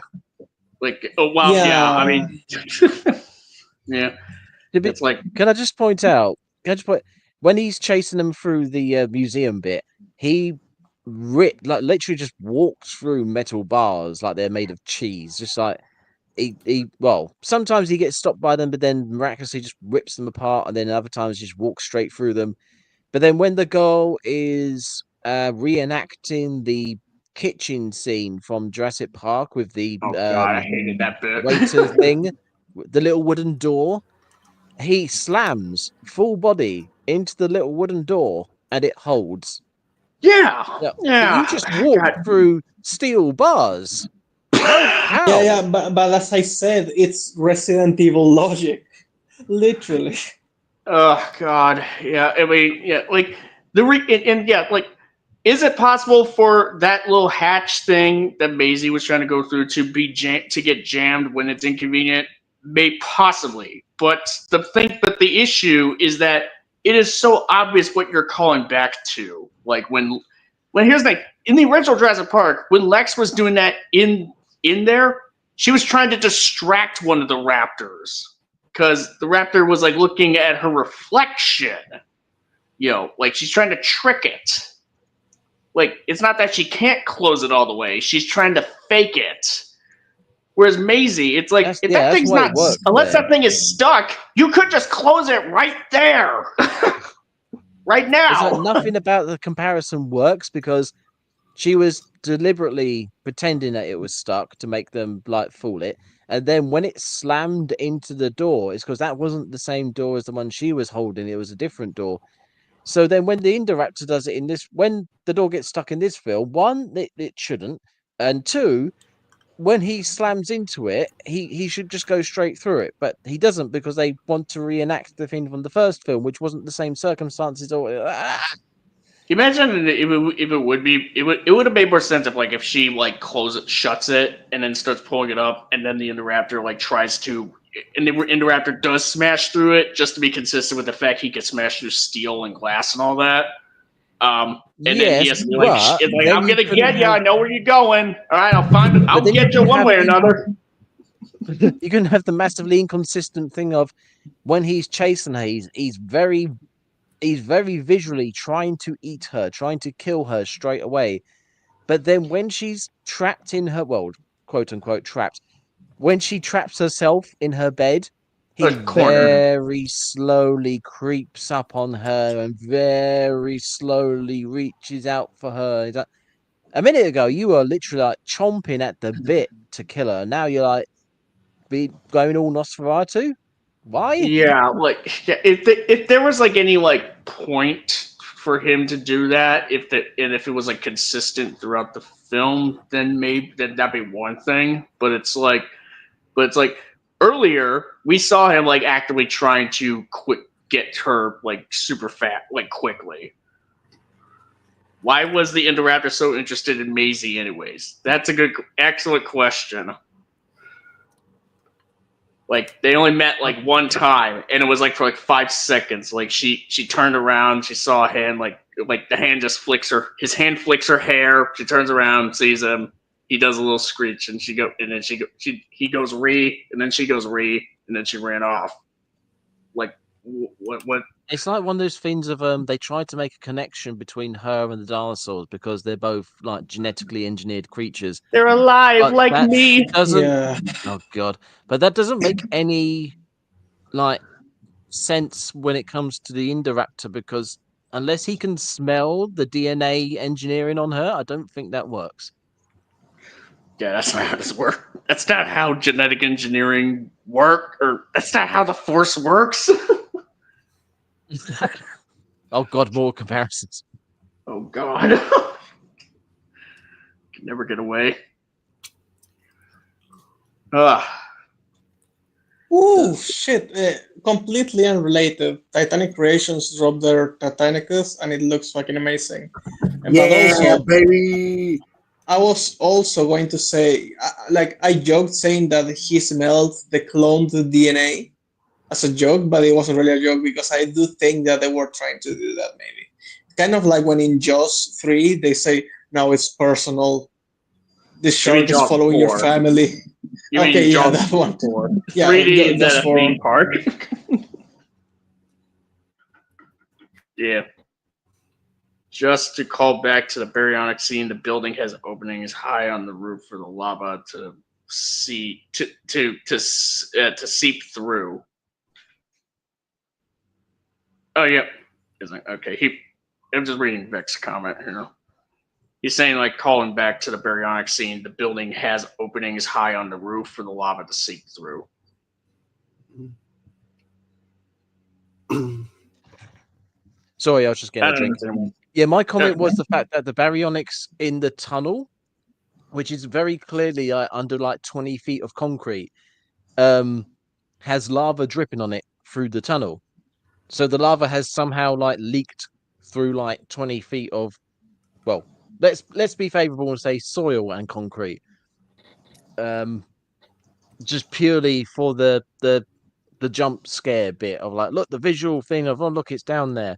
like oh well, yeah. I mean, yeah. It's like, can I just point out? When he's chasing them through the museum bit, he literally just walks through metal bars like they're made of cheese, just like well, sometimes he gets stopped by them, but then miraculously just rips them apart, and then other times just walks straight through them. But then when the girl is reenacting the kitchen scene from Jurassic Park with the oh god, I hated that bit. waiter thing, the little wooden door, he slams full body into the little wooden door, and it holds. Yeah, Yeah, yeah. you just walk through steel bars. How? Yeah, but as I said, it's Resident Evil logic, literally. Oh god, yeah. I mean, yeah, like like, is it possible for that little hatch thing that Maisie was trying to go through to be to get jammed when it's inconvenient? May possibly, but the issue is that it is so obvious what you're calling back to. Like when here's the thing, in the original Jurassic Park, when Lex was doing that in there, she was trying to distract one of the raptors because the raptor was like looking at her reflection. You know, like she's trying to trick it. Like it's not that she can't close it all the way; she's trying to fake it. Whereas Maisie, it's like if that thing's not unless that thing is stuck, you could just close it right there, right now. It's like nothing about the comparison works because she was deliberately pretending that it was stuck to make them like fool it, and then when it slammed into the door, it's because that wasn't the same door as the one she was holding; it was a different door. So then, when the Indoraptor does it in this, when the door gets stuck in this film, one, it shouldn't, and two, when he slams into it, he should just go straight through it, but he doesn't because they want to reenact the thing from the first film, which wasn't the same circumstances. Or imagine if it would have made more sense if she like shuts it, and then starts pulling it up, and then the Indoraptor like tries to, and the Indoraptor does smash through it, just to be consistent with the fact he could smash through steel and glass and all that. And then he has to be like, I'm gonna get you. I know where you're going. All right, I'll get you one way or another. You can have the massively inconsistent thing of when he's chasing her, he's very visually trying to eat her, trying to kill her straight away. But then when she's trapped in her, well, quote unquote trapped, when she traps herself in her bed, he very slowly creeps up on her and very slowly reaches out for her. Like, a minute ago, you were literally like chomping at the bit to kill her. Now you're like going all Nosferatu. Why? Yeah, like if there was like any like point for him to do that, if it was like consistent throughout the film, then that'd be one thing. But it's like earlier we saw him like actively trying to get her like super fat like quickly. Why was the Indoraptor so interested in Maisie anyways? That's a excellent question. Like they only met like one time, and it was like for like 5 seconds. Like she turned around, she saw a hand, like the hand just his hand flicks her hair. She turns around, sees him. He does a little screech, and he goes re, and then she goes re, and then she ran off. Like what? It's like one of those things of they tried to make a connection between her and the dinosaurs because they're both like genetically engineered creatures. They're alive like me. Oh god! But that doesn't make any like sense when it comes to the Indoraptor because unless he can smell the DNA engineering on her, I don't think that works. Yeah, that's not how this works. That's not how genetic engineering works, or that's not how the Force works. Oh god, more comparisons. Oh God. Can never get away. Oh shit! Completely unrelated. Titanic Creations dropped their Titanicus, and it looks fucking amazing. But also, baby. I was also going to say, like, I joked saying that he smelled the cloned DNA as a joke, but it wasn't really a joke because I do think that they were trying to do that. Maybe kind of like when in Jaws 3 they say, "Now it's personal. This shark is following your family." You okay, mean yeah, Jaws that one. 4. Yeah, 3D is just at a theme park. Yeah. Just to call back to the baryonic scene, the building has openings high on the roof for the lava to seep through. Oh, yeah. Okay. I'm just reading Vic's comment here. He's saying, like, calling back to the baryonic scene, the building has openings high on the roof for the lava to seep through. Sorry, I was just getting a drink. Yeah, my comment was the fact that the baryonics in the tunnel, which is very clearly under like 20 feet of concrete, has lava dripping on it through the tunnel. So the lava has somehow like leaked through like 20 feet of, well, let's be favorable and say soil and concrete. Just purely for the jump scare bit of like, look, the visual thing of, oh, look, it's down there.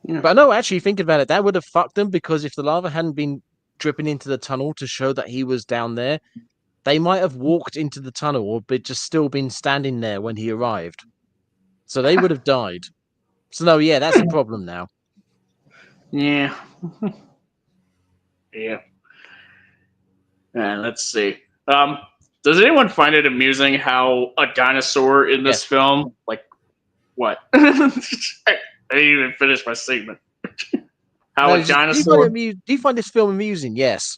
Yeah. But no, actually thinking about it, that would have fucked them, because if the lava hadn't been dripping into the tunnel to show that he was down there, they might have walked into the tunnel or just still been standing there when he arrived. So they would have died. So no, yeah, that's a problem now. Yeah. Yeah. And let's see. Does anyone find it amusing how a dinosaur in this film, like, what? I didn't even finish my statement. How a dinosaur. Do you find this film amusing? Yes.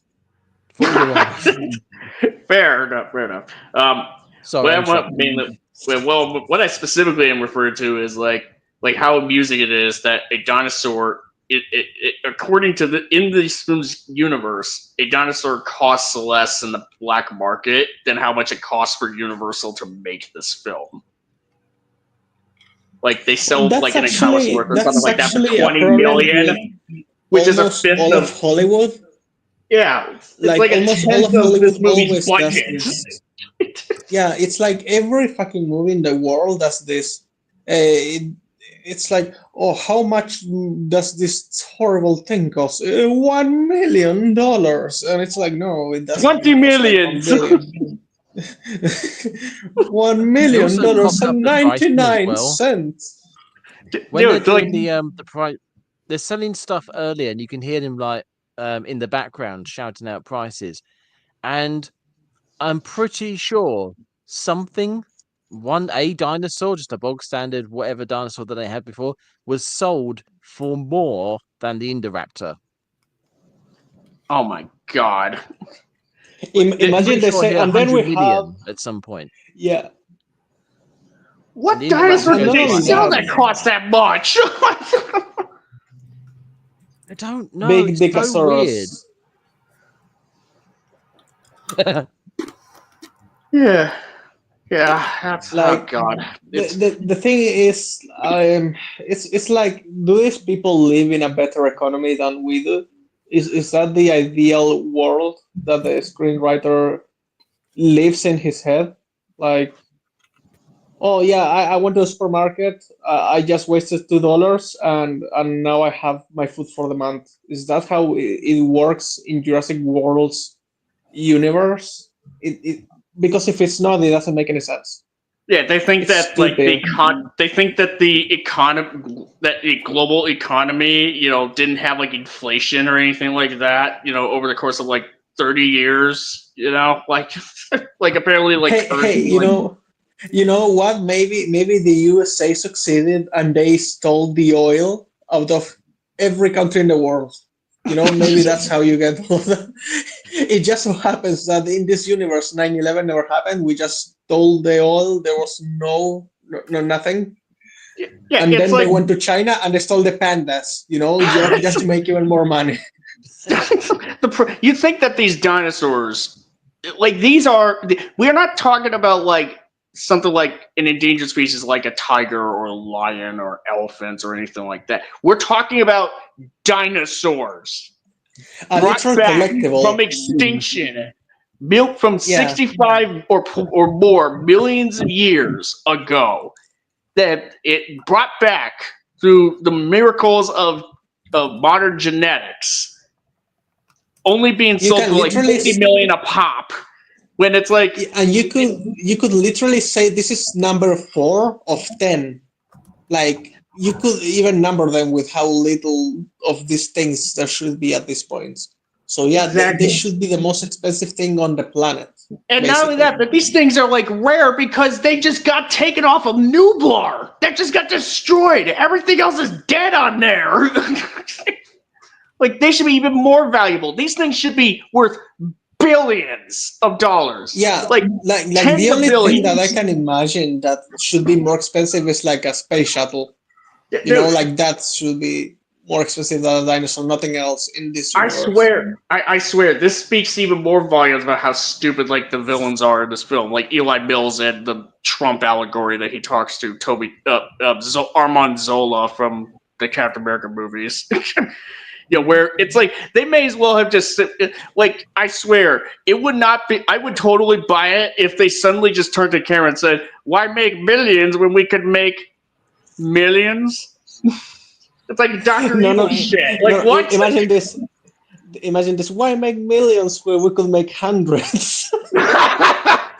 Fair enough. Sorry. What I specifically am referring to is like how amusing it is that a dinosaur. It according to in this film's universe, a dinosaur costs less in the black market than how much it costs for Universal to make this film. Like they sell like in a comic store or something like that for $20 million, which is a fifth all of Hollywood. Yeah, it's like almost all of Hollywood always does this. Yeah, it's like every fucking movie in the world does this. It's like, oh, how much does this horrible thing cost? $1 million, and it's like, no, it doesn't. 20 million. $1 million and 99 cents. When they're doing the price, they're selling stuff earlier, and you can hear them like in the background shouting out prices, and I'm pretty sure a dinosaur, just a bog standard whatever dinosaur that they had before, was sold for more than the Indoraptor. Oh my god! Imagine they say, and then we have at some point. Yeah. What dinosaur did they sell that cost that much? I don't know. Big it's so weird. Yeah. Yeah, that's like, oh god. The thing is, it's like, do these people live in a better economy than we do? Is that the ideal world that the screenwriter lives in his head? Like, oh yeah, I went to a supermarket, I just wasted $2, and now I have my food for the month. Is that how it works in Jurassic World's universe? Because if it's not, it doesn't make any sense. Yeah, they think that like the global economy, didn't have like inflation or anything like that, over the course of like 30 years, like like apparently like hey, you know what? Maybe the USA succeeded and they stole the oil out of every country in the world. Maybe that's how you get all of that. It just so happens that in this universe, 9/11 never happened. We just stole the oil. There was no nothing. Yeah, and it's then like they went to China and they stole the pandas, just to make even more money. you think that these dinosaurs, like we're not talking about like something like an endangered species like a tiger or a lion or elephants or anything like that. We're talking about dinosaurs brought It's not back collectible. from extinction, built from Yeah. 65 or more millions of years ago, that it brought back through the miracles of modern genetics, only being sold for like 50 million a pop. When it's like, and you could literally say this is number 4 of 10. Like you could even number them with how little of these things there should be at this point. So yeah, exactly. they should be the most expensive thing on the planet. And basically. not only that, but these things are like rare because they just got taken off of Nublar. That just got destroyed. Everything else is dead on there. Like they should be even more valuable. These things should be worth billions of dollars. Yeah, like the only thing that I can imagine that should be more expensive is like a space shuttle. Like that should be more expensive than a dinosaur. Nothing else in this universe. I swear, this speaks even more volumes about how stupid like the villains are in this film. Like Eli Mills and the Trump allegory that he talks to Armand Zola from the Captain America movies. Where it's like they may as well have just like, I swear it would not be. I would totally buy it if they suddenly just turned to camera and said, "Why make millions when we could make millions?" It's like Dr. Evil shit. Like what? Imagine this. Why make millions where we could make hundreds?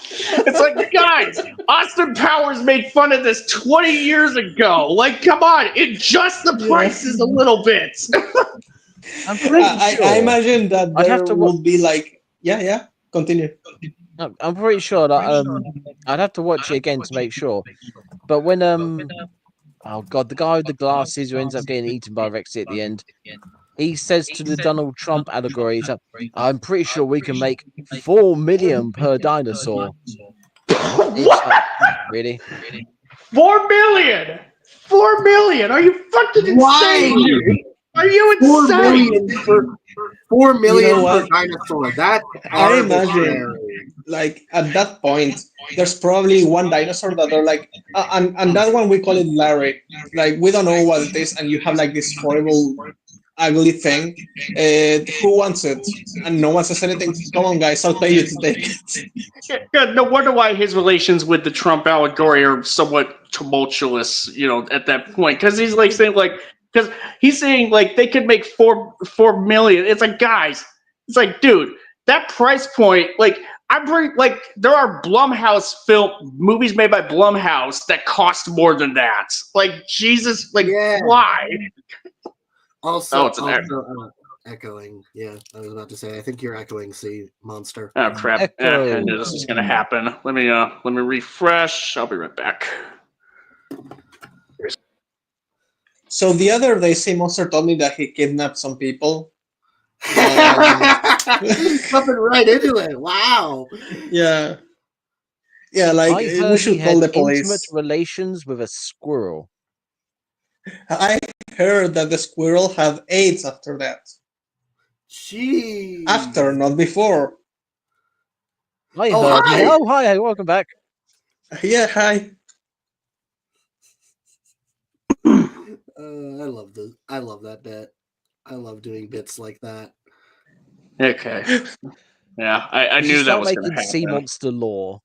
It's like, guys, Austin Powers made fun of this 20 years ago. Like, come on, adjust the prices a little bit. I'm pretty sure. I imagine that there will be like, continue. I'm pretty sure that I'd have to watch it again to make sure. But when oh god, the guy with the glasses who ends up getting eaten by Rexy at the end, he says to the Donald Trump allegory, "I'm pretty sure we can make 4 million per dinosaur." What? Really? 4 million? 4 million? Are you fucking insane? Are you insane? 4 million per dinosaur. That's I imagine, like at that point, there's probably one dinosaur that are like, and that one we call it Larry. Like we don't know what it is, and you have like this horrible, ugly thing. Who wants it? And no one says anything. Come on, guys, I'll pay you to take it. Yeah, no wonder why his relations with the Trump allegory are somewhat tumultuous. At that point, because he's like saying like. Because he's saying like they could make 4 million. It's like, guys, it's like, dude, that price point, like I'm pretty like there are Blumhouse movies made by Blumhouse that cost more than that. Like Jesus, like why? Also, it's an echoing. Yeah, I was about to say. I think you're echoing, C monster. Oh crap! I knew this was gonna happen. Let me refresh. I'll be right back. So the other day, C Monster told me that he kidnapped some people. Jumping right into it. Wow. Yeah. Yeah, like we should call the police. Intimate relations with a squirrel. I heard that the squirrel had AIDS after that. Jeez. After, not before. Hi. Oh, hi. Welcome back. Yeah, hi. I love that bit. I love doing bits like that. Okay. Yeah, I knew that was going to happen. Sea monster lore.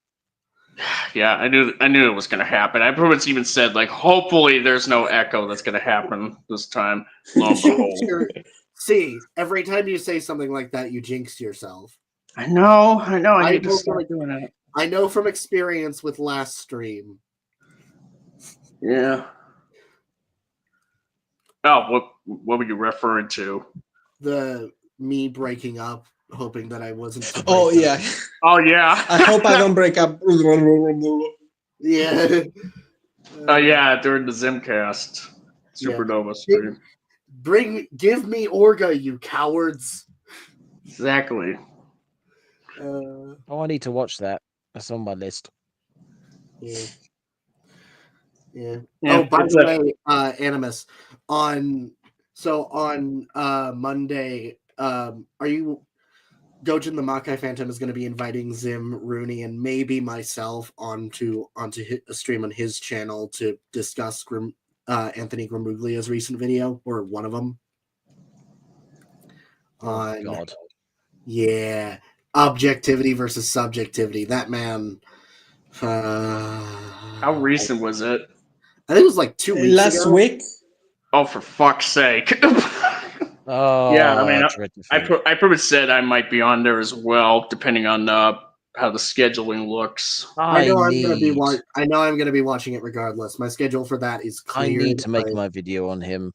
Yeah, I knew it was going to happen. I pretty much even said like, hopefully there's no echo that's going to happen this time. Lo and behold. See, every time you say something like that, you jinx yourself. I know. I need to start doing that. I know from experience with last stream. Yeah. Oh, what were you referring to? Me breaking up, hoping that I wasn't. Oh yeah. Oh yeah. I hope I don't break up. Yeah. Oh yeah, during the Zimcast Supernova stream. Give me Orga, you cowards. Exactly. I need to watch that. That's on my list. Yeah. Yeah. Yeah, Oh, by it's the a- way, Animus, on Monday, are you Gojin the Makai Phantom is going to be inviting Zim, Rooney, and maybe myself onto a stream on his channel to discuss Anthony Grimuglia's recent video, or one of them. Oh God. Yeah, objectivity versus subjectivity. That man. How recent was it? I think it was like 2 weeks Last ago. week. Oh, for fuck's sake! Oh, Yeah, I mean, dread to I think. probably said I might be on there as well, depending on how the scheduling looks. I know I'm going to be watching it regardless. My schedule for that is I clear. need to make my video on him.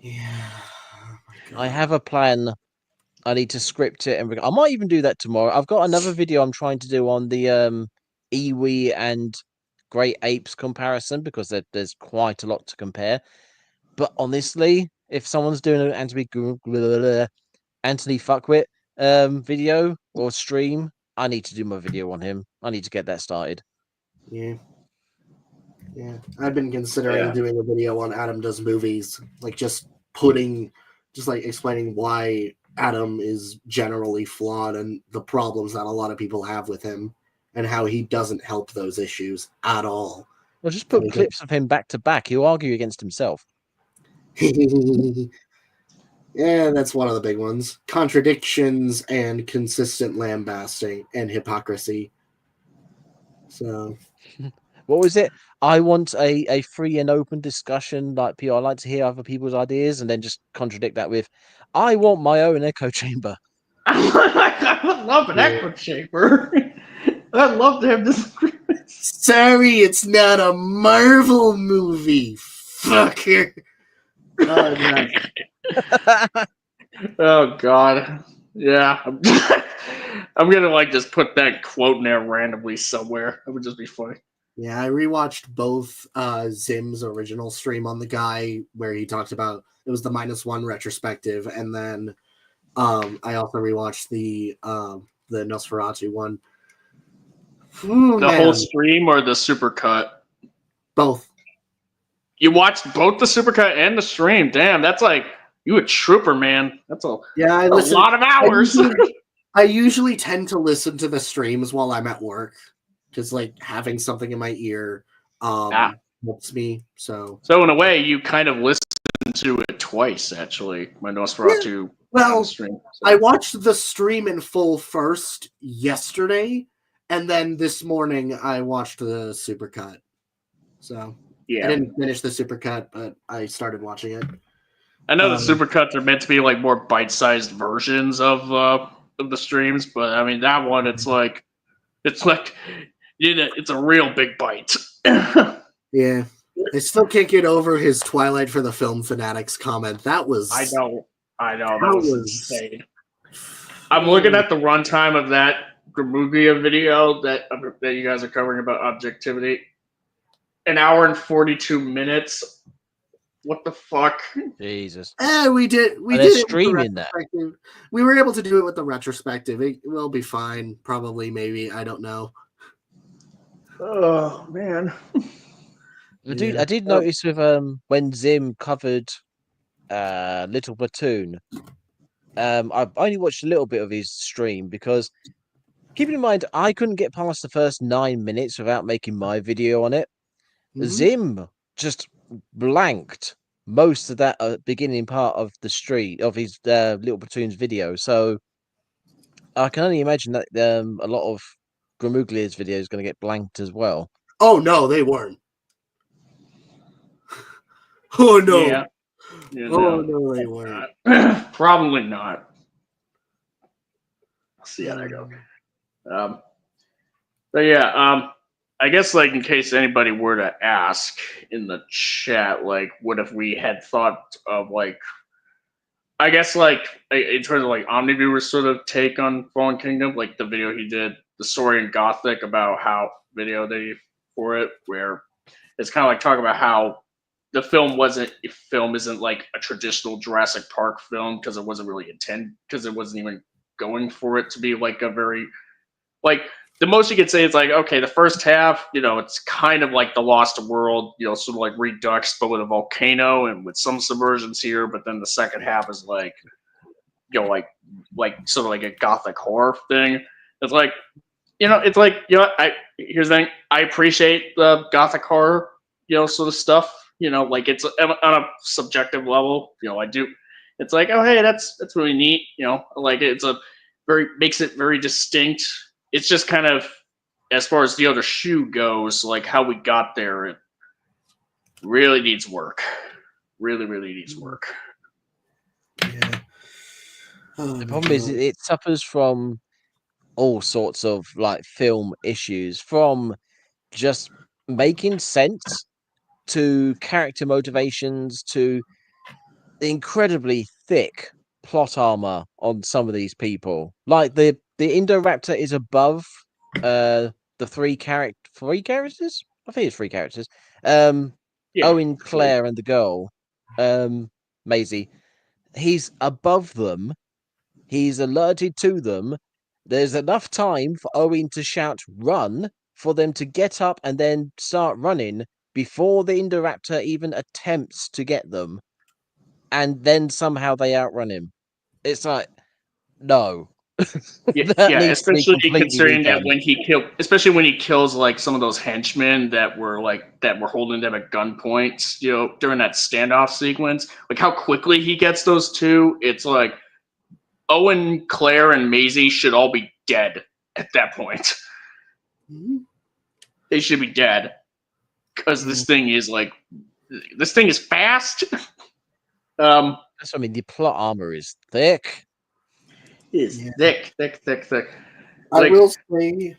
Yeah. Oh my God. I have a plan. I need to script it, and I might even do that tomorrow. I've got another video I'm trying to do on the Iwi and Great Apes comparison, because there's quite a lot to compare. But honestly, if someone's doing an Anthony Fuckwit video or stream, I need to do my video on him. I need to get that started. Yeah. I've been considering doing a video on Adam Does Movies, like just explaining why Adam is generally flawed and the problems that a lot of people have with him, and how he doesn't help those issues at all. Well, just put clips of him back to back. He'll argue against himself. Yeah, that's one of the big ones. Contradictions and consistent lambasting and hypocrisy. So, what was it? I want a free and open discussion. Like people, I like to hear other people's ideas, and then just contradict that with, I want my own echo chamber. I would love an echo chamber. I'd love to have this. Sorry, it's not a Marvel movie, fucker. Oh, no. Oh God, yeah. I'm gonna just put that quote in there randomly somewhere. It would just be funny. Yeah, I rewatched both Zim's original stream on the guy where he talked about it was the -1 retrospective, and then I also rewatched the Nosferatu one. The whole stream or the supercut? Both. You watched both the supercut and the stream. Damn, that's like you a trooper, man. That's a lot of hours. I usually tend to listen to the streams while I'm at work, because having something in my ear helps me. So in a way, you kind of listened to it twice, actually. My Nosferatu stream. So. I watched the stream in full first yesterday, and then this morning I watched the supercut. So I didn't finish the supercut, but I started watching it. I know the supercuts are meant to be more bite-sized versions of the streams, but I mean that one, it's a real big bite. Yeah, I still can't get over his Twilight for the Film Fanatics comment. That was I know that was insane. I'm looking at the runtime of that Grimuglia video that you guys are covering about objectivity. 1 hour and 42 minutes. What the fuck? Jesus. We did streaming that. We were able to do it with the retrospective. It will be fine. Probably, maybe. I don't know. Oh man. I did notice with when Zim covered Little Platoon, I've only watched a little bit of his stream, because keeping in mind I couldn't get past the first 9 minutes without making my video on it. Mm-hmm. Zim just blanked most of that beginning part of his Little Platoon's video, so I can only imagine that a lot of Grimuglia's video is going to get blanked as well. Oh no, they weren't. Oh no. Yeah, no, they weren't. Probably not. I'll see how that goes. But yeah, I guess in case anybody were to ask in the chat, what if we had thought of I guess in terms of Omniviewer's sort of take on Fallen Kingdom, the video he did, the story in Gothic about how video they for it, where it's kind of talking about how the film isn't a traditional Jurassic Park film, because it wasn't really intended, because it wasn't even going for it to be a very the most you could say is like, okay, the first half, it's kind of like the Lost World, sort of like Redux, but with a volcano and with some subversions here. But then the second half is like, like sort of like a gothic horror thing. It's like, it's like, here's the thing. I appreciate the gothic horror, sort of stuff. Like it's on a subjective level. I do. It's like, oh hey, that's really neat. Like it's makes it very distinct. It's just kind of, as far as the other shoe goes, like how we got there, it really needs work. Really, really needs work. Yeah. The problem is it suffers from all sorts of like film issues, from just making sense to character motivations to the incredibly thick plot armor on some of these people. Like the Indoraptor is above the three characters? I think it's three characters. Owen, Claire, and the girl, Maisie. He's above them. He's alerted to them. There's enough time for Owen to shout "run" for them to get up and then start running before the Indoraptor even attempts to get them, and then somehow they outrun him. It's like, no. Yeah, especially considering that especially when he kills like some of those henchmen that were holding them at gunpoint, during that standoff sequence, like how quickly he gets those two. It's like Owen, Claire, and Maisie should all be dead at that point. Mm-hmm. They should be dead because this thing is fast. That's what I mean. The plot armor is thick. Thick. I will say.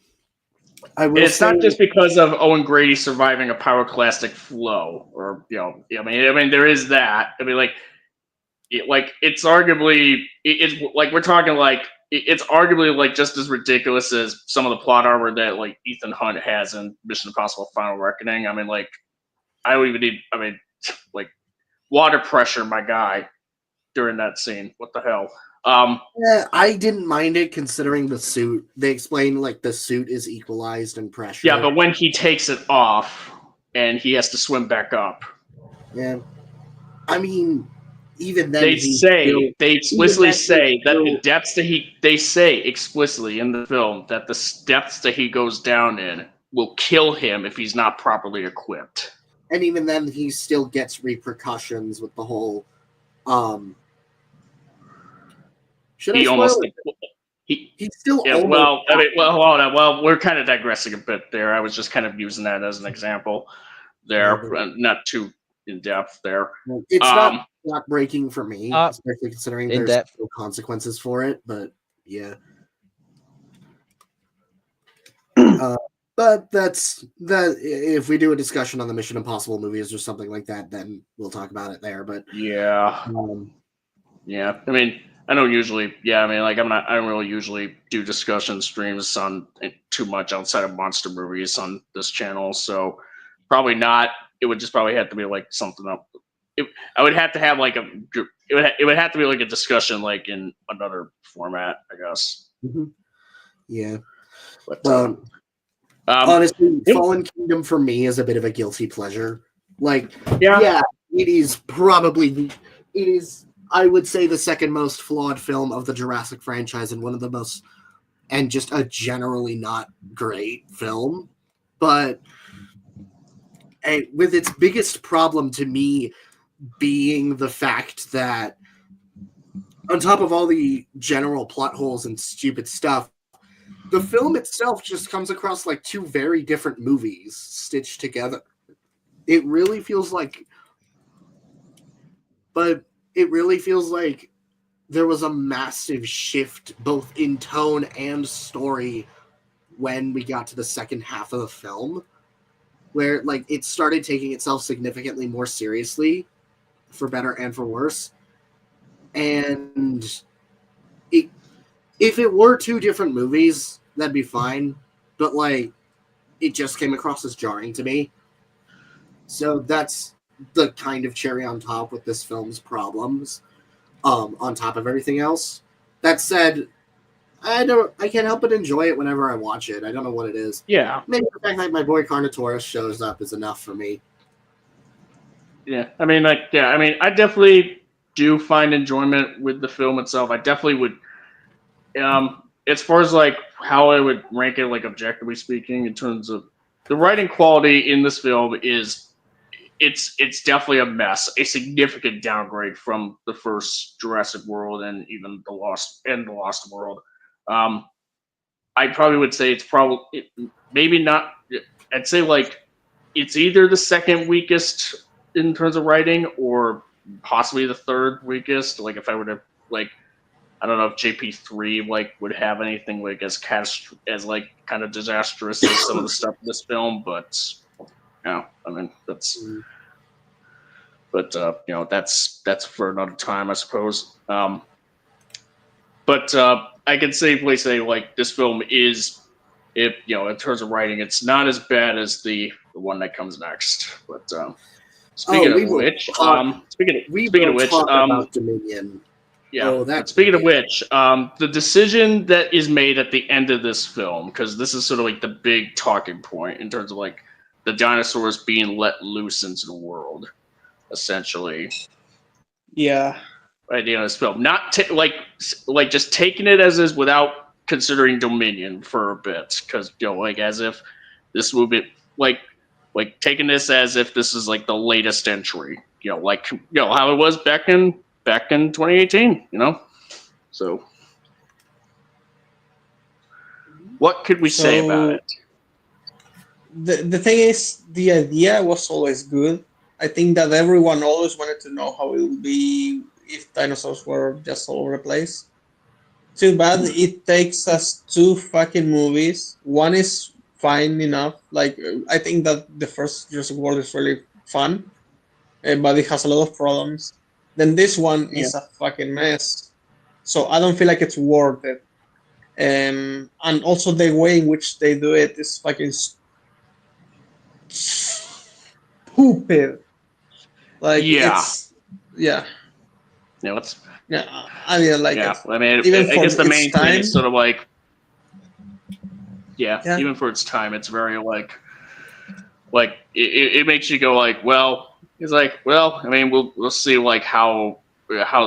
It's not just because of Owen Grady surviving a pyroclastic flow, or I mean, there is that. I mean, it's arguably it's like we're talking like it's arguably like just as ridiculous as some of the plot armor that like Ethan Hunt has in Mission Impossible: Final Reckoning. I mean, like I don't even need. I mean, like water pressure, my guy, during that scene. What the hell? Yeah, I didn't mind it considering the suit. They explain like the suit is equalized in pressure. Yeah, but when he takes it off and he has to swim back up. Yeah. I mean, even then they explicitly say that the depths that they say explicitly in the film that the depths that he goes down in will kill him if he's not properly equipped. And even then he still gets repercussions with the whole should he I almost He's still hold on. Well, we're kind of digressing a bit there. I was just kind of using that as an example there, not too in depth there. It's not breaking for me, especially considering there's no consequences for it. But yeah, but that's that. If we do a discussion on the Mission Impossible movies or something like that, then we'll talk about it there. But yeah, yeah. I mean, I don't usually. Yeah, I mean, like I don't really usually do discussion streams on too much outside of monster movies on this channel. So probably not. It would just probably have to be like something up. I would have to have like it would have to be like a discussion like in another format, I guess. Mm-hmm. Yeah. But honestly, Fallen Kingdom for me is a bit of a guilty pleasure. Like, yeah, it is. I would say the second most flawed film of the Jurassic franchise and one of the most, and just a generally not great film. But with its biggest problem to me being the fact that on top of all the general plot holes and stupid stuff, the film itself just comes across like two very different movies stitched together. It really feels like there was a massive shift both in tone and story when we got to the second half of the film, where like it started taking itself significantly more seriously, for better and for worse. And if it were two different movies, that'd be fine. But like, it just came across as jarring to me. So that's the kind of cherry on top with this film's problems, on top of everything else. That said, I can't help but enjoy it whenever I watch it. I don't know what it is. Yeah. Maybe the fact that my boy Carnotaurus shows up is enough for me. Yeah. I mean, I definitely do find enjoyment with the film itself. I definitely would. As far as like how I would rank it, like objectively speaking, in terms of the writing quality in this film it's definitely a mess, a significant downgrade from the first Jurassic World and even the Lost World. I probably would say maybe not. I'd say like it's either the second weakest in terms of writing or possibly the third weakest. Like if I were to like, I don't know if JP3 like would have anything like as like kind of disastrous as some of the stuff in this film, but I mean that's. But that's for another time, I suppose. But I can safely say like this film is, in terms of writing, it's not as bad as the one that comes next. But speaking of which, about Dominion. Yeah. Speaking of which, the decision that is made at the end of this film, because this is sort of like the big talking point in terms of like the dinosaurs being let loose into the world, essentially. Yeah. Right, this film, not like just taking it as is without considering Dominion for a bit, because like as if this will be like taking this as if this is like the latest entry, like how it was back in 2018, So, what could we say about it? The thing is, the idea was always good. I think that everyone always wanted to know how it would be if dinosaurs were just all over the place. Too bad it takes us 2 fucking movies. One is fine enough. Like, I think that the first Jurassic World is really fun, but it has a lot of problems. Then this one is a fucking mess. So I don't feel like it's worth it. And also the way in which they do it is fucking stupid. Like, it's I mean, like, I mean, I guess the main thing is sort of like, even for its time, it's very like it makes you go like, well, it's like, well, I mean, we'll see like how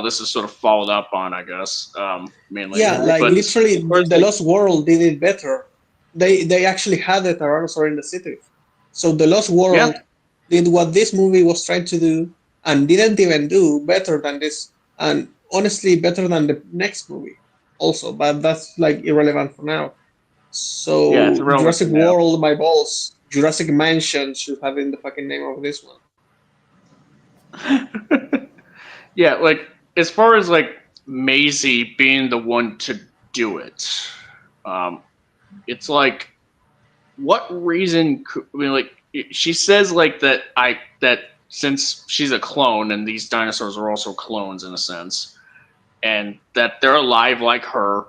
this is sort of followed up on, I guess, mainly. Yeah, like literally, the Lost World did it better. They actually had a Tyrannosaur in the city, so the Lost World did what this movie was trying to do and didn't even do better than this, and honestly better than the next movie also, but that's like irrelevant for now. So Jurassic World, my balls, Jurassic Mansion should have been the fucking name of this one. Yeah, like as far as like Maisie being the one to do it, it's like, what reason I mean, like she says like that since she's a clone and these dinosaurs are also clones in a sense, and that they're alive like her.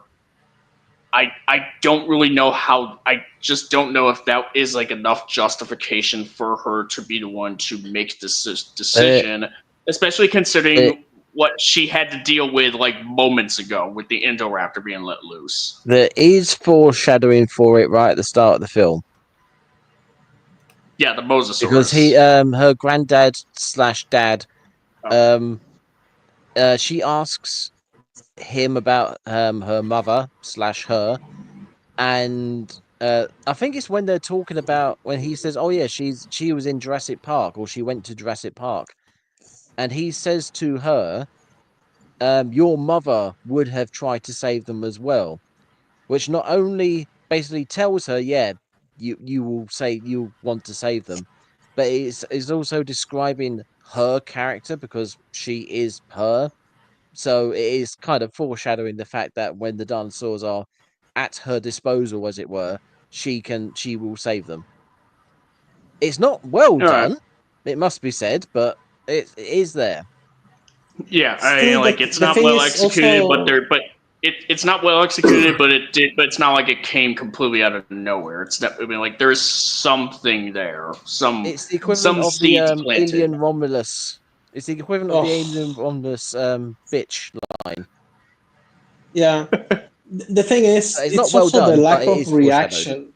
I don't really know how. I just don't know if that is like enough justification for her to be the one to make this decision, especially considering what she had to deal with like moments ago with the Indoraptor being let loose. There is foreshadowing for it right at the start of the film. Yeah, the Mosasaurus. Because her granddad / dad, she asks him about her mother / her, and I think it's when they're talking about when he says, "Oh yeah, she was in Jurassic Park, or she went to Jurassic Park," and he says to her, "Your mother would have tried to save them as well," which not only basically tells her, "Yeah, you will say you want to save them," but it's also describing her character because she is her. So it is kind of foreshadowing the fact that when the dinosaurs are at her disposal, as it were, she will save them. It's not well done, it must be said, but it is there. Yeah, it's not well executed, also... it's not well executed, but it's not like it came completely out of nowhere. It's not, I mean, like there's something there. It's the equivalent of the Alien Romulus. It's the equivalent of the Alien Romulus bitch line. Yeah, The thing is, It's it's not well also done, the but lack it of is foreshadowed. reaction.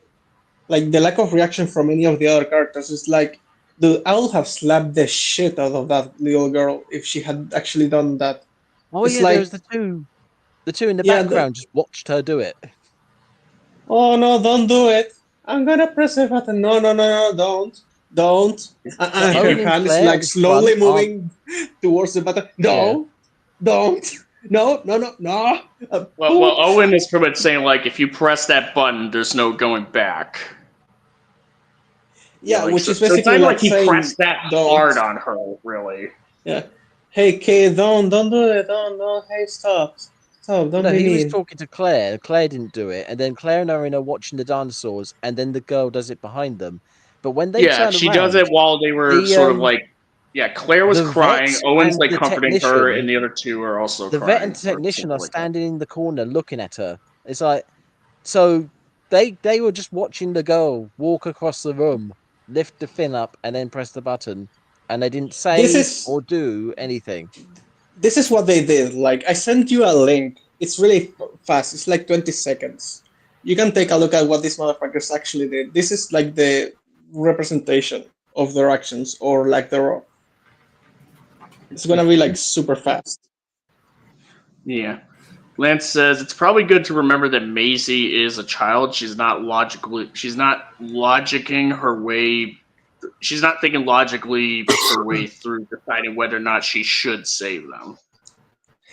Like the lack of reaction from any of the other characters is like, dude, I would have slapped the shit out of that little girl if she had actually done that. Oh It's yeah, there like, was the two in the yeah, background just watched her do it. oh no, don't do it. I'm gonna press a button. No, no, no, no, don't. And her Owen and hand is Claire like in front slowly moving towards the button. No, don't. No, no, no, no. Well, Owen is pretty much saying like, if you press that button, there's no going back. Yeah, like, which is so it's basically not like like he saying, pressed that don't. hard on her, really. Yeah. Hey, kid, don't do it. Don't. Hey, stop. Stop. Don't No, be he was mean. talking to Claire. Claire didn't do it, and then Claire and Owen are watching the dinosaurs, and then the girl does it behind them. But when they Yeah, turn she around, does it while they were the sort of like, yeah, Claire was the crying, vet Owen's and like the comforting her, technician, and the other two are also the vet crying. and technician are like that. standing in the corner looking at her. It's like, so they were just watching the girl walk across the room, lift the fin up, and then press the button, and they didn't say or do anything. This is what they did. Like, I sent you a link. It's really fast. It's like 20 seconds. You can take a look at what these motherfuckers actually did. This is like the representation of their actions or lack thereof. It's gonna be like super fast. Yeah. Lance says it's probably good to remember that Maisie is a child. She's not logicking her way. She's not thinking logically her way through deciding whether or not she should save them.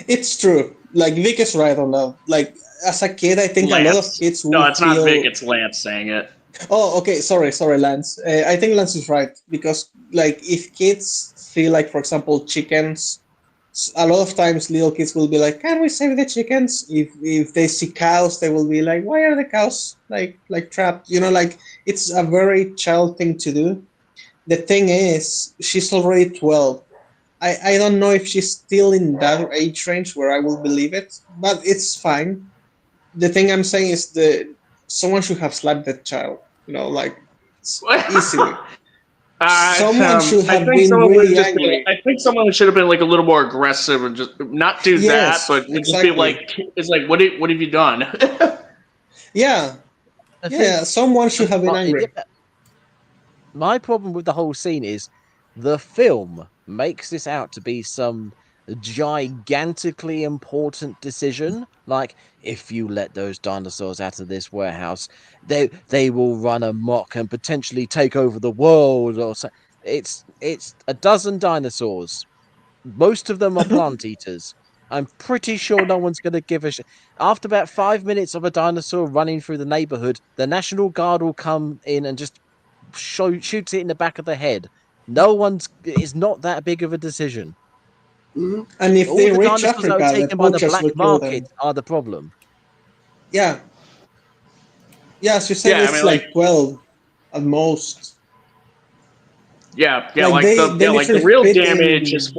It's true. Like, Vic is right on that. Like, as a kid, I think Lance. a lot of kids will No, it's feel... not Vic. It's Lance saying it. Oh, okay. Sorry, Lance. I think Lance is right because, like, if kids feel like, for example, chickens, a lot of times little kids will be like, "Can we save the chickens?" If they see cows, they will be like, "Why are the cows like trapped?" You know, like, it's a very child thing to do. The thing is, she's already 12. I don't know if she's still in that age range where I will believe it, but it's fine. The thing I'm saying is someone should have slapped that child. You know, like, easily. Someone should have been really angry. I think someone should have been like a little more aggressive and just not do that, but exactly. just be like, "It's like, what have you done?" Yeah, someone should have been angry. My problem with the whole scene is the film makes this out to be some gigantically important decision. Like, if you let those dinosaurs out of this warehouse, they will run amok and potentially take over the world. Or so. It's a dozen dinosaurs. Most of them are plant eaters. I'm pretty sure no one's going to give a shit. After about 5 minutes of a dinosaur running through the neighborhood, the National Guard will come in and just shoots it in the back of the head. It's not that big of a decision. Mm-hmm. And if all they the reach dinosaurs Africa, that were taken by the black market them. are the problem. Yeah. Yeah, as you said, it's like 12 at most. Yeah, like the real damage is.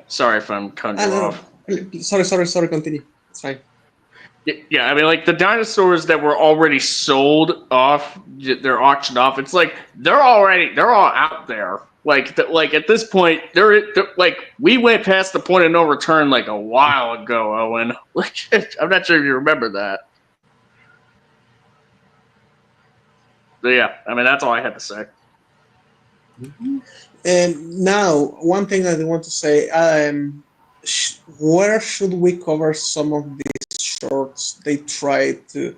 Sorry if I'm cutting you off. Sorry, continue. It's fine. Yeah, I mean, like the dinosaurs that were already sold off, they're auctioned off. It's like they're all out there. Like at this point, they're like we went past the point of no return like a while ago, Owen. Like I'm not sure if you remember that. But yeah, I mean that's all I had to say. Mm-hmm. And now, one thing that I want to say, where should we cover some of these shorts? They tried to.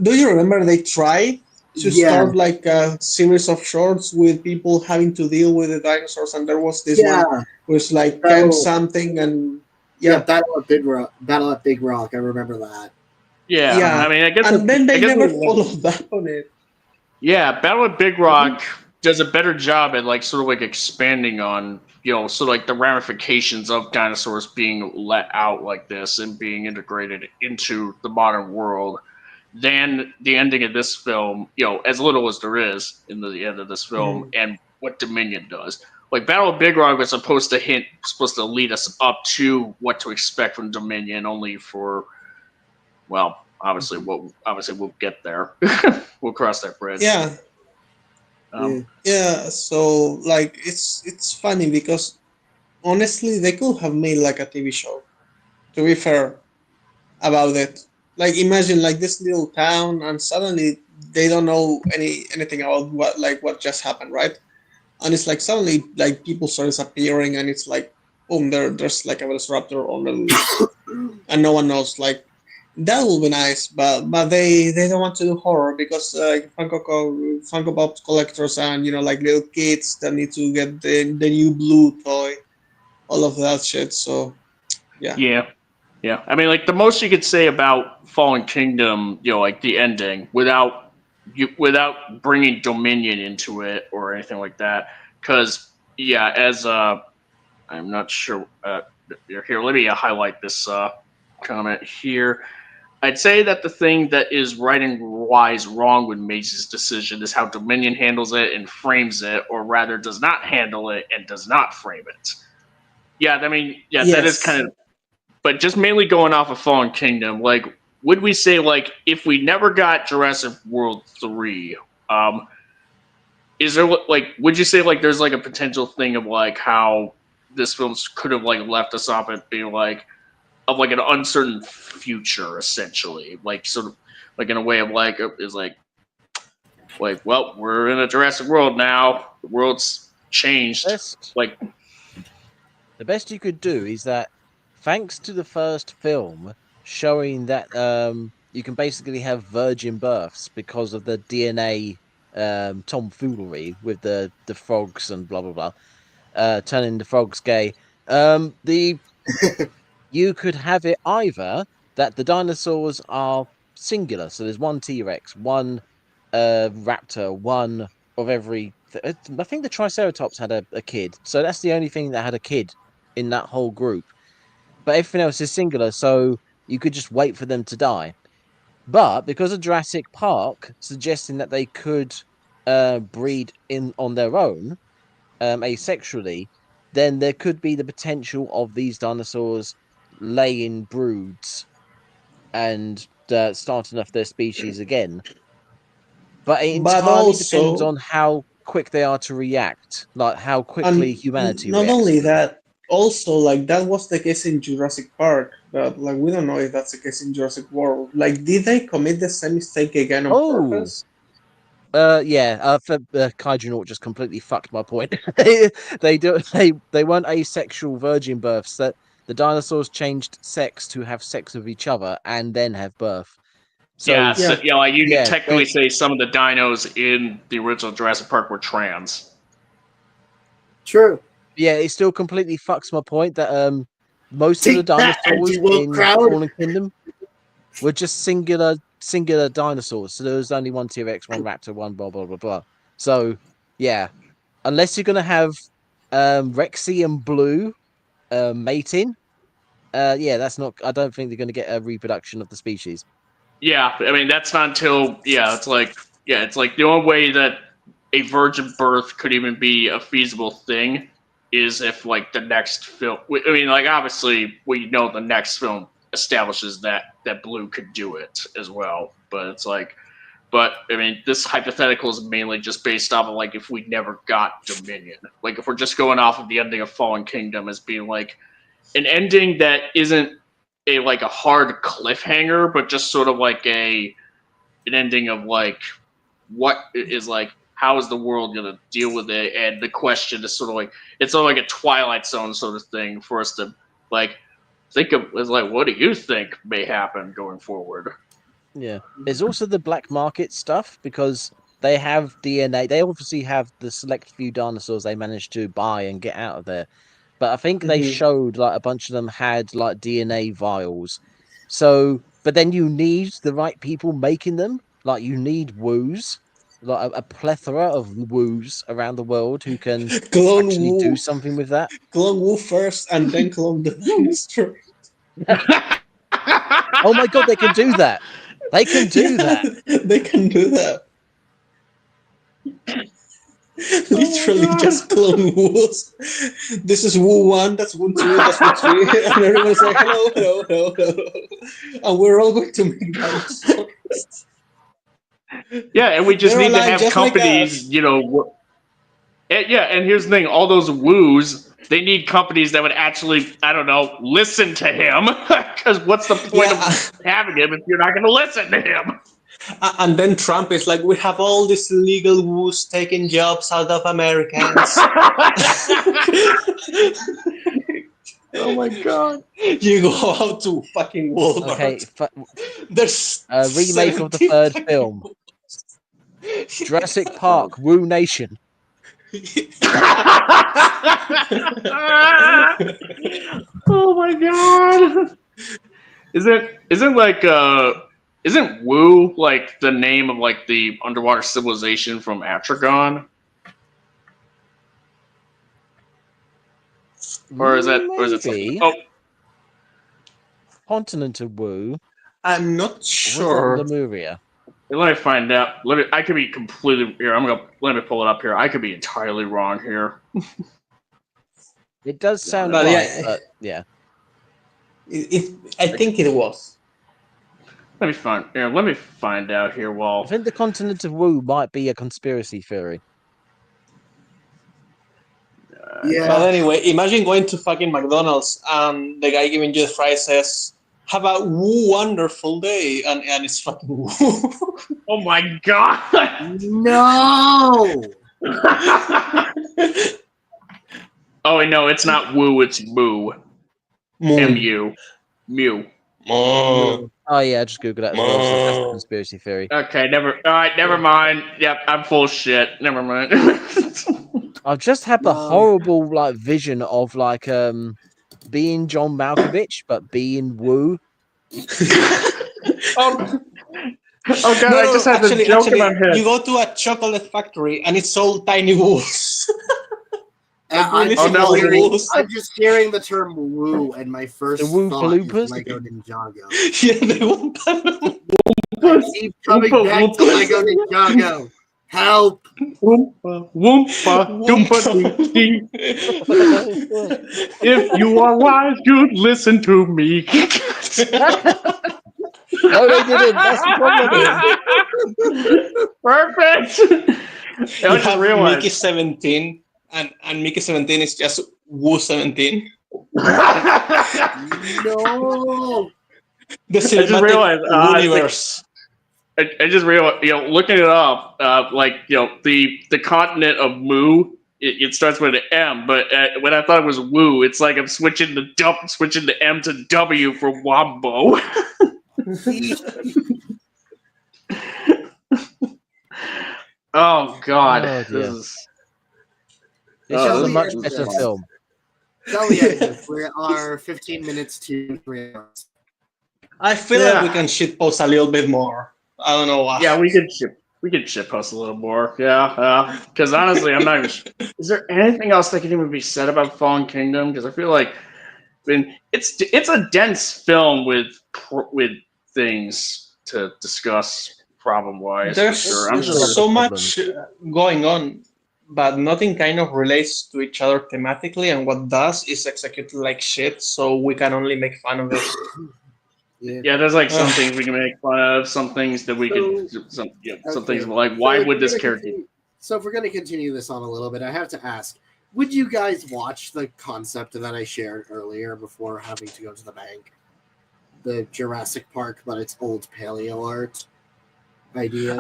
Do you remember they tried to start like a series of shorts with people having to deal with the dinosaurs, and there was this one was like Camp something and Battle at Big Rock. I remember that. Yeah, I mean, I guess, and then they never followed up on it. Yeah, Battle at Big Rock does a better job at like sort of like expanding on sort of like the ramifications of dinosaurs being let out like this and being integrated into the modern world than the ending of this film. As little as there is in the end of this film, and what Dominion does. Like Battle of Big Rock was supposed to lead us up to what to expect from Dominion, only for, well, obviously we'll get there. We'll cross that bridge. Yeah. So like it's funny because honestly they could have made like a TV show, to be fair, about it. Like imagine like this little town, and suddenly they don't know anything about what just happened, right? And it's like suddenly like people start disappearing, and it's like boom, there's like a velociraptor on the loose, and no one knows. Like that will be nice, but they don't want to do horror because Funko Pop collectors and like little kids that need to get the new blue toy, all of that shit. So yeah. Yeah. I mean, like the most you could say about Fallen Kingdom, like the ending, without bringing Dominion into it or anything like that, because as I'm not sure. Here, let me highlight this comment here. I'd say that the thing that is writing-wise wrong with Maze's decision is how Dominion handles it and frames it, or rather does not handle it and does not frame it. Yeah, I mean, that is kind of... But just mainly going off of Fallen Kingdom, like, would we say, like, if we never got Jurassic World 3, is there, like, would you say, like, there's, like, a potential thing of, like, how this film could have, like, left us off at being, like, of like an uncertain future, essentially, like sort of like in a way of like is like well, we're in a Jurassic World now. The world's changed. Like the best you could do is that, thanks to the first film showing that you can basically have virgin births because of the DNA tomfoolery with the frogs and blah blah blah, turning the frogs gay. You could have it either that the dinosaurs are singular, so there's one T-Rex, one raptor, one of every... I think the Triceratops had a kid, so that's the only thing that had a kid in that whole group. But everything else is singular, so you could just wait for them to die. But because of Jurassic Park suggesting that they could breed on their own, asexually, then there could be the potential of these dinosaurs laying broods and starting off their species again. But it entirely depends on how quick they are to react, like how quickly humanity not reacts. Only that, also like that was the case in Jurassic Park, but like we don't know if that's the case in Jurassic World. Like, did they commit the same mistake again on purpose? Kaiju just completely fucked my point. They weren't asexual virgin births. That the dinosaurs changed sex to have sex with each other and then have birth. So like you could technically say some of the dinos in the original Jurassic Park were trans. True. Yeah, it still completely fucks my point that most of the dinosaurs in Fallen Kingdom were just singular dinosaurs. So there was only one T-Rex, one raptor, one blah blah blah blah. So yeah, unless you're gonna have Rexy and Blue mating, that's not... I don't think they're gonna get a reproduction of the species. Yeah, I mean that's not until it's like the only way that a virgin birth could even be a feasible thing is if like the next film... I mean, like obviously we know the next film establishes that Blue could do it as well, but it's like, but I mean, this hypothetical is mainly just based off of like if we never got Dominion, like if we're just going off of the ending of Fallen Kingdom as being like an ending that isn't a hard cliffhanger, but just sort of like an ending of like what is like how is the world going to deal with it, and the question is sort of like it's sort of like a Twilight Zone sort of thing for us to like think of as like, what do you think may happen going forward? Yeah, there's also the black market stuff because they have DNA. They obviously have the select few dinosaurs they managed to buy and get out of there. But I think they showed like a bunch of them had like DNA vials. So, but then you need the right people making them. Like you need woos, like a plethora of woos around the world who can actually do something with that. Clone Woo first, and then clone the dinosaur. Oh my god, they can do that! They can do that. They can do that. Literally just clone Woos. This is Woo 1, that's Woo 2, that's Woo 3, and everyone's like, hello. And we're all going to make dinosaurs. Yeah, and we just need to have companies, and here's the thing: all those woos they need companies that would actually, I don't know, listen to him. Because what's the point of having him if you're not going to listen to him? And then Trump is like, we have all these illegal woos taking jobs out of Americans. Oh my god! You go out to fucking Walmart. Okay, there's a remake of the third film, Jurassic Park, Woo Nation. Oh my god! Isn't Woo like the name of like the underwater civilization from Atragon? Or is it something? Oh, Continent of Woo. I'm not sure. Lemuria. Let me find out. I could be completely here. Let me pull it up here. I could be entirely wrong here. It does sound But right, but yeah. I think it was. Let me find out here. I think the continent of Woo might be a conspiracy theory. Yeah. But anyway, imagine going to fucking McDonald's and the guy giving you the fries says, "Have a wonderful day," and it's fucking woo. Oh my god! No. Oh no, it's not Woo. It's Moo. M-U. Mew. Moo. Oh yeah, I just googled that as well. So that's a conspiracy theory. Okay, never mind. Yep, I'm full of shit. Never mind. I've just had the horrible vision of being John Malkovich, but being Woo. Oh god, I just had the joke in my head. You go to a chocolate factory and it's all tiny woos. I'm just hearing the term woo, and my first thought is Lego Ninjago. Yeah, the Woo I keep coming back to Lego Ninjago. Help! Woompa, doompa, dee. If you are wise, you'd listen to me. No, they didn't. That's the problem. Perfect. You have Mickey 17, and Mickey 17 is just Woo 17. No. The cinematic universe. I just realized, looking it up, the continent of Moo, it starts with an M, but when I thought it was Woo, it's like I'm switching the M to W for Wombo. Oh god, this is a much better film. Tell the editors, we are 15 minutes to 3 hours. I feel like we can shitpost a little bit more. I don't know why. Yeah, we could shitpost a little more. Yeah. Because honestly, I'm not even sure. Is there anything else that can even be said about Fallen Kingdom? Because I feel like it's a dense film with things to discuss problem-wise. There's sure. so much going on, but nothing kind of relates to each other thematically, and what does is executed like shit, so we can only make fun of it. Yeah, there's some things we can make fun of, some things that we could, some things like, why would this character? So if we're going to continue this on a little bit, I have to ask, would you guys watch the concept that I shared earlier before having to go to the bank? The Jurassic Park, but it's old paleo art idea.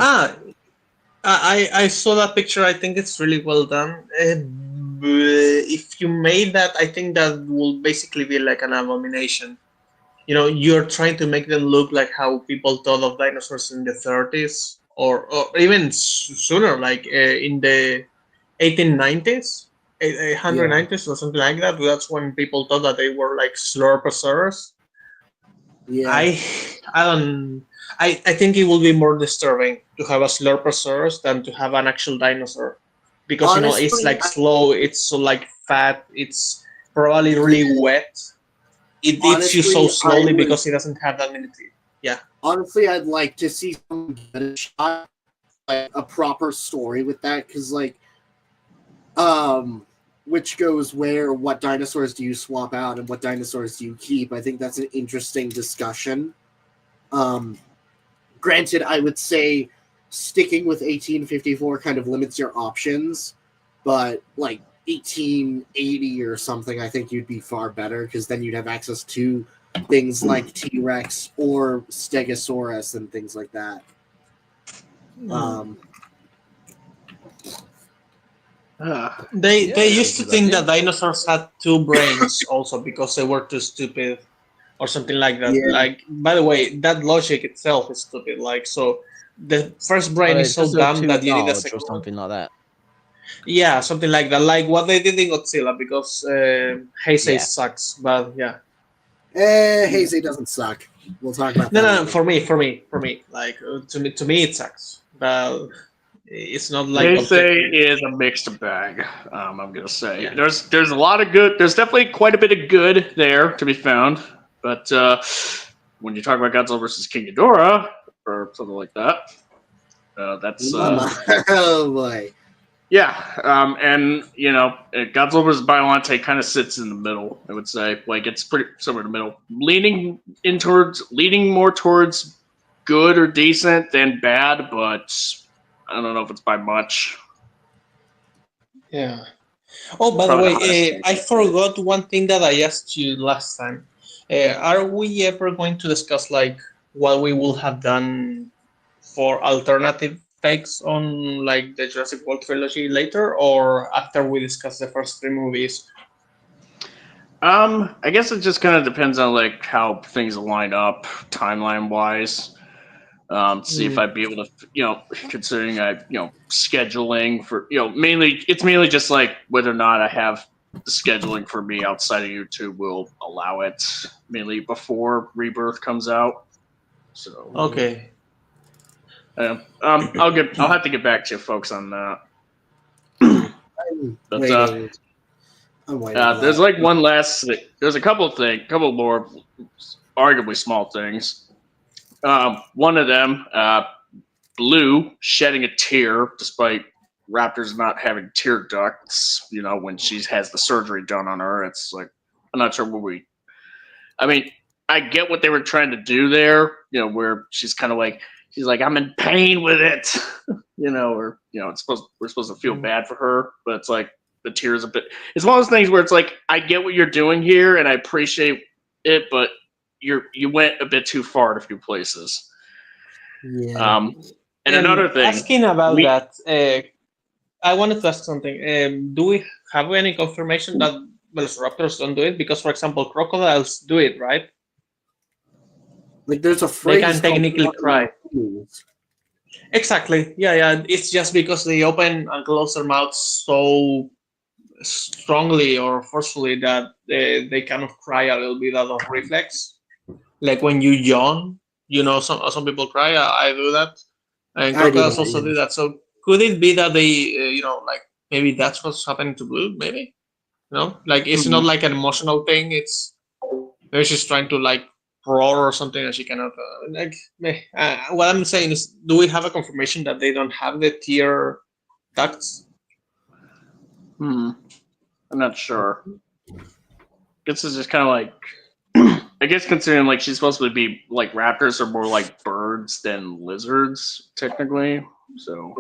I saw that picture. I think it's really well done. If you made that, I think that will basically be like an abomination. You're trying to make them look like how people thought of dinosaurs in the 30s, or even sooner, like in the 1890s, 1890s, or something like that. That's when people thought that they were like slurposaurus. Yeah, I think it will be more disturbing to have a slurposaurus than to have an actual dinosaur, because honestly, it's like slow, it's so like fat, it's probably really wet. It eats you so slowly because it doesn't have that many teeth. Yeah. Honestly, I'd like to see someone get a shot, like a proper story with that, because which goes where, what dinosaurs do you swap out and what dinosaurs do you keep? I think that's an interesting discussion. Granted, I would say sticking with 1854 kind of limits your options, but 1880 or something, I think you'd be far better because then you'd have access to things like T-Rex or Stegosaurus and things like that. They used to think that dinosaurs had 2 brains also because they were too stupid or something like that. Yeah. Like, by the way, that logic itself is stupid. Like, so the first brain is so dumb that you need a second or something like that. Yeah, something like that. Like what they did in Godzilla because Heisei sucks. But yeah. Heisei doesn't suck. We'll talk about that. No, for me. Like to me it sucks. But it's not like Heisei is a mixed bag. I'm gonna say there's a lot of good. There's definitely quite a bit of good there to be found. But when you talk about Godzilla versus King Ghidorah or something like that, that's oh boy. Yeah, and Godzilla vs. Biollante kind of sits in the middle. I would say, like it's pretty somewhere in the middle, leaning more towards good or decent than bad, but I don't know if it's by much. Yeah. Oh, by the way, I forgot one thing that I asked you last time. Are we ever going to discuss like what we would have done for alternative takes on like the Jurassic World trilogy later, or after we discuss the first 3 movies? I guess it just kind of depends on like how things line up timeline wise. See if I'd be able to, considering scheduling for, it's mainly just like whether or not I have the scheduling for me outside of YouTube will allow it, mainly before Rebirth comes out. So okay. I'll have to get back to you folks on that. I'm waiting. There's like one last. There's a couple more arguably small things. One of them, Blue shedding a tear despite raptors not having tear ducts. When she has the surgery done on her, it's like I'm not sure I mean, I get what they were trying to do there. Where she's kind of like. She's like, I'm in pain with it, or we're supposed to feel bad for her, but it's like the tears a bit. It's one of those things where it's like, I get what you're doing here, and I appreciate it, but you went a bit too far in a few places. Yeah. And another thing, asking about that, I wanted to ask something. Do we have any confirmation that velociraptors don't do it? Because, for example, crocodiles do it, right? Like there's a phrase. They can technically cry. Exactly. Yeah. It's just because they open and close their mouths so strongly or forcefully that they kind of cry a little bit out of reflex. Like when you yawn, some people cry. I do that, and crocodiles also do that. So could it be that they, like maybe that's what's happening to Blue? Maybe, like it's not like an emotional thing. It's maybe she's trying to like roar or something and she cannot what I'm saying is, do we have a confirmation that they don't have the tear ducts? I'm not sure. This is just kind of like I guess considering like she's supposed to be like raptors are more like birds than lizards technically, so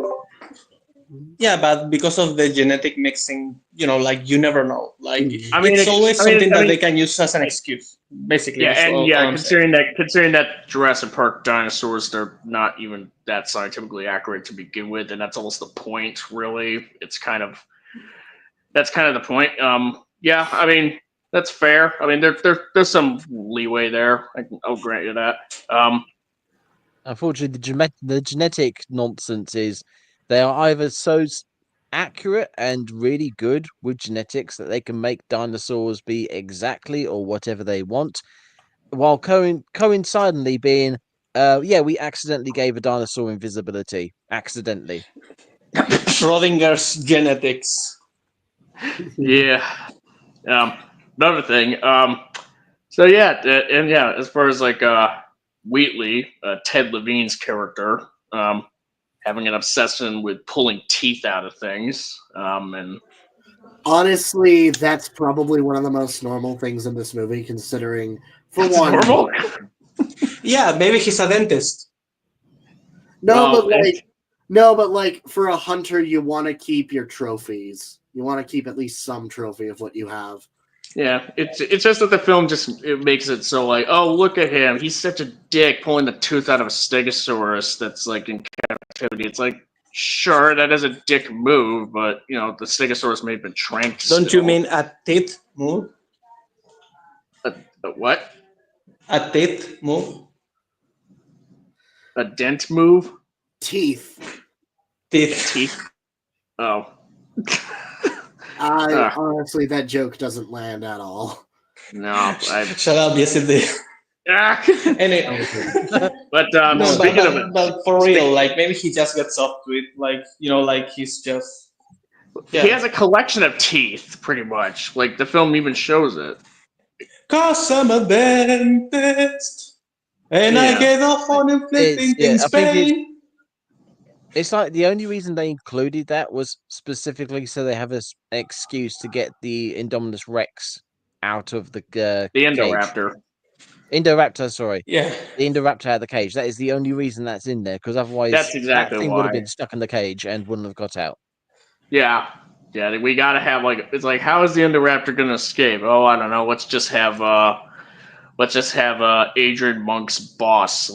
yeah, but because of the genetic mixing, like you never know. Like it's always something that they can use as an excuse, basically. Considering that Jurassic Park dinosaurs, they're not even that scientifically accurate to begin with, and that's almost the point. Really, that's kind of the point. That's fair. I mean, there's some leeway there. I'll grant you that. Unfortunately, the genetic nonsense is they are either so accurate and really good with genetics that they can make dinosaurs be exactly or whatever they want, while coincidentally being, we accidentally gave a dinosaur invisibility. Accidentally. Schrodinger's genetics. Yeah. Another thing. As far as like Wheatley, Ted Levine's character, having an obsession with pulling teeth out of things, and honestly, that's probably one of the most normal things in this movie, considering for that's one. Normal? Yeah, maybe he's a dentist. But for a hunter, you want to keep your trophies. You want to keep at least some trophy of what you have. Yeah, it's just that the film it makes it so like, oh, look at him, he's such a dick pulling the tooth out of a stegosaurus that's like in captivity. It's like, sure, that is a dick move, but you know the stegosaurus may have been tranked. Don't you mean a teeth move? A what? A teeth move? A dent move? Teeth. Teeth. Oh. Honestly, that joke doesn't land at all. No, shut up. Yes, it did. Anyway, but speaking of it, but for real, like maybe he just gets up to it, like like he's just. Yeah. He has a collection of teeth, pretty much. Like the film even shows it. 'Cause I'm a dentist, and I get off on inflicting in Spain. It's like the only reason they included that was specifically so they have an excuse to get the Indominus Rex out of the Indoraptor. Cage. Indoraptor, sorry. Yeah. The Indoraptor out of the cage. That is the only reason that's in there, because otherwise that's exactly that thing why. would have been stuck in the cage and wouldn't have got out. Yeah. Yeah, we gotta have it's like, how is the Indoraptor gonna escape? Oh, I don't know. Let's just have Adrian Monk's boss,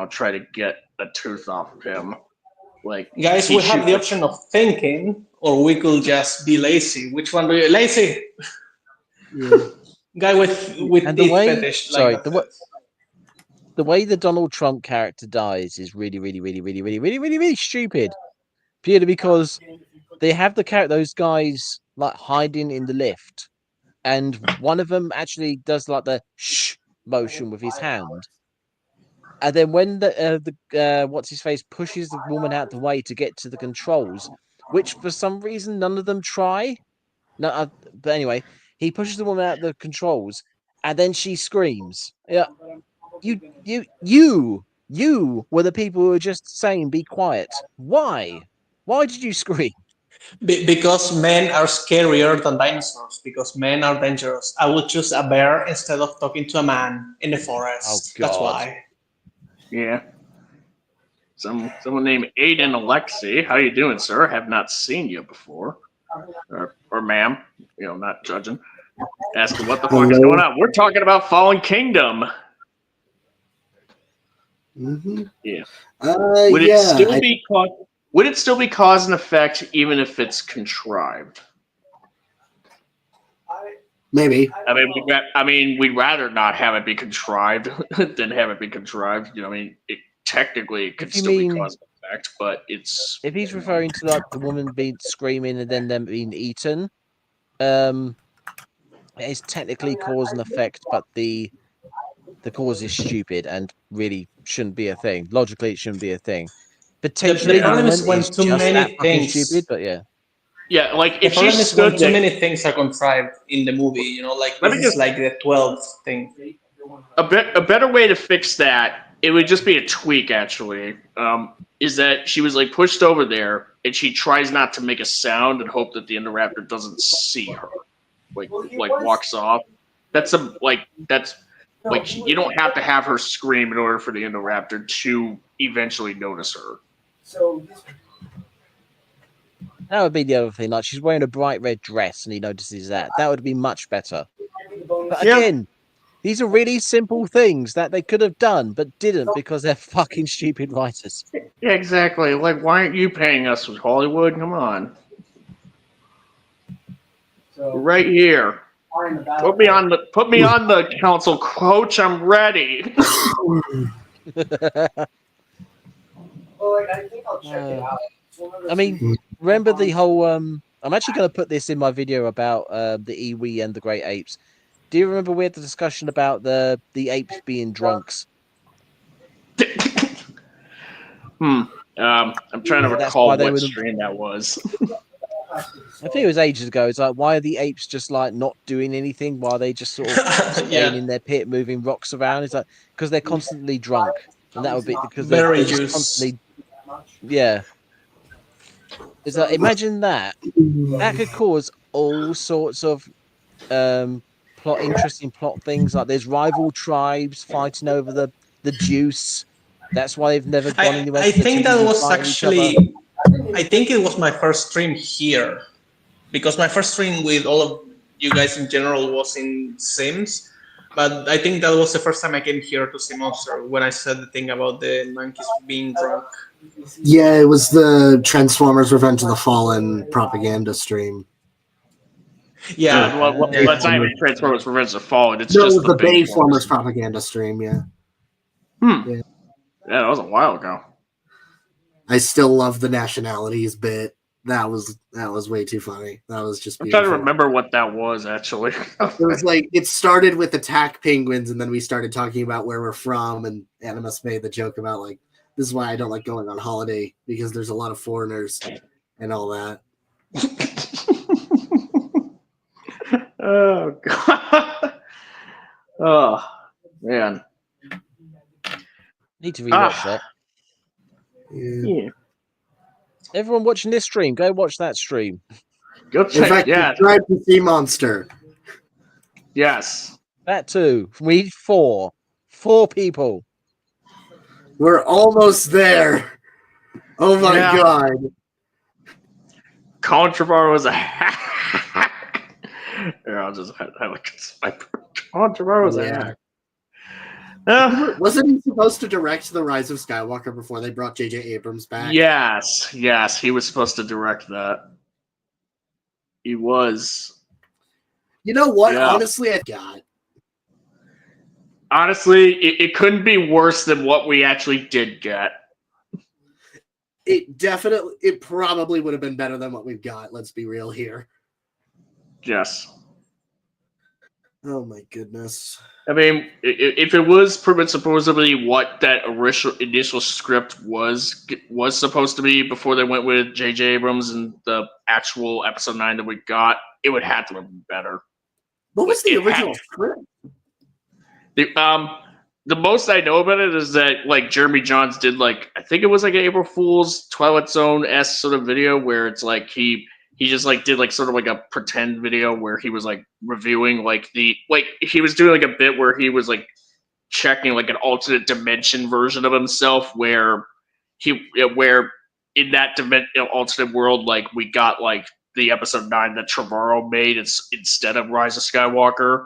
try to get a tooth off of him. Like, guys, we have the option of thinking, or we could just be lazy. Which one do you lazy? Yeah. Guy with teeth fetish. The way the Donald Trump character dies is really, really, really, really, really, really, really, really stupid. Purely because they have those guys like hiding in the lift, and one of them actually does like the shh motion with his hand. And then when the what's his face pushes the woman out the way to get to the controls, which for some reason none of them try. No, but anyway, he pushes the woman out the controls, and then she screams. Yeah, you were the people who were just saying be quiet. Why? Why did you scream? Because men are scarier than dinosaurs. Because men are dangerous. I would choose a bear instead of talking to a man in the forest. Oh, God. That's why. Yeah. Someone named Aiden Alexi. How you doing, sir? Have not seen you before. Or ma'am. Not judging. Asking what the fuck is going on. We're talking about Fallen Kingdom. Mm-hmm. Yeah. Would it still be cause and effect even if it's contrived? Maybe. We'd rather not have it be contrived than have it be contrived. It technically could still be cause and effect, but it's. If he's referring to like the woman being screaming and then them being eaten, it is technically cause and effect, but the cause is stupid and really shouldn't be a thing. Logically, it shouldn't be a thing. Potentially, the problem is when too many things. Stupid, but yeah. Yeah, like if she stood when too many things are contrived in the movie, like this is like the 12th thing. A better way to fix that, it would just be a tweak actually. Is that she was like pushed over there and she tries not to make a sound and hope that the Indoraptor doesn't see her, like walks off. You don't have to have her scream in order for the Indoraptor to eventually notice her. That would be the other thing. Like she's wearing a bright red dress and he notices that. That would be much better. But again, these are really simple things that they could have done but didn't because they're fucking stupid writers. Yeah, exactly. Like, why aren't you paying us with Hollywood? Come on. Right here. Put me on the council, coach. I'm ready. I mean, remember the whole I'm actually going to put this in my video about the Iwi and the great apes. Do you remember we had the discussion about the apes being drunks? I'm trying to recall what stream that was. I think it was ages ago. It's like, why are the apes just like not doing anything? Why are they just sort of staying in their pit, moving rocks around? It's like because they're constantly drunk, and that would be because they're just constantly. Yeah. It's like, imagine that. That could cause all sorts of interesting plot things. Like there's rival tribes fighting over the juice. That's why they've never gone anywhere. I think that was actually. I think it was my first stream here because my first stream with all of you guys in general was in Sims, but I think that was the first time I came here to see Monster when I said the thing about the monkeys being drunk. Yeah, it was the Transformers Revenge of the Fallen propaganda stream. Yeah, well, it's not even Transformers Revenge of the Fallen. It's No, just it was the Bayformers Bayformers propaganda stream. Yeah. Yeah, that was a while ago. I still love the nationalities bit. That was way too funny. That was just beautiful. I'm trying to remember what that was actually. It was like it started with attack penguins, and then we started talking about where we're from, and Animus made the joke about like this is why I don't like going on holiday because there's a lot of foreigners and all that. Oh god. Oh man. Need to rewatch that. Yeah. Everyone watching this stream, go watch that stream. Go check. Subscribe to Sea Monster. Yes. That too. We need 4 people. We're almost there. Oh my god. Contrabar was a hack. Here, I'll just highlight Contrabar was a hack. Wasn't he supposed to direct The Rise of Skywalker before they brought J.J. Abrams back? Yes, he was supposed to direct that. He was. You know what? Yeah. Honestly, I got. Honestly, it couldn't be worse than what we actually did get. It probably would have been better than what we've got. Let's be real here. Yes. Oh my goodness. I mean, if it was supposedly what that initial script was supposed to be before they went with J.J. Abrams and the actual episode 9 that we got, it would have to have been better. What was the original script? The most I know about it is that like Jeremy Johns did like I think it was like an April Fool's Twilight Zone-esque sort of video where it's like he just like did like sort of like a pretend video where he was like reviewing like he was doing like a bit where he was like checking like an alternate dimension version of himself where in that alternate world like we got like the episode 9 that Trevorrow made instead of Rise of Skywalker.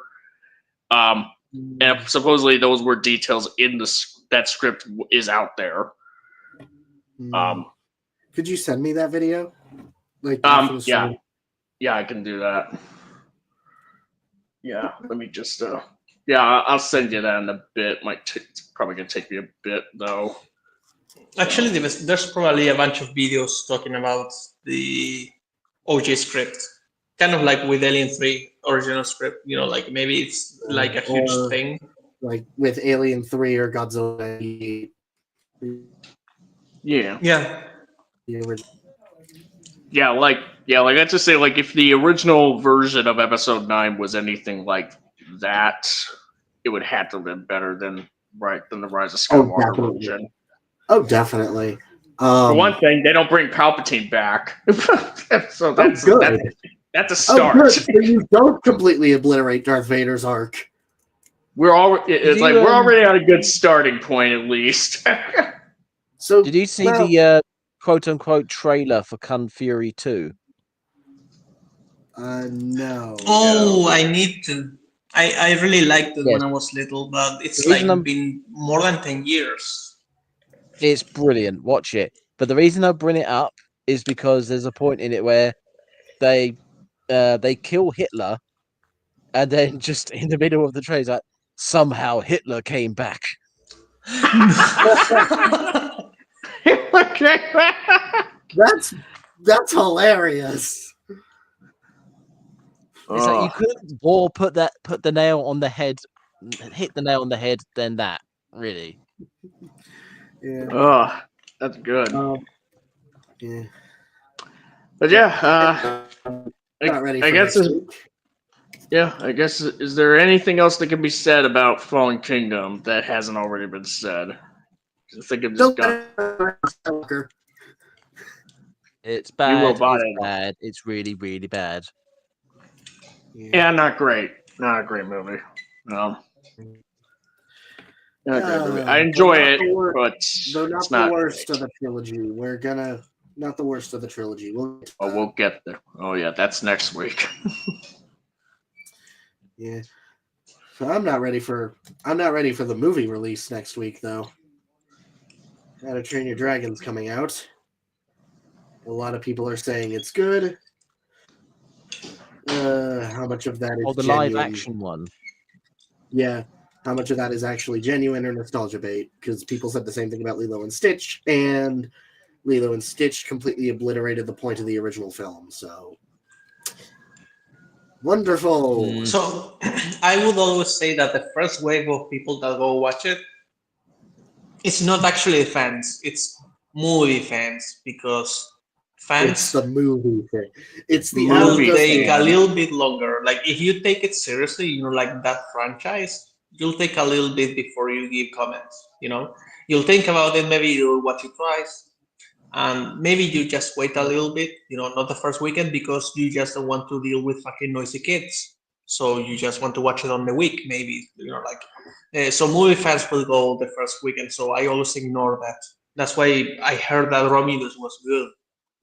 And supposedly those were details in that script is out there. Could you send me that video? Like, yeah, I can do that. Yeah, let me just I'll send you that in a bit. It's probably gonna take me a bit though. Actually, there's probably a bunch of videos talking about the OG script, kind of like with Alien 3 original script. You know, like maybe it's like a huge thing, like with Alien 3 or Godzilla. Yeah. Like let's just say like if the original version of episode 9 was anything like that, it would have to have been better than the Rise of Skywalker version. Oh, definitely. For one thing, they don't bring Palpatine back, so that's good. That's a start. Oh, good. So you don't completely obliterate Darth Vader's arc. We're already at a good starting point at least. So did you see the quote-unquote trailer for Kung Fury 2? No. Oh, I need to. I really liked it when I was little, but it's been more than 10 years. It's brilliant. Watch it. But the reason I bring it up is because there's a point in it where they kill Hitler, and then just in the middle of the trailer, like, somehow Hitler came back. That's hilarious. It's like you couldn't more put the nail on the head, hit the nail on the head than that, really. Yeah. Oh, that's good. Yeah. But yeah, not ready for I guess. I guess. Is there anything else that can be said about Fallen Kingdom that hasn't already been said? I think I've just got. It's bad. It's bad. It's really, really bad. Yeah, not great. Not a great movie. No. Not a great movie. I enjoy it, but though not the worst of the trilogy. We're gonna not the worst of the trilogy. We'll get there. Oh yeah, that's next week. Yeah. So I'm not ready for the movie release next week though. How to Train Your Dragon's coming out. A lot of people are saying it's good. How much of that is the genuine? live action one? Yeah. How much of that is actually genuine or nostalgia bait? Because people said the same thing about Lilo and Stitch, and Lilo and Stitch completely obliterated the point of the original film. So wonderful. So I would always say that the first wave of people that go watch it, it's not actually fans, it's movie fans, because fans, it's the movie thing. It's the will take a little bit longer. Like if you take it seriously, like that franchise, you'll take a little bit before you give comments. You'll think about it, maybe you'll watch it twice, and maybe you just wait a little bit, not the first weekend, because you just don't want to deal with fucking noisy kids. So you just want to watch it on the week, maybe, so movie fans will go the first weekend. So I always ignore that. That's why I heard that Romulus was good,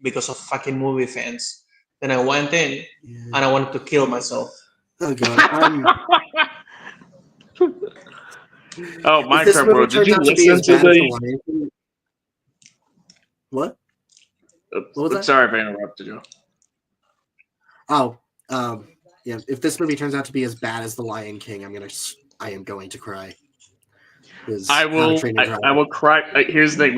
because of fucking movie fans. Then I went in and I wanted to kill myself. Oh god. Oh, Minecraft World, did you listen to the... What? What was that? Sorry if I interrupted you. Oh, yeah. If this movie turns out to be as bad as The Lion King, I am going to cry. I will cry. Here's the thing.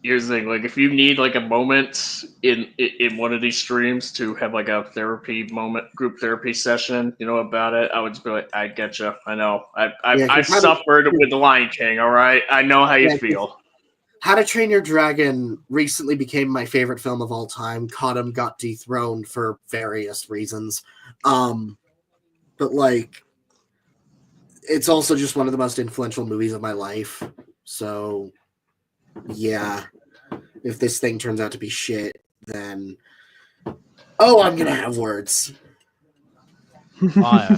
Here's the thing. Like, if you need like a moment in one of these streams to have like a therapy moment, group therapy session, about it, I would just be like, I get you. I know. I've suffered with The Lion King. All right, I know how you feel. How to Train Your Dragon recently became my favorite film of all time. Cottam got dethroned for various reasons. But like, it's also just one of the most influential movies of my life. So yeah, if this thing turns out to be shit, then I'm gonna have words. Fire.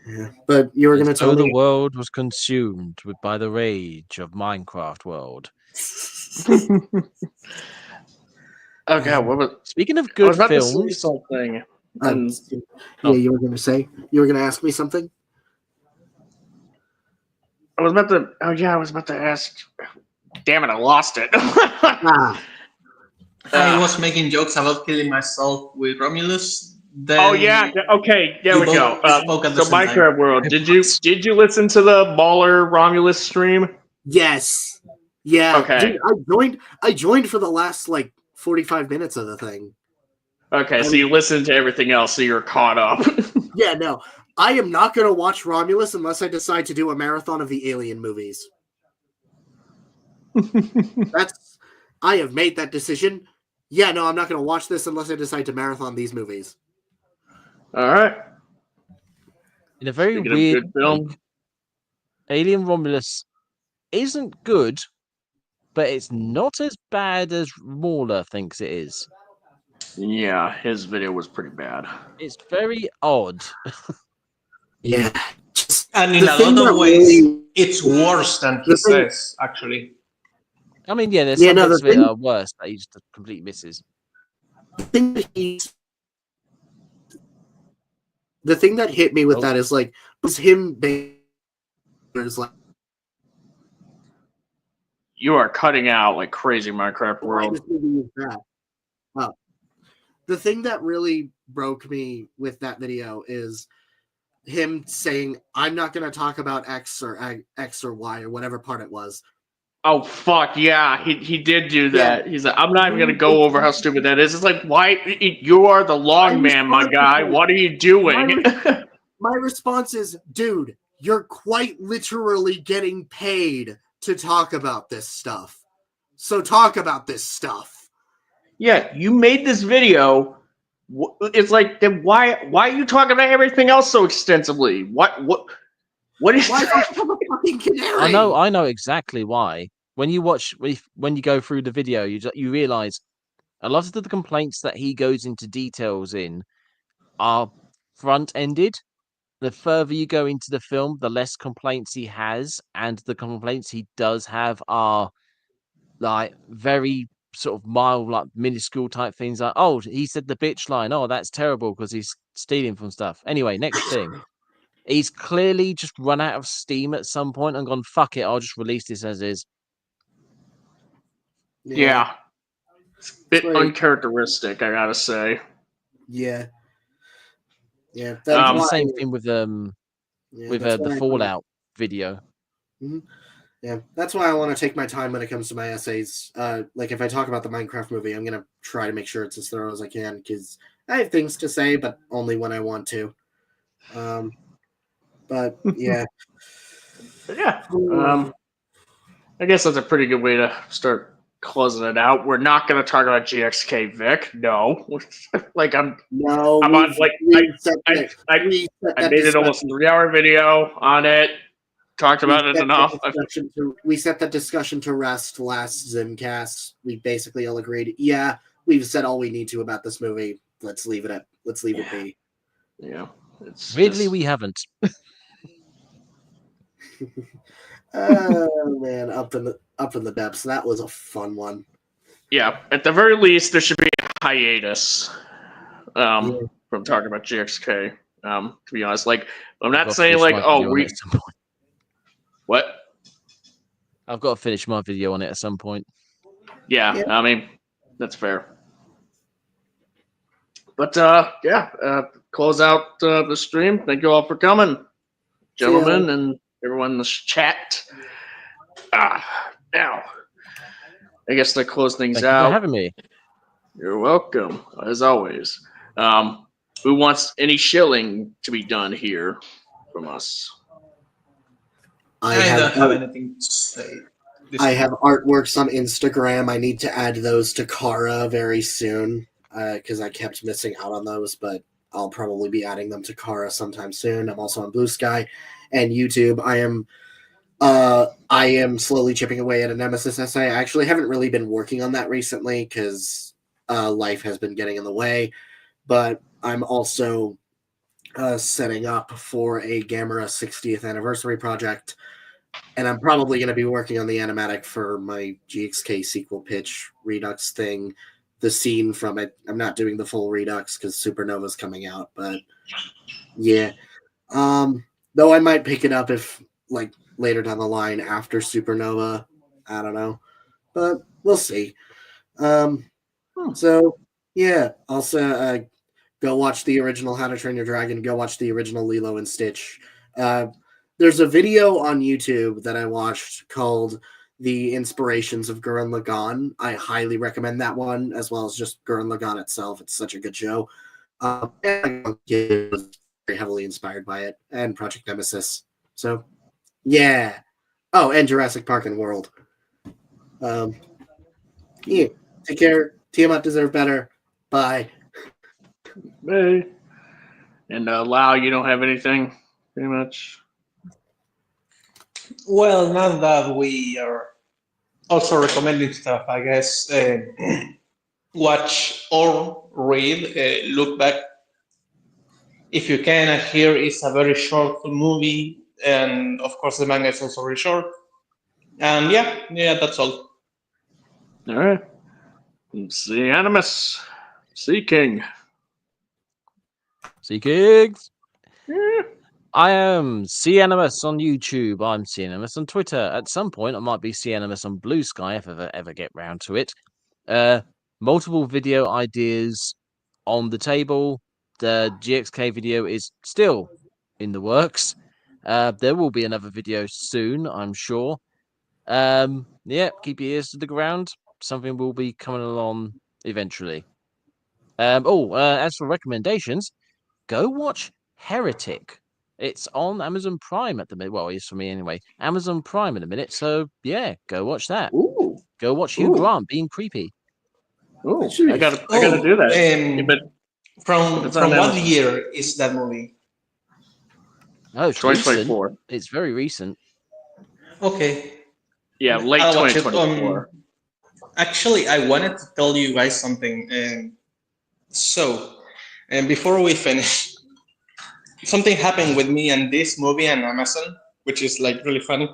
Yeah, but you were gonna tell me the world was consumed by the rage of Minecraft World. Oh god, what was? Speaking of good films, something. You were gonna ask me something. I was about to ask. Damn it, I lost it. I was making jokes about killing myself with Romulus. Then okay, there we go. So Minecraft World, did you listen to the Baller Romulus stream? Yes. Yeah. Okay. Dude, I joined for the last 45 minutes of the thing. Okay, so you listened to everything else, so you're caught up. Yeah, no. I am not going to watch Romulus unless I decide to do a marathon of the Alien movies. I have made that decision. Yeah, no, I'm not going to watch this unless I decide to marathon these movies. All right. In a very weird film, Alien Romulus isn't good, but it's not as bad as Mauler thinks it is. Yeah, his video was pretty bad. It's very odd. Yeah. And in a lot of ways, it's worse than he says, actually. I mean, yeah, there's some bits of it are worse that he just completely misses. The thing that hit me with that is was him you are cutting out like crazy, Minecraft World. The thing that really broke me with that video is him saying, I'm not going to talk about X or Y or whatever part it was. Oh, fuck, yeah, he did do that. Yeah. He's like, I'm not even going to go over how stupid that is. It's like, why? You are the long man, my guy. What are you doing? My response is, dude, you're quite literally getting paid to talk about this stuff. So talk about this stuff. Yeah, you made this video. It's like, then why are you talking about everything else so extensively? What is fucking canary? I know exactly why. When you go through the video, you realize a lot of the complaints that he goes into details in are front-ended. The further you go into the film, the less complaints he has, and the complaints he does have are like very sort of mild, like minuscule type things. Like, oh, he said the bitch line. Oh, that's terrible because he's stealing from stuff. Anyway, next thing. He's clearly just run out of steam at some point and gone, fuck it, I'll just release this as is. Yeah. Bit uncharacteristic, I gotta say. Yeah. Yeah. The same thing with the Fallout video. Mm-hmm. Yeah, that's why I want to take my time when it comes to my essays. Like if I talk about the Minecraft movie, I'm gonna try to make sure it's as thorough as I can because I have things to say, but only when I want to. But yeah, yeah. I guess that's a pretty good way to start closing it out. We're not going to talk about GXK Vic. No, like I'm on like I made it almost 3-hour video on it. Talked about it enough. We set that discussion to rest last Zimcast. We basically all agreed. Yeah, we've said all we need to about this movie. Let's leave it be. Yeah. Weirdly, we haven't. Oh man, up in the depths. That was a fun one. Yeah, at the very least, there should be a hiatus from talking about GXK. To be honest, like I'm not saying like, oh, what? I've got to finish my video on it at some point. Yeah. I mean, that's fair. But close out the stream. Thank you all for coming, gentlemen, and everyone in the chat. Now, I guess to close things Thank out. you for having me. You're welcome, as always. Who wants any shilling to be done here from us? I don't have anything to say. I have artworks on Instagram. I need to add those to Kara very soon because I kept missing out on those, but I'll probably be adding them to Kara sometime soon. I'm also on Blue Sky and YouTube. I am slowly chipping away at a Nemesis essay. I actually haven't really been working on that recently because life has been getting in the way, but I'm also setting up for a Gamera 60th anniversary project, and I'm probably going to be working on the animatic for my GXK sequel pitch Redux thing, the scene from it. I'm not doing the full Redux because Supernova's coming out, but yeah. Though I might pick it up if, like, later down the line after Supernova. I don't know, but we'll see. So, yeah, also go watch the original How to Train Your Dragon. Go watch the original Lilo and Stitch. There's a video on YouTube that I watched called The Inspirations of Gurren Lagann. I highly recommend that one, as well as just Gurren Lagann itself. It's such a good show. And I was very heavily inspired by it, and Project Nemesis. So, yeah. Oh, and Jurassic Park and World. Yeah. Take care. Tiamat deserve better. Bye. Bye. And Lau, you don't have anything, pretty much. Well, now that we are also recommending stuff, I guess watch or read Look Back if you can. Here is a very short movie, and of course the manga is also very short. And yeah, that's all. All right. See Animus. See King. See Kings. Yeah. I am C Animus on YouTube. I'm C Animus on Twitter. At some point, I might be C Animus on Blue Sky if I ever get round to it. Multiple video ideas on the table. The GXK video is still in the works. There will be another video soon, I'm sure. Keep your ears to the ground. Something will be coming along eventually. As for recommendations, go watch Heretic. It's on Amazon Prime at the minute. Well, it's for me anyway. Amazon Prime in a minute. So yeah, go watch that. Ooh. Go watch Hugh Grant being creepy. Oh, I gotta do that. But from what year is that movie? Oh, it's 2024. Recent. It's very recent. Okay. Yeah, late 2024. Actually, I wanted to tell you guys something. And before we finish, something happened with me and this movie and Amazon, which is like really funny.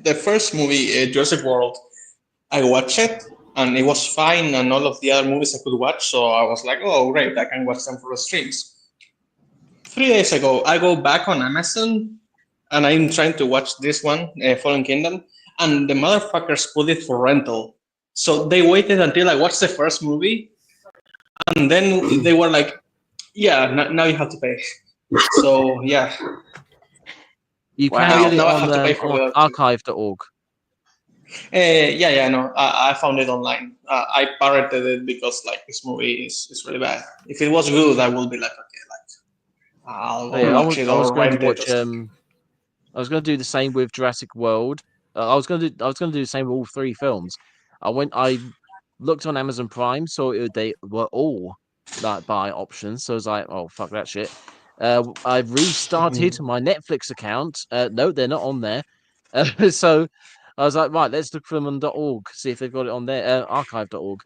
The first movie, Jurassic World, I watched it, and it was fine, and all of the other movies I could watch. So I was like, oh, great, I can watch them for the streams. 3 days ago, I go back on Amazon, and I'm trying to watch this one, Fallen Kingdom, and the motherfuckers put it for rental. So they waited until I watched the first movie, and then they were like, yeah, now you have to pay. So, yeah. You can Wow. get it Now I have to pay on for the archive.org. Yeah, no, I found it online. I pirated it because like this movie is really bad. If it was good, I would be like, okay, like I'll watch it I was or going to rent it. watch. I was going to do the same with Jurassic World. I was going to do the same with all three films. I looked on Amazon Prime, so they were all like buy options. So I was like, oh fuck that shit. I've restarted my Netflix account. No, they're not on there. So I was like, right, let's look for them on .org, see if they've got it on there. Archive.org.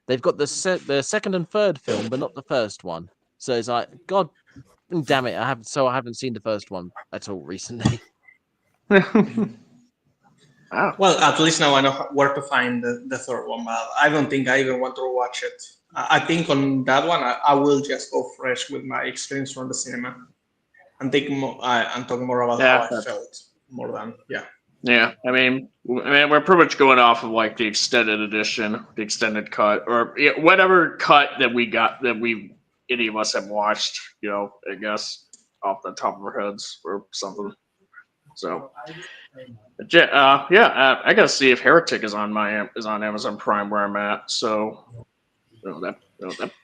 They've got the second and third film, but not the first one. So it's like, God damn it! I haven't seen the first one at all recently. Wow. Well, at least now I know where to find the third one. But I don't think I even want to watch it. I think on that one, I will just go fresh with my experience from the cinema and think more and talk more about how I felt more than Yeah, I mean, we're pretty much going off of like the extended edition, the extended cut, or whatever cut that we got that any of us have watched. You know, I guess off the top of our heads or something. So, I gotta see if Heretic is on Amazon Prime where I'm at. So,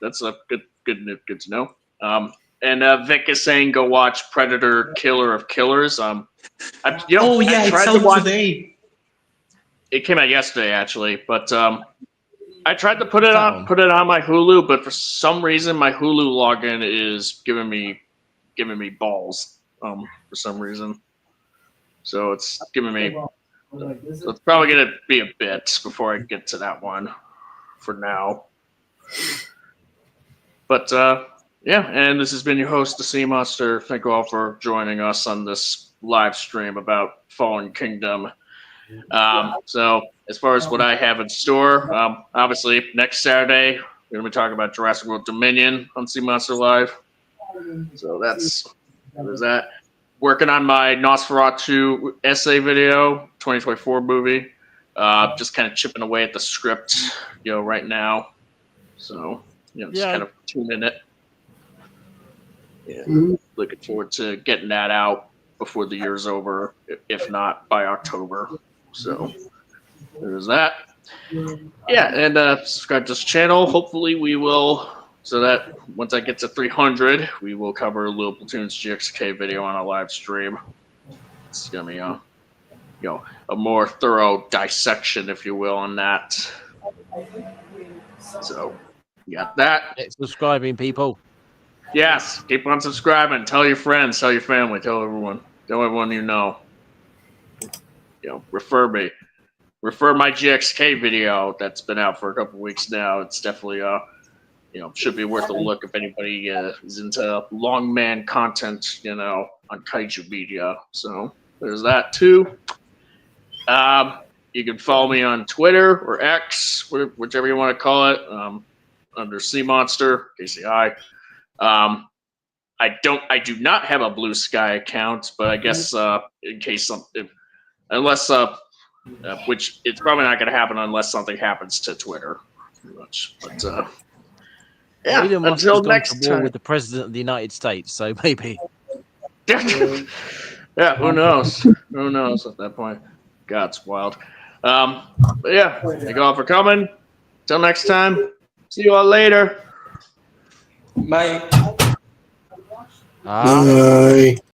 that's a good to know. And Vic is saying go watch Predator: Killer of Killers. it's out today. It came out yesterday, actually, but I tried to put it on my Hulu, but for some reason my Hulu login is giving me balls for some reason. So it's giving me. So it's probably gonna be a bit before I get to that one. For now, but and this has been your host, the Sea Monster. Thank you all for joining us on this live stream about Fallen Kingdom. So as far as what I have in store, obviously next Saturday we're gonna be talking about Jurassic World Dominion on Sea Monster Live. So there's that. Working on my Nosferatu essay video, 2024 movie. Just kind of chipping away at the script, right now. So, just kind of tuning it. Yeah, looking forward to getting that out before the year's over, if not by October. So, there's that. Yeah, and subscribe to this channel. Hopefully, we will. So that once I get to 300, we will cover Little Platoon's GXK video on a live stream. It's gonna be a more thorough dissection, if you will, on that. So, you got that. Subscribing, people. Yes, keep on subscribing. Tell your friends, tell your family, tell everyone you know. Refer me. Refer my GXK video that's been out for a couple weeks now. It's definitely should be worth a look if anybody is into long man content, on Kaiju Media. So there's that too. You can follow me on Twitter or X, whichever you want to call it, under Sea Monster, KCI. I do not have a Blue Sky account, but I guess in case which it's probably not going to happen unless something happens to Twitter, pretty much. But until next time. With the President of the United States, so maybe. Yeah, who knows? Who knows at that point? God's wild. But yeah, thank you all for coming. Till next time. See you all later. Bye. Bye.